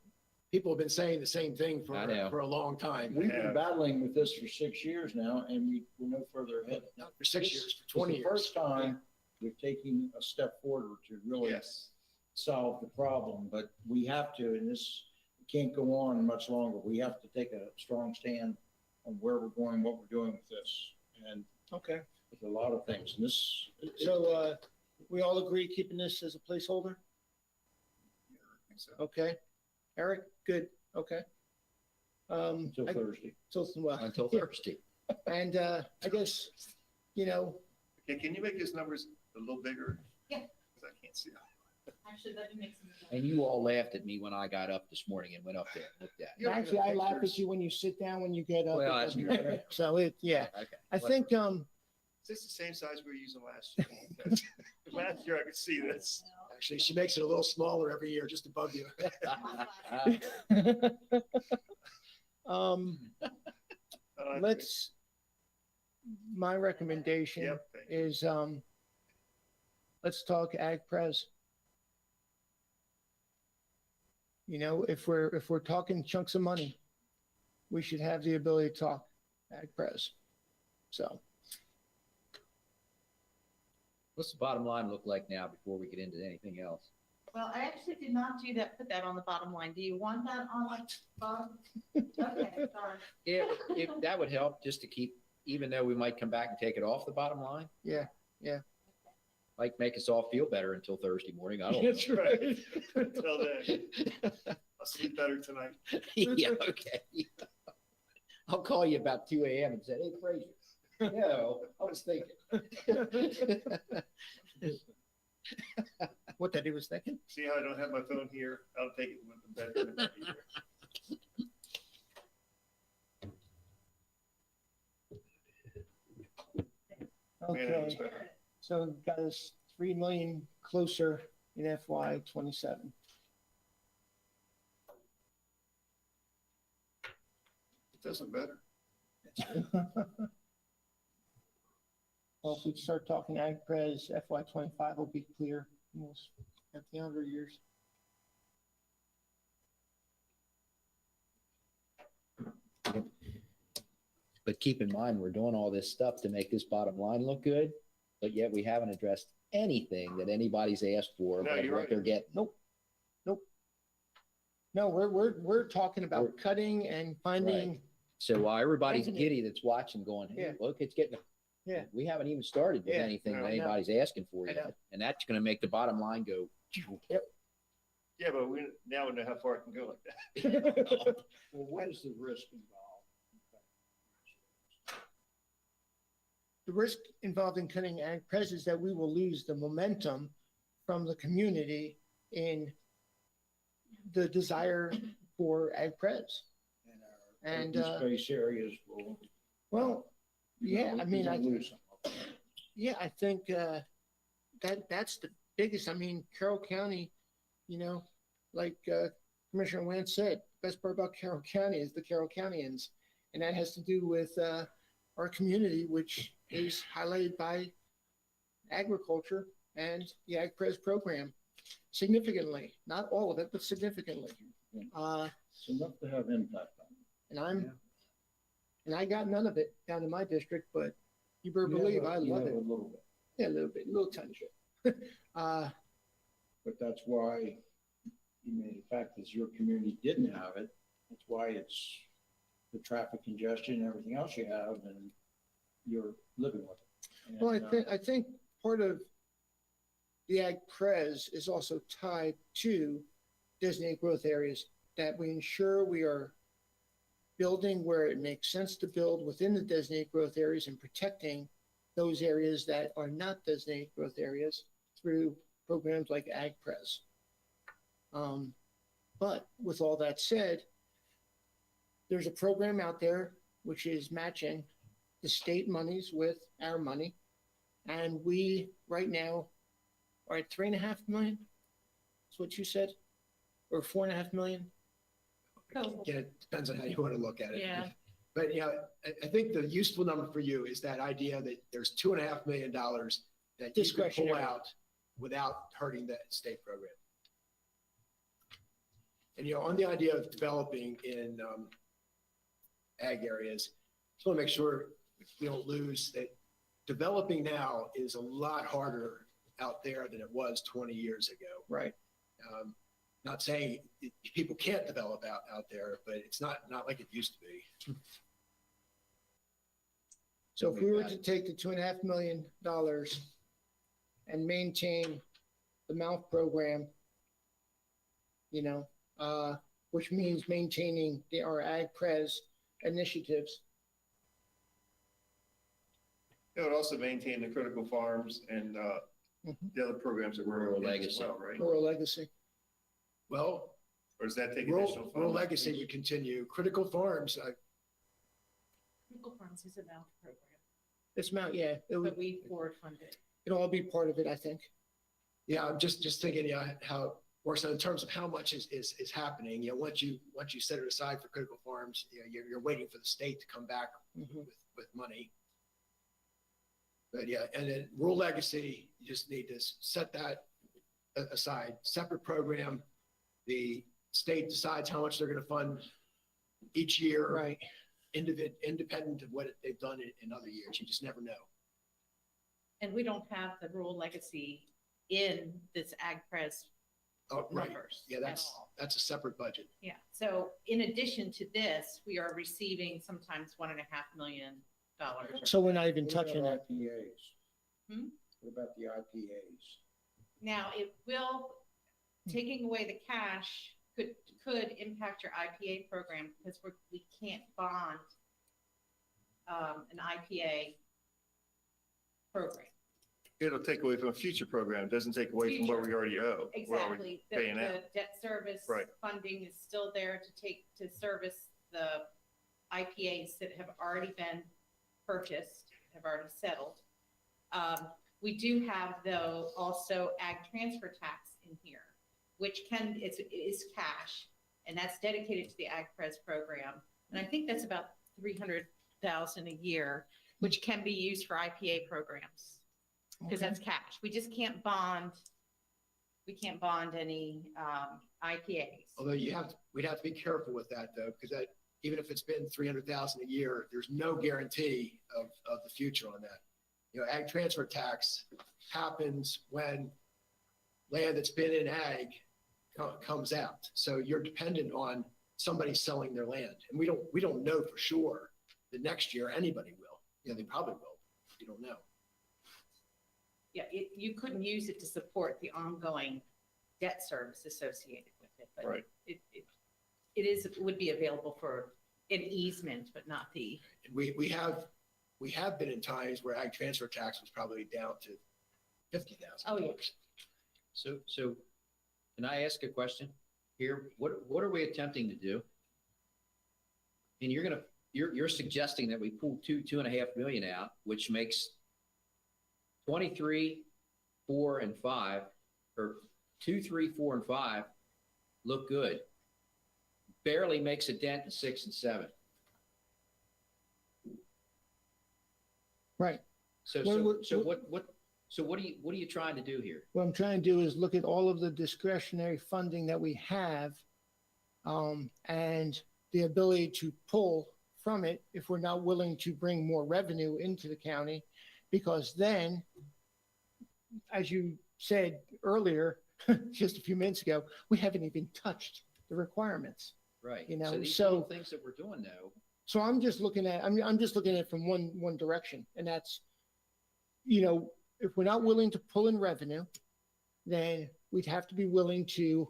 people have been saying the same thing I know. for a long time. We've Yeah. been battling with this for 6 years now, and we're no further ahead. Not for 6 years, for It's 20 the years. first time we've taken a step forward to really yes. solve the problem, but we have to, and this can't go on much longer. We have to take a strong stand on where we're going, what we're doing with this, and Okay, with a lot of things. And this, so, we all agree keeping this as a placeholder? I think so. Okay. Eric, good, okay. until I- Thursday. well, until yeah. Thursday. And, I guess, you know, Okay, can you make those numbers a little bigger? Yeah. Because I can't see that. Actually, let me make some. And you all laughed at me when I got up this morning and went up there and looked at it. Yeah, actually, I laugh pictures. at you when you sit down, when you get up. Well, It that's doesn't- true. So yeah, Okay. I think, Is this the same size we were using last year? Last year I could see this. Actually, she makes it a little smaller every year, just above you. let's, my recommendation Yep. thank you. is, let's talk ag pres. You know, if we're talking chunks of money, we should have the ability to talk ag pres. So, What's the bottom line look like now before we get into anything else? Well, I actually did not do that, put that on the bottom line. Do you want that on the bottom? Okay, sorry. If that would help, just to keep, even though we might come back and take it off the bottom line, yeah, like make us all feel better until Thursday morning. I don't know. That's right. Until then, I'll sleep better tonight. Yeah, okay. I'll call you about 2 a.m. and say, hey, Fraser, no, I was thinking. what that he was thinking? See how I don't have my phone here? I'll take it with the bedroom. It might be here. Man, it was Okay, better. so it got us 3 million closer in FY '27. It does look better. Well, if we start talking ag pres, FY '25 will be clear, almost at the other years. But keep in mind, we're doing all this stuff to make this bottom line look good, but yet we haven't addressed anything that anybody's asked for, No, about you're what right. they're getting. No, we're talking about cutting and finding, So while everybody's Isn't it? giddy that's watching going, hey, Yeah. look, it's getting, Yeah. we haven't even started with Yeah. anything No, that I know. anybody's asking for I know. yet. And that's going to make the bottom line go, Yeah, but now we know how far it can go like that. Well, what is the risk involved? the risk involved in cutting ag pres is that we will lose the momentum from the community in the desire for ag pres. And And, our open space areas will. Well, yeah, I mean, we'll I, lose some. yeah, I think, that's the biggest, I mean, Carroll County, you know, like, Commissioner Wentz said, best part about Carroll County is the Carroll Countyans. And that has to do with, our community, which is highlighted by agriculture and the Ag Pres program. significantly, not all of it, but significantly. It's enough to have impact on. And I got none of it down in my district, but you better believe I love it. A little bit, Yeah, a little bit, a little tiny bit. but that's why, the fact that your community didn't have it, that's why it's the traffic congestion and everything else you have, and you're living with it. Well, And, I think part of the ag pres is also tied to designated growth areas, that we ensure we are building where it makes sense to build within the designated growth areas and protecting those areas that are not designated growth areas through programs like ag pres. But with all that said, there's a program out there which is matching the state monies with our money. And we, right now, are at 3.5 million. That's what you said? Or 4.5 million? So, Yeah, it depends on how you want to look at it. Yeah. But yeah, I think the useful number for you is that idea that there's $2.5 million that you can pull Discretionary. out without hurting the state program. And, on the idea of developing in ag areas, just want to make sure we don't lose that developing now is a lot harder out there than it was 20 years ago. Right. Not saying people can't develop out there, but it's not like it used to be. So if we were to take the $2.5 million and maintain the MALF program, which means maintaining our ag pres initiatives. It would also maintain the critical farms and the other programs that we're Rural in as legacy. well, right? Rural legacy. Well, Or does that take additional rural funds? legacy would continue. Critical farms, Critical Farms is a MALP program, It's Mount, yeah, but we forward fund it. it'll all be part of it, I think. yeah, I'm just thinking, how it works in terms of how much is happening. Once you set it aside for critical farms, you're waiting for the state to come back Mhm. with money. But yeah, and then rural legacy, you just need to set that aside, separate program. The state decides how much they're going to fund each year. Right. Independent of what they've done in other years. You just never know. And we don't have the rural legacy in this ag pres Oh, right. numbers Yeah, at that's all. a separate budget. Yeah, so in addition to this, we are receiving sometimes $1.5 million. So we're not even What about touching it. IPAs? Hmm? What about the IPAs? Now, it will, taking away the cash could impact your IPA program because we can't bond an IPA program. It'll take away from a future program. It doesn't take away from what we already owe. We're already Exactly. The paying out. debt service Right. funding is still there to service the IPAs that have already been purchased, have already settled. We do have, though, also ag transfer tax in here, which is cash, and that's dedicated to the ag pres program. And I think that's about 300,000 a year, which can be used for IPA programs, because that's cash. We just can't bond, any IPAs. Although we'd have to be careful with that though, because that, even if it's been 300,000 a year, there's no guarantee of the future on that. Ag transfer tax happens when land that's been in ag comes out. So you're dependent on somebody selling their land. And we don't know for sure that next year anybody will. They probably will. You don't know. Yeah, you couldn't use it to support the ongoing debt service associated with it, but Right. it would be available for an easement, but not the, And we have been in times where ag transfer tax was probably down to $50,000. Oh, yeah. So can I ask a question here? What are we attempting to do? And you're suggesting that we pull 2.5 million out, which makes 23, 4, and 5, or 2, 3, 4, and 5 look good. Barely makes a dent in 6 and 7. Right. So Well, what So what are you trying to do here? What I'm trying to do is look at all of the discretionary funding that we have, and the ability to pull from it if we're not willing to bring more revenue into the county. Because then, as you said earlier, just a few minutes ago, we haven't even touched the requirements. Right. You know, These so- little things that we're doing though, So I'm just looking at, I'm just looking at it from one direction, and that's, you know, if we're not willing to pull in revenue, then we'd have to be willing to,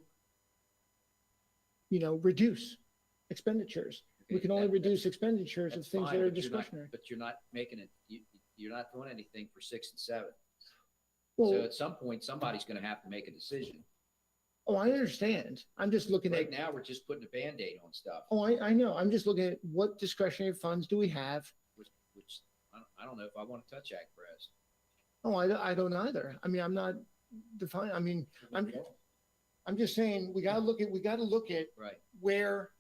you know, reduce expenditures. We can only That- reduce expenditures of that's things fine, that are but you're not- discretionary. But you're not making it, you're not doing anything for 6 and 7. So Well, at some point, somebody's gonna have to make a decision. oh, I understand. I'm just looking Right at, now, we're just putting a Band-Aid on stuff, oh, I know. I'm just looking at what discretionary funds do we have? which I don't know if I want to touch AgPres. Oh, I don't either. I mean, I'm not defining, I mean, I'm just saying, we gotta look at Right. where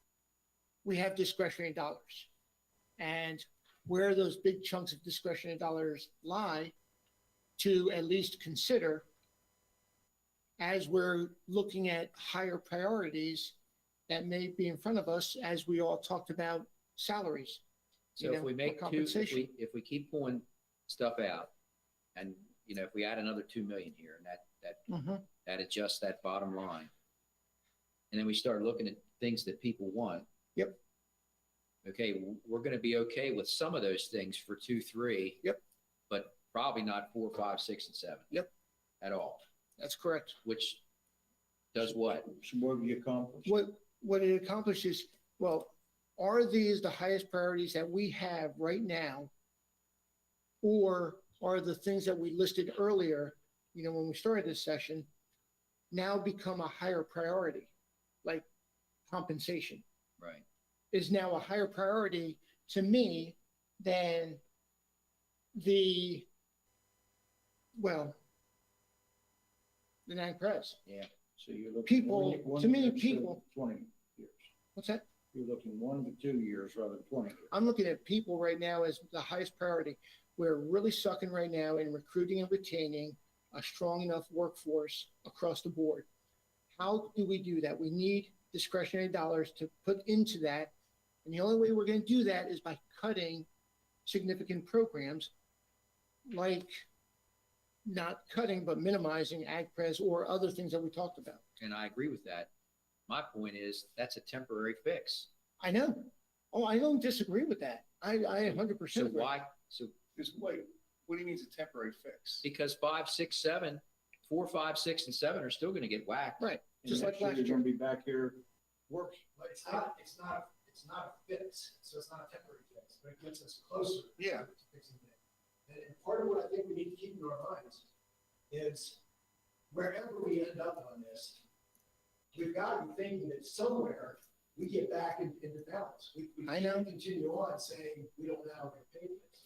we have discretionary dollars and where those big chunks of discretionary dollars lie to at least consider as we're looking at higher priorities that may be in front of us as we all talked about salaries. So you if know, we or make two, compensation. if we keep pulling stuff out and, you know, if we add another 2 million here and that adjusts that bottom line. And then we start looking at things that people want. Yep. Okay, we're gonna be okay with some of those things for 2, 3. Yep. But probably not 4, 5, 6, and 7. Yep. At all, That's correct. which does what? So what have you accomplished? What it accomplishes, well, are these the highest priorities that we have right now? Or are the things that we listed earlier, you know, when we started this session, now become a higher priority? Like compensation Right. is now a higher priority to me than the, well, the NAGPRES. So you're looking. People- one to me, year instead of people- 20 years. What's that? You're looking 1 to 2 years rather than 20 years. I'm looking at people right now as the highest priority. We're really sucking right now in recruiting and retaining a strong enough workforce across the board. How do we do that? We need discretionary dollars to put into that. And the only way we're going to do that is by cutting significant programs like not cutting, but minimizing AgPres or other things that we talked about. And I agree with that. My point is, that's a temporary fix. I know. Oh, I don't disagree with that. I 100% So agree. why, so Wait, what do you mean it's a temporary fix? because 5, 6, 7, 4, 5, 6, and 7 are still gonna get whacked. Right. And Just like next year, last you're year. gonna be back here working. But it's not a fix, so it's not a temporary fix, but it gets us closer. Yeah. To fixing it. And part of what I think we need to keep in our minds is wherever we end up on this, we've got to be thinking that somewhere we get back into balance. We I know. can't continue on saying we don't know how we're gonna pay this.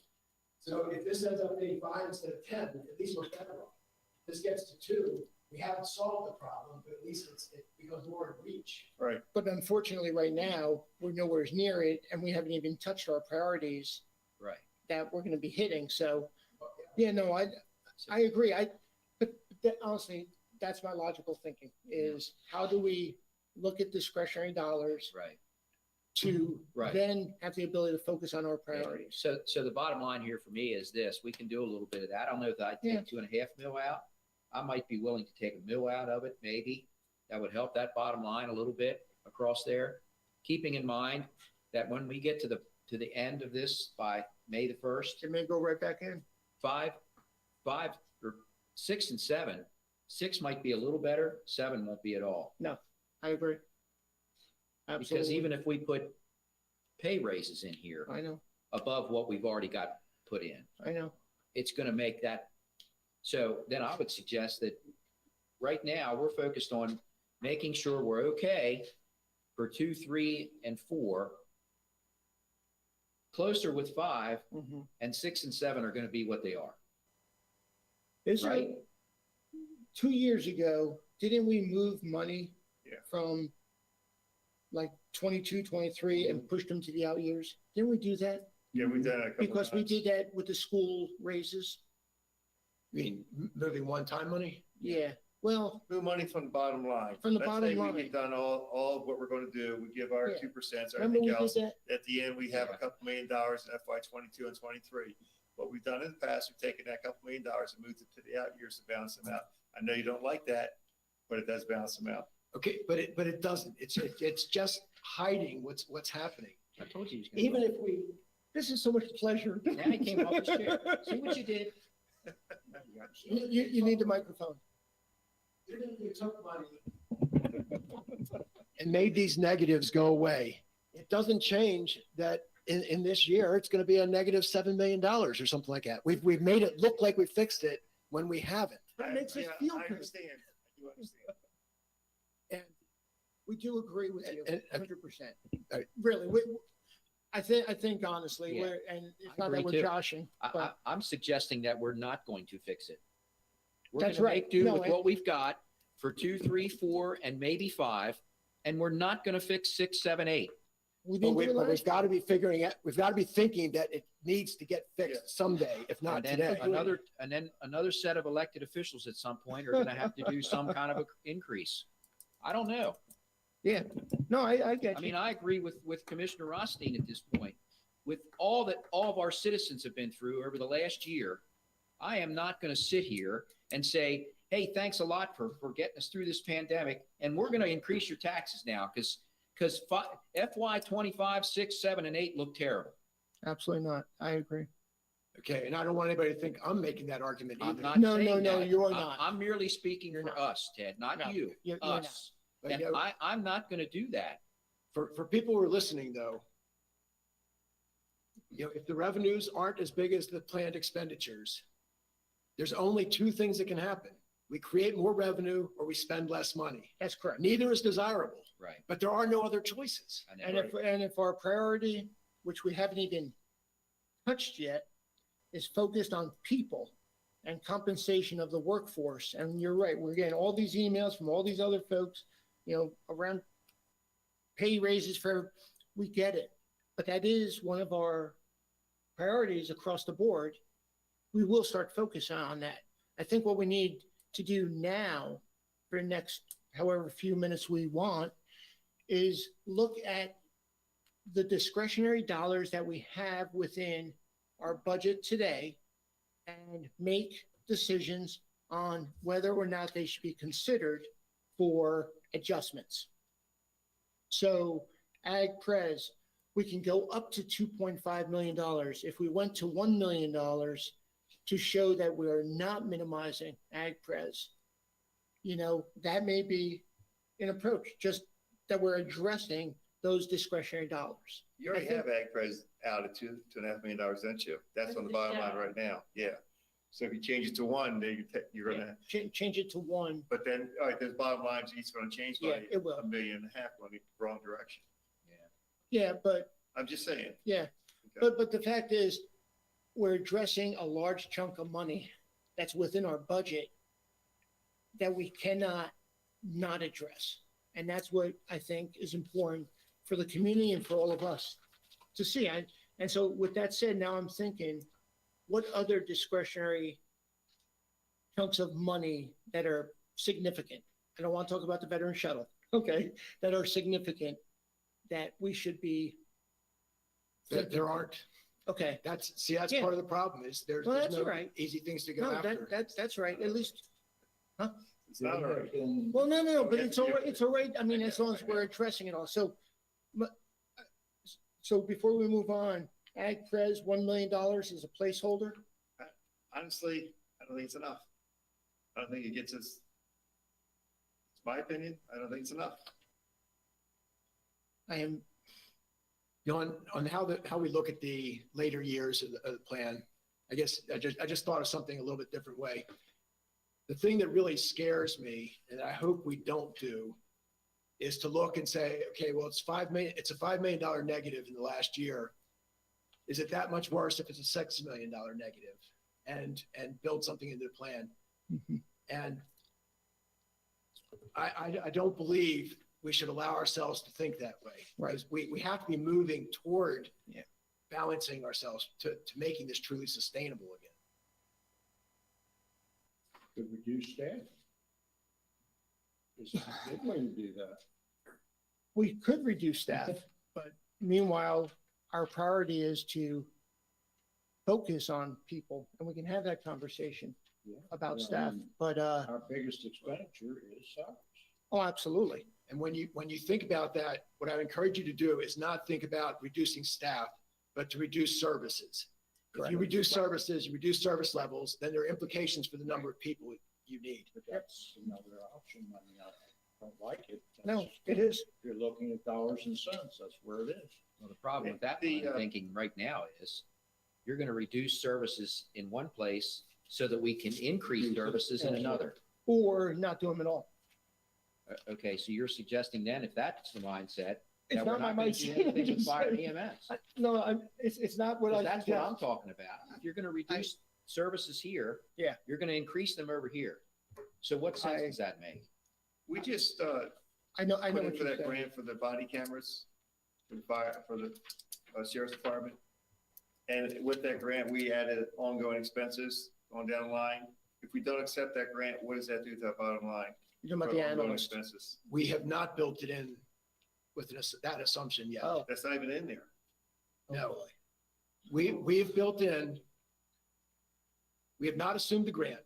So if this ends up being 5 instead of 10, at least we're better off. If this gets to 2, we haven't solved the problem, but at least it becomes more in reach. But unfortunately, right now, we're nowhere near it, and we haven't even touched our priorities Right. that we're going to be hitting. So, yeah, no, I agree. But honestly, that's my logical thinking is how do we look at discretionary dollars Right. to Right. then have the ability to focus on our priorities? So the bottom line here for me is this, we can do a little bit of that. I don't know if I'd Yeah. take 2.5 mil out. I might be willing to take 1 mil out of it, maybe. That would help that bottom line a little bit across there. Keeping in mind that when we get to the end of this by May the 1st, It may go right back in. 5, or 6 and 7, 6 might be a little better, 7 won't be at all. I agree. Because Absolutely. even if we put pay raises in here I know, above what we've already got put in, I know. it's going to make that. So then I would suggest that right now we're focused on making sure we're okay for 2, 3, and 4, closer with 5, Mhm. and 6 and 7 are going to be what they are. Is Right. it 2 years ago, didn't we move money Yeah. from like 22, 23 and pushed them to the out years? Didn't we do that? Yeah, we've done that a couple Because we times. did that with the school raises. I mean, moving one-time money? Yeah, well, Move money from the bottom line. From the Let's bottom say line. We've done all of what we're going to do. We give our Yeah. 2%, remember we everything did else. that? At the end, we have Yeah. a couple $1 million in FY '22 and '23. What we've done in the past, we've taken that couple $1 million and moved it to the out years to balance them out. I know you don't like that, but it does balance them out. Okay, but it doesn't. It's just hiding what's happening. I told you. he was gonna Even go. if we, this is so much pleasure. Now he came off his chair. See what you did? You need the microphone. And made these negatives go away. It doesn't change that in this year, it's going to be a negative $7 million or something like that. We've made it look like we fixed it when we haven't. That makes us Yeah, feel I good. understand. I do understand. And we do agree with you And- 100%. Right. Really, I think honestly, Yeah. and it's I not that agree we're too. joshing, but I'm suggesting that we're not going to fix it. We're That's gonna right. make do No, with what we've got for 2, 3, 4, and maybe 5, and we're not gonna fix 6, 7, 8. we But didn't do it we've last got to be figuring out, we've got to be thinking that it needs to get fixed someday, if not And then today. another set of elected officials at some point are gonna have to do some kind of a increase. I don't know. Yeah, no, I get I you. mean, I agree with Commissioner Rothstein at this point. With all that all of our citizens have been through over the last year, I am not going to sit here and say, hey, thanks a lot for getting us through this pandemic, and we're going to increase your taxes now because FY 25, 6, 7, and 8 look terrible. Absolutely not. I agree. Okay, and I don't want anybody to think I'm making that argument I'm either. not No, saying no, no, that. you are I'm- not. I'm merely speaking You're for not. us, Ted, not No, you, you're not. us. But, And you know, I'm not going to do that. for people who are listening though, if the revenues aren't as big as the planned expenditures, there's only two things that can happen. We create more revenue or we spend less money. That's correct. Neither is desirable, Right. but there are no other choices. I know. And if our priority, which we haven't even touched yet, is focused on people and compensation of the workforce, and you're right, we're getting all these emails from all these other folks, around pay raises we get it. But that is one of our priorities across the board. We will start focusing on that. I think what we need to do now for the next however few minutes we want is look at the discretionary dollars that we have within our budget today and make decisions on whether or not they should be considered for adjustments. So Ag Pres, we can go up to $2.5 million. If we went to $1 million to show that we are not minimizing Ag Pres, that may be an approach, just that we're addressing those discretionary dollars. You already I think- have ag pres out at $2.5 million, don't you? That's on the bottom line right now. Yeah. So if you change it to 1, then you're gonna, Change it to 1. but then, all right, there's bottom lines, each gonna change Yeah, by it will. $1.5 million going in the wrong direction. Yeah, but I'm just saying. yeah, but the fact is, we're addressing a large chunk of money that's within our budget that we cannot not address. And that's what I think is important for the community and for all of us to see. And so with that said, now I'm thinking, what other discretionary chunks of money that are significant? I don't want to talk about the veteran shuttle, okay, that are significant that we should be. There aren't. Okay. That's Yeah. part of the problem is there's Well, there's that's no all right. easy things to go No, after. that's right. At least, It's not all right. well, no, but Okay. it's all right. It's all right. I mean, as long as we're addressing it all. So before we move on, Ag Pres, $1 million is a placeholder. Honestly, I don't think it's enough. I don't think it gets us. It's my opinion. I don't think it's enough. I am, On how we look at the later years of the plan, I guess I just thought of something a little bit different way. The thing that really scares me, and I hope we don't do, is to look and say, okay, well, it's $5 million negative in the last year. Is it that much worse if it's a $6 million negative? And build something into the plan. And I don't believe we should allow ourselves to think that way. Right. Because we have to be moving toward Yeah. balancing ourselves to making this truly sustainable again. Could reduce staff. It's a good way to do that. We could reduce staff, but meanwhile, our priority is to focus on people, and we can have that conversation Yeah. about Yeah, I staff, mean, but, Our biggest expenditure is salaries. oh, absolutely. And when you think about that, what I encourage you to do is not think about reducing staff, but to reduce services. If you Correct. reduce services, you reduce service levels, then there are implications for the number of people you need. But that's another option. I mean, I don't like it. No, it is. You're looking at dollars and cents. That's where it is. Well, the problem with that The, line of thinking right now is you're going to reduce services in one place so that we can increase services in another. Or not do them at all. Okay, so you're suggesting then if that's the mindset, It's that we're not my not going to do mindset. anything with Just fire saying. EMS. No, it's not what I Because that's what I'm suggest. talking about. If you're going to reduce services here. Yeah. You're going to increase them over here. So what sense I- does that make? We just, I know put in what for you're that saying. grant for the body cameras, for the fire, for the sheriff's department. And with that grant, we added ongoing expenses on down the line. If we don't accept that grant, what does that do to our bottom line? You're talking for about the ongoing analyst. Expenses. We have not built it in with that assumption yet. Oh. That's not even in there. No. We've built in, we have not assumed the grant.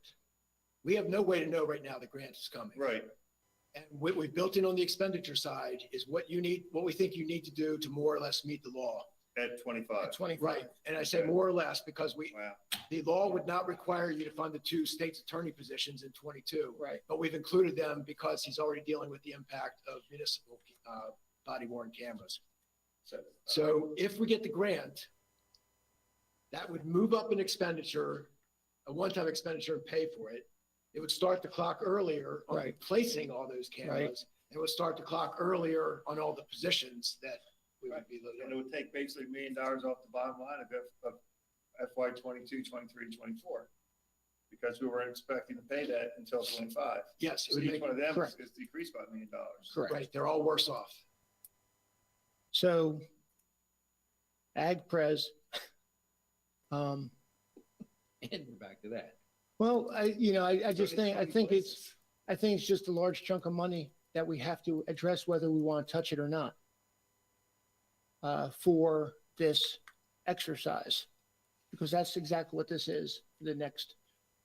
We have no way to know right now the grant is coming. Right. And what we've built in on the expenditure side is what we think you need to do to more or less meet the law. At 25. 25. Right. And I say more or less because Wow. the law would not require you to fund the two state's attorney positions in 22. Right. But we've included them because he's already dealing with the impact of municipal body worn cameras. So if we get the grant, that would move up an expenditure, a one-time expenditure and pay for it. It would start the clock earlier on Right. replacing all those cameras. It would start the clock earlier on all the positions that we would be And looking it would take basically $1 million off the bottom line of FY 22, 23, 24. Because we weren't expecting to pay that until 25. Yes, it So would each make, one of them correct. is decreased by $1 million. Correct. right, they're all worse off. So ag pres, And we're back to that. well, I just think, I think it's just a large chunk of money that we have to address whether we want to touch it or not for this exercise, because that's exactly what this is for the next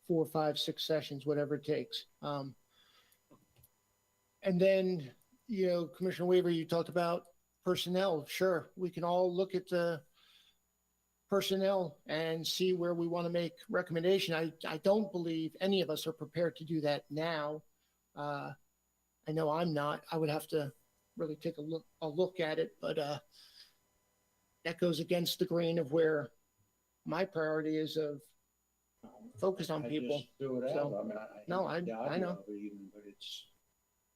4, 5, 6 sessions, whatever it takes. And then, Commissioner Weaver, you talked about personnel. Sure, we can all look at the personnel and see where we want to make recommendation. I don't believe any of us are prepared to do that now. I know I'm not. I would have to really take a look at it, but that goes against the grain of where my priority is of focus on I people. just threw it out. So- I mean, No, hate the I idea know. of it even, but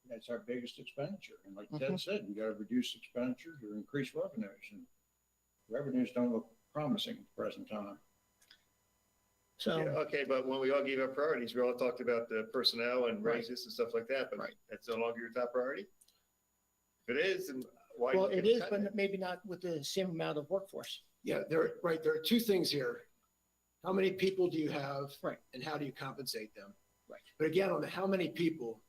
that's our biggest expenditure. And like Mhm. Ted said, we got to reduce expenditures or increase revenues. And revenues don't look promising at the present time. So, Yeah, okay, but when we all gave our priorities, we all talked about the personnel and Right. raises and stuff like that, but Right. that's no longer your top priority? If it is, then why? well, you it keep is, cutting but maybe not with the same amount of workforce. Yeah, there are two things here. How many people do you have? Right. And how do you compensate them? Right. But again, on the how many people,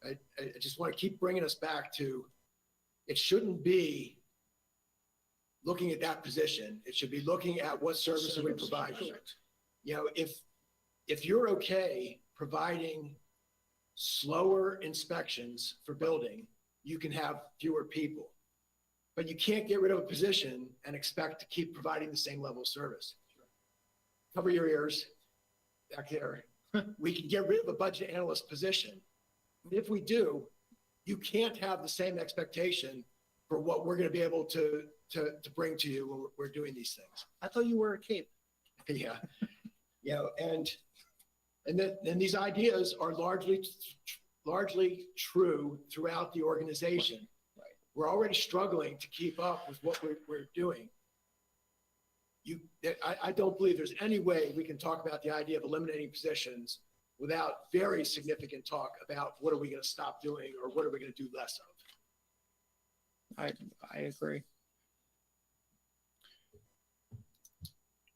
I just want to keep bringing us back to, it shouldn't be looking at that position. It should be looking at what service are we providing. If you're okay providing slower inspections for building, you can have fewer people. But you can't get rid of a position and expect to keep providing the same level of service. Cover your ears back there. We can get rid of a budget analyst position. If we do, you can't have the same expectation for what we're going to be able to bring to you when we're doing these things. I thought you were a cape. Yeah. And these ideas are largely true throughout the organization. Right. We're already struggling to keep up with what we're doing. I don't believe there's any way we can talk about the idea of eliminating positions without very significant talk about what are we going to stop doing or what are we going to do less of. I agree.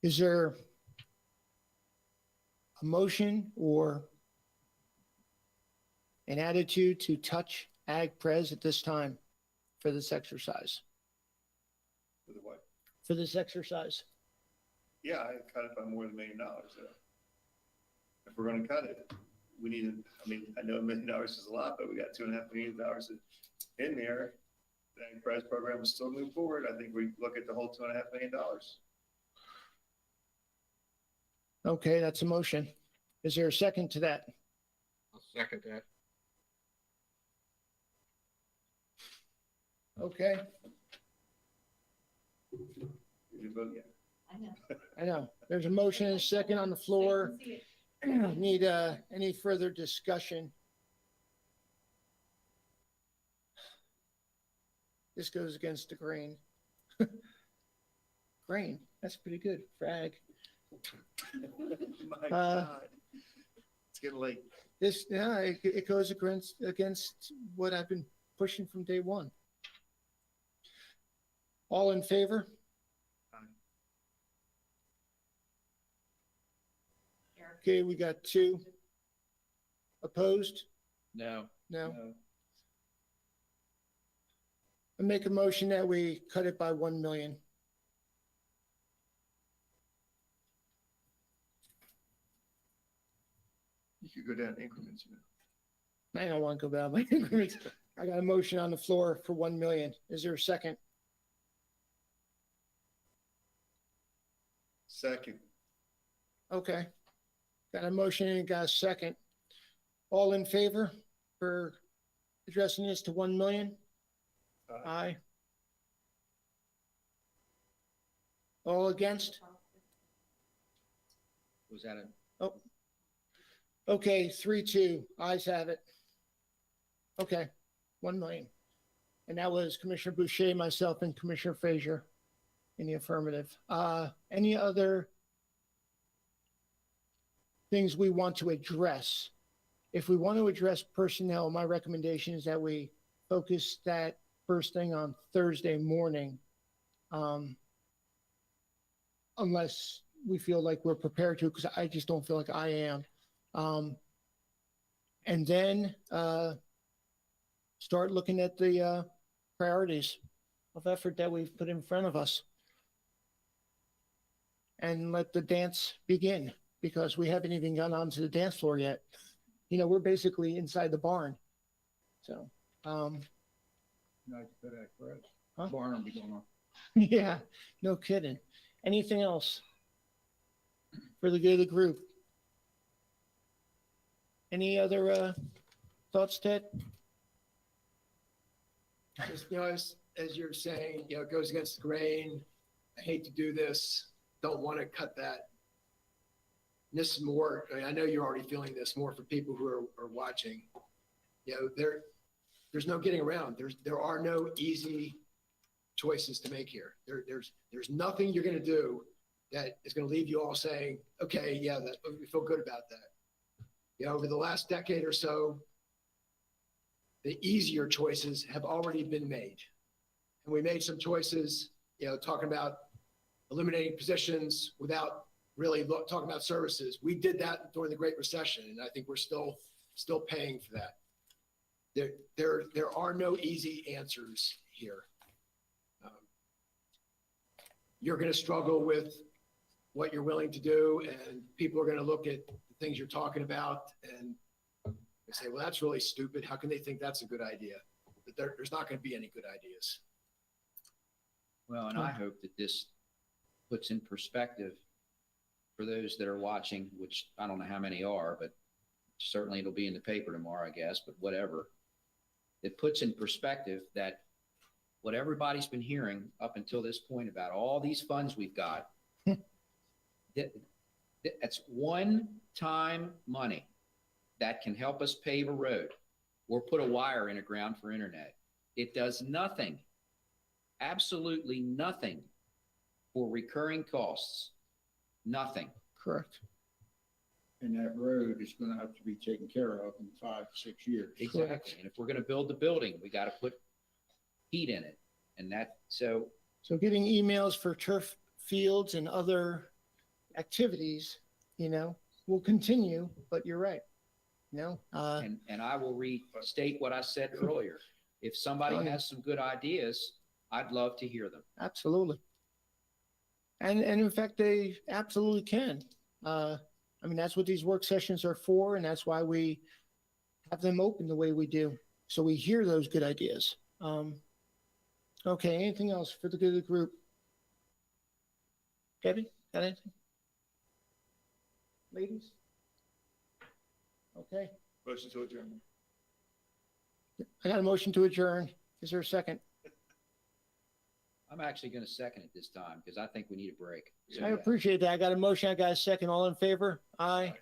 Is there a motion or an attitude to touch ag pres at this time for this exercise, For the what? for this exercise. Yeah, I cut it by more than $1 million. If we're gonna cut it, we need to, I mean, I know $1 million is a lot, but we got $2.5 million in there. The enterprise program is still moving forward. I think we look at the whole $2.5 million. Okay, that's a motion. Is there a second to that? I'll second that. Okay, Did you vote yeah? I know. I know. There's a motion and a second on the floor. Need any further discussion? This goes against the grain. Grain, that's pretty good for ag. My God. It's getting late. This, yeah, it goes against what I've been pushing from day one. All in favor? Okay, we got 2. Opposed? No. No. I make a motion that we cut it by 1 million. You could go down in increments, you know. I don't want to go about my increments. I got a motion on the floor for 1 million. Is there a second? Second. Okay. Got a motion and got a second. All in favor for addressing this to 1 million? Aye. All against? Was that a, Oh. Okay, 3-2. Ayes have it. Okay, 1 million. And that was Commissioner Boucher, myself, and Commissioner Frazier in the affirmative. Any other things we want to address? If we want to address personnel, my recommendation is that we focus that first thing on Thursday morning. Unless we feel like we're prepared to, because I just don't feel like I am. And then start looking at the priorities of effort that we've put in front of us. And let the dance begin, because we haven't even gone onto the dance floor yet. You know, we're basically inside the barn. So, Nice to put that, Chris. Huh? Barn will be going on. yeah, no kidding. Anything else for the good of the group? Any other thoughts, Ted? Just, you know, as you're saying, you know, it goes against the grain. I hate to do this. Don't want to cut that. And this is more, I know you're already feeling this more for people who are watching. You know, there's no getting around. There are no easy choices to make here. There's nothing you're going to do that is going to leave you all saying, okay, yeah, we feel good about that. You know, over the last decade or so, the easier choices have already been made. And we made some choices, you know, talking about eliminating positions without really talking about services. We did that during the Great Recession, and I think we're still paying for that. There are no easy answers here. You're going to struggle with what you're willing to do, and people are going to look at the things you're talking about and they say, well, that's really stupid. How can they think that's a good idea? But there's not going to be any good ideas. well, and I hope that this puts in perspective for those that are watching, which I don't know how many are, but certainly it'll be in the paper tomorrow, I guess, but whatever. It puts in perspective that what everybody's been hearing up until this point about all these funds we've got, that's one-time money that can help us pave a road or put a wire in the ground for internet. It does nothing, absolutely nothing for recurring costs. Nothing. Correct. And that road is gonna have to be taken care of in 5 to 6 years. Exactly. And if we're going to build the building, we got to put heat in it. And that, so So getting emails for turf fields and other activities, you know, will continue, but you're right. No, And I will restate what I said earlier. If somebody has some good ideas, I'd love to hear them. absolutely. And in fact, they absolutely can. I mean, that's what these work sessions are for, and that's why we have them open the way we do. So we hear those good ideas. Okay, anything else for the good of the group? Debbie, got anything? Ladies? Okay, Motion to adjourn. I got a motion to adjourn. Is there a second? I'm actually going to second it this time because I think we need a break. I appreciate that. I got a motion. I got a second. All in favor? Aye.